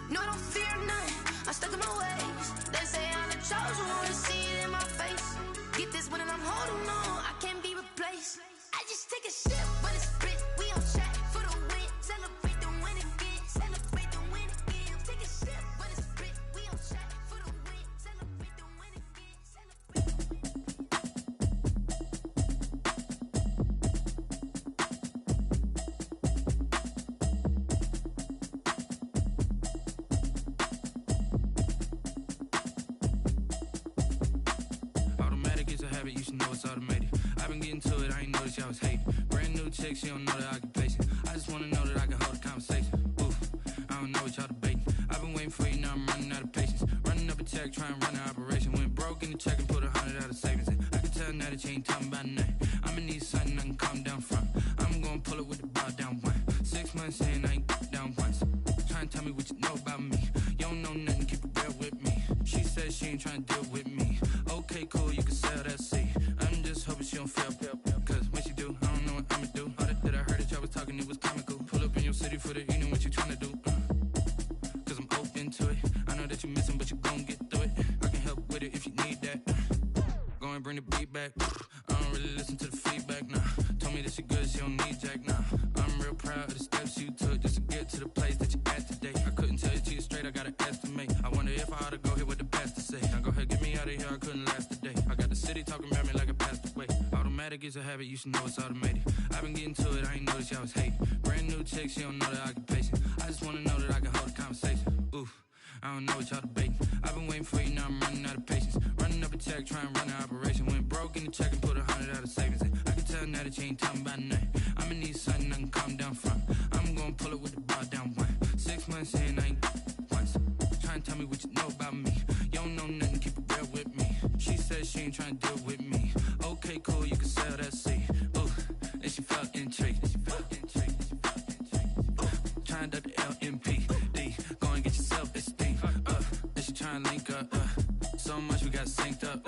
No, I don't fear none. I'm stuck in my ways. They say I'm the chosen one. See it in my face. Get this one and I'm holding on. I can't be replaced. I just take a sip, but it's spit. We on track for the win. Celebrate the win again. Celebrate the win again. Take a sip, but it's spit. We on track for the win. Celebrate the win again. Automatic is a habit, you should know it's automated. I've been getting to it, I ain't noticed y'all was hating. Brand new chick, she don't know the occupation. I just wanna know that I can hold a conversation. Oof, I don't know what y'all debating. I've been waiting for you, now I'm running out of patience. Running up a check, trying to run an operation. Went broke in the check and put 100 out of savings in. I can tell now that you ain't talking about nothing. I'ma need something I can calm down from. I'm gonna pull it with the bow down one. 6 months in, I ain't down once. Trying to tell me what you know about me. You don't know nothing, keep it real with me. She said she ain't trying to deal with me. Okay, cool, you can sell that seat. I'm just hoping she don't fail. Cause when she do, I don't know what I'ma do. All that I heard that y'all was talking, it was comical. Pull up in your city for the evening, what you tryna do? Cause I'm open to it. I know that you missing, but you gon' get through it. I can help with it if you need that. Go and bring the beat back. I don't really listen to the feedback, nah. Told me that she good, she don't need jack, nah. I'm real proud of the steps you took just to get to the place that you at today. I couldn't tell you to you straight, I gotta estimate. I wonder if I ought to go here with the pastor say. Now go ahead, get me out of here, I couldn't last a day. I got the city talking about me like I passed away. Automatic is a habit, you should know it's automated. I've been getting to it, I ain't noticed y'all was hating. Brand new chick, she don't know the occupation. I just wanna know that I can hold a conversation. Oof, I don't know what y'all debating. I've been waiting for you, now I'm running out of patience. Running up a check, trying to run an operation. Went broke in the check and put 100 out of savings in. I can tell now that you ain't talking about nothing. I'ma need something I can calm down from. I'm gonna pull it with the bow down one. 6 months in, I ain't once. Trying to tell me what you know about me. You don't know nothing, keep it real with me. She said she ain't trying to deal with me. Okay, cool, you can sell that seat. Ooh, and she felt intrigued. Trying to duck the LMPD. Go and get your self-esteem. And she trying to link up. So much we got synced up.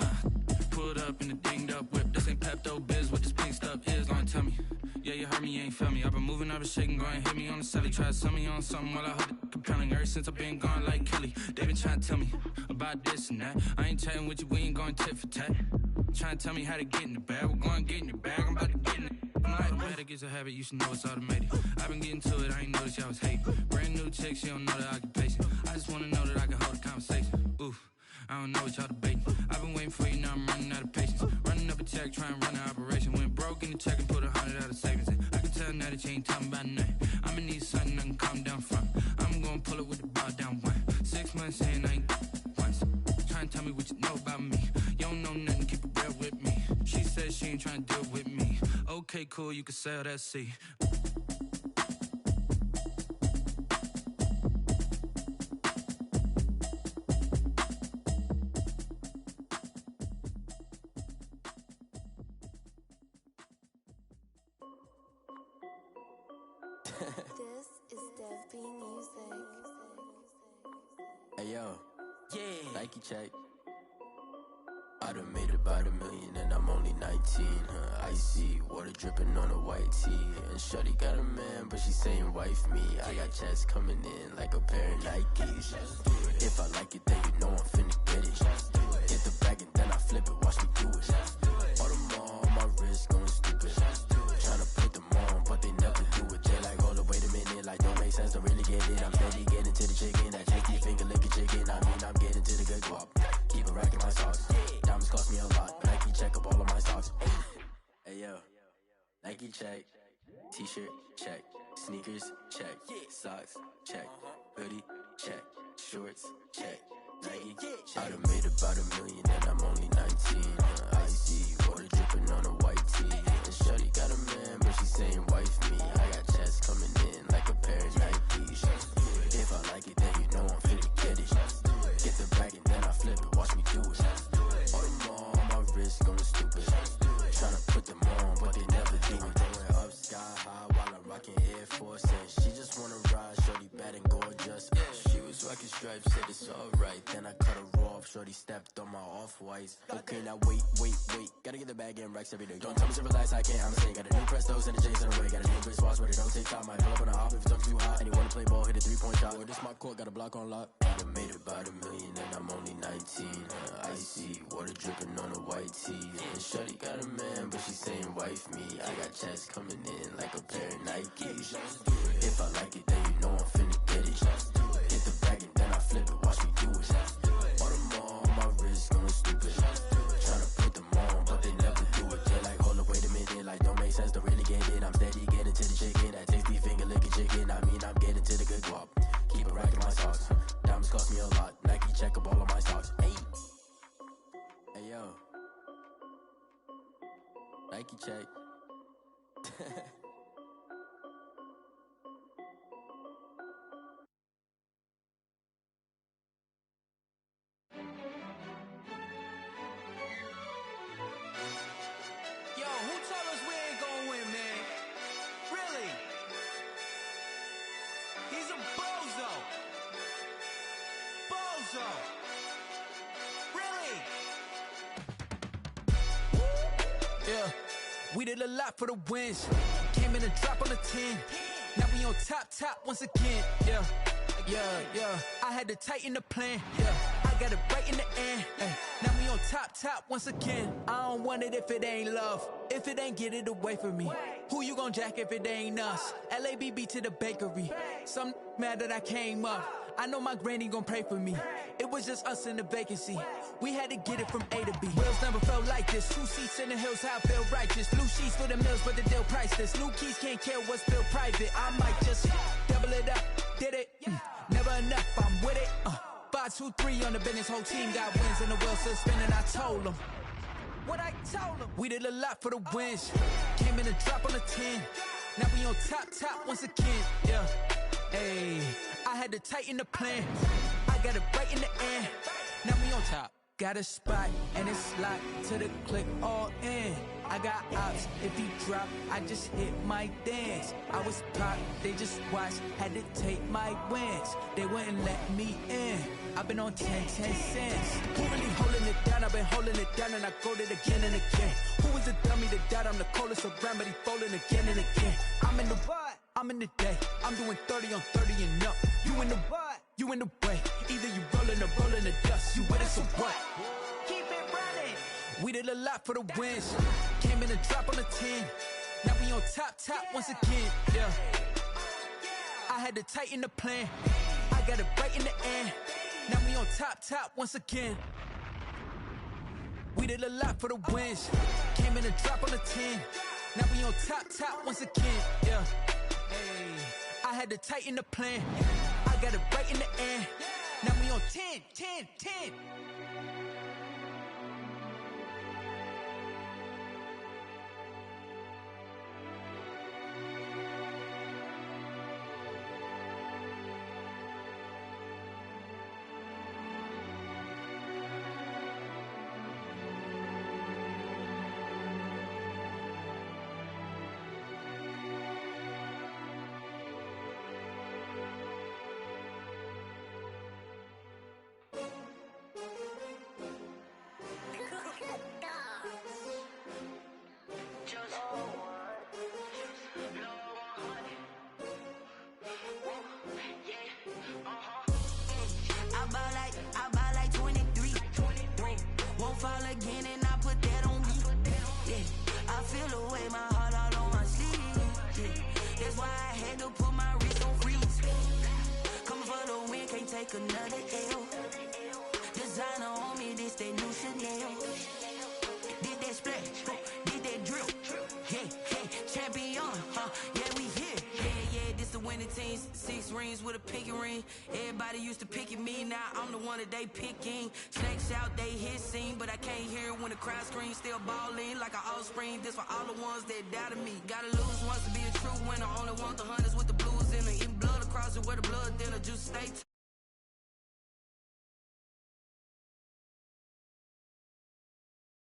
Pulled up in the dinged up whip. This ain't Pepto-Biz, what this pink stuff is. Long tell me. Yeah, you heard me, you ain't felt me. I've been moving, I've been shaking, go and hit me on the celly. Try to sell me on something while I hold it compelling. Ever since I've been gone like Kelly, they been trying to tell me about this and that. I ain't chatting with you, we ain't going tit for tat. Trying to tell me how to get in the bag. We're going to get in the bag, I'm about to get in it. Automatic is a habit, you should know it's automated. I've been getting to it, I ain't noticed y'all was hating. Brand new chick, she don't know the occupation. I just wanna know that I can hold a conversation. Oof, I don't know what y'all debating. I've been waiting for you, now I'm running out of patience. Running up a check, trying to run an operation. Went broke in the check and put 100 out of savings in. I can tell now that you ain't talking about nothing. I'ma need something I can calm down from. I'm gonna pull it with the bow down one. 6 months in, I ain't once. Trying to tell me what you know about me. You don't know nothing, keep it real with me. She said she ain't trying to deal with me. Okay, cool, you can sell that seat. This is Dev B Music. Hey yo, yeah, Nike check. I done made about $1 million and I'm only 19, icy, water dripping on a white tee. And shawty got a man, but she saying wife me. I got checks coming in like a pair of Nikes. If I like it, then you know I'm finna get it. Get the bag and then I flip it, watch me do it. All the more on my wrist going stupid. Tryna put them on, but they never do it. They like, hold up, wait a minute, like don't make sense, don't really get it. I'm steady getting to the chicken, that tasty finger licking chicken. I mean, I'm getting to the good guap. Keep it racking my sauce. Diamonds cost me a lot. Nike check up all of my stocks. Hey yo, Nike check. T-shirt check. Sneakers check. Socks check. Hoodie check. Shorts check. Nike check. I done made about $1 million and I'm only 19. Icy, water dripping on a white tee. And shawty got a man, but she saying wife me. I got checks coming in like a pair of Nikes. If I like it, then you know I'm finna get it. Get the bag and then I flip it, watch me do it. All the more on my wrist going stupid. Tryna put them on, but they never do. I'm going up sky high while I'm rocking Air Force. And she just wanna ride, shorty bad and gorgeous. She was rocking stripes, said it's alright. Then I cut her off, shorty stepped on my off-whites. Okay, now wait. Gotta get the bag and racks every day. Don't tell me to relax, I can't, I'm saying. Got a new Prestos and a J's in the way. Got a new wristwatch, but it don't take time. Might pull up on a hop if it's up too hot. And you wanna play ball, hit a 3-point shot. Or this my court, got a block on lock. I done made about $1 million and I'm only 19. Icy, water dripping on a white tee. And shorty got a man, but she saying wife me. I got checks coming in like a pair of Nikes. If I like it, then you know I'm finna get it. Hit the bag and then I flip it, watch me do it. All them all on my wrist going stupid. Tryna put them on, but they never do it. They're like, hold up, wait a minute, like don't make sense, don't really get it. I'm steady getting to the chicken, that tasty finger licking chicken. I mean, I'm getting to the good guap. Keep it racking my socks. Diamonds cost me a lot. Nike check up all of my stocks. Hey yo, Nike check. Yo, who told us we ain't gonna win, man? Really? He's a bozo. Bozo. Really? Yeah, we did a lot for the wins. Came in and drop on the 10. Now we on top once again. Yeah. I had to tighten the plan. Yeah, I got it right in the end. Ay. Now we on top once again. I don't want it if it ain't love. If it ain't, get it away from me. Who you gon' jack if it ain't us? LABB to the bakery. Some mad that I came up. I know my granny gon' pray for me. It was just us in the vacancy. We had to get it from A to B. Wheels never felt like this. 2 seats in the hills, how I feel righteous. Blue sheets for the mills, but the deal priceless. New keys can't care what's still private. I might just double it up. Did it? Never enough, I'm with it. 5, 2, 3 on the business. Whole team got wins and the wheels still spinning. I told them what I told them. We did a lot for the wins. Came in and drop on the 10. Now we on top once again. Yeah. Hey, I had to tighten the plan. I got it right in the end. Now we on top. Got a spot and it's locked to the click all in. I got ops, if he drop, I just hit my dance. I was pop, they just watched, had to take my wins. They wouldn't let me in. I've been on 10 cents. Who really holding it down? I've been holding it down and I go it again and again. Who was the dummy that died? I'm the coldest around, but he folding again and again. I'm in the what? I'm in the day. I'm doing 30 on 30 and up. You in the what? You in the way. Either you rolling or rolling the dust. You with us or what? Keep it running. We did a lot for the wins. Came in and drop on the 10. Now we on top once again. Yeah. I had to tighten the plan. I got it right in the end. Now we on top once again. We did a lot for the wins. Came in and drop on the 10. Now we on top once again. Yeah. Hey, I had to tighten the plan. I got it right in the end. Now we on 10. Fall again and I put that on me. Yeah, I feel away, my heart all on my sleeve. Yeah, that's why I had to put my wrist on freeze. Coming for the win, can't take another L. Designer on me, this that new Chanel. Did that splash, did that drill. Yeah, champion, yeah, we here. Yeah, this the winning team. 6 rings with a pinky ring. Everybody used to picking me, now I'm the one that they picking. Snakes out, they hissing, but I can't hear it when the crowd screams. Still balling like an offspring. This for all the ones that doubted me. Gotta lose once to be a true winner. Only want the hunters with the blues in it. Eating blood across it where the blood then the juice stay.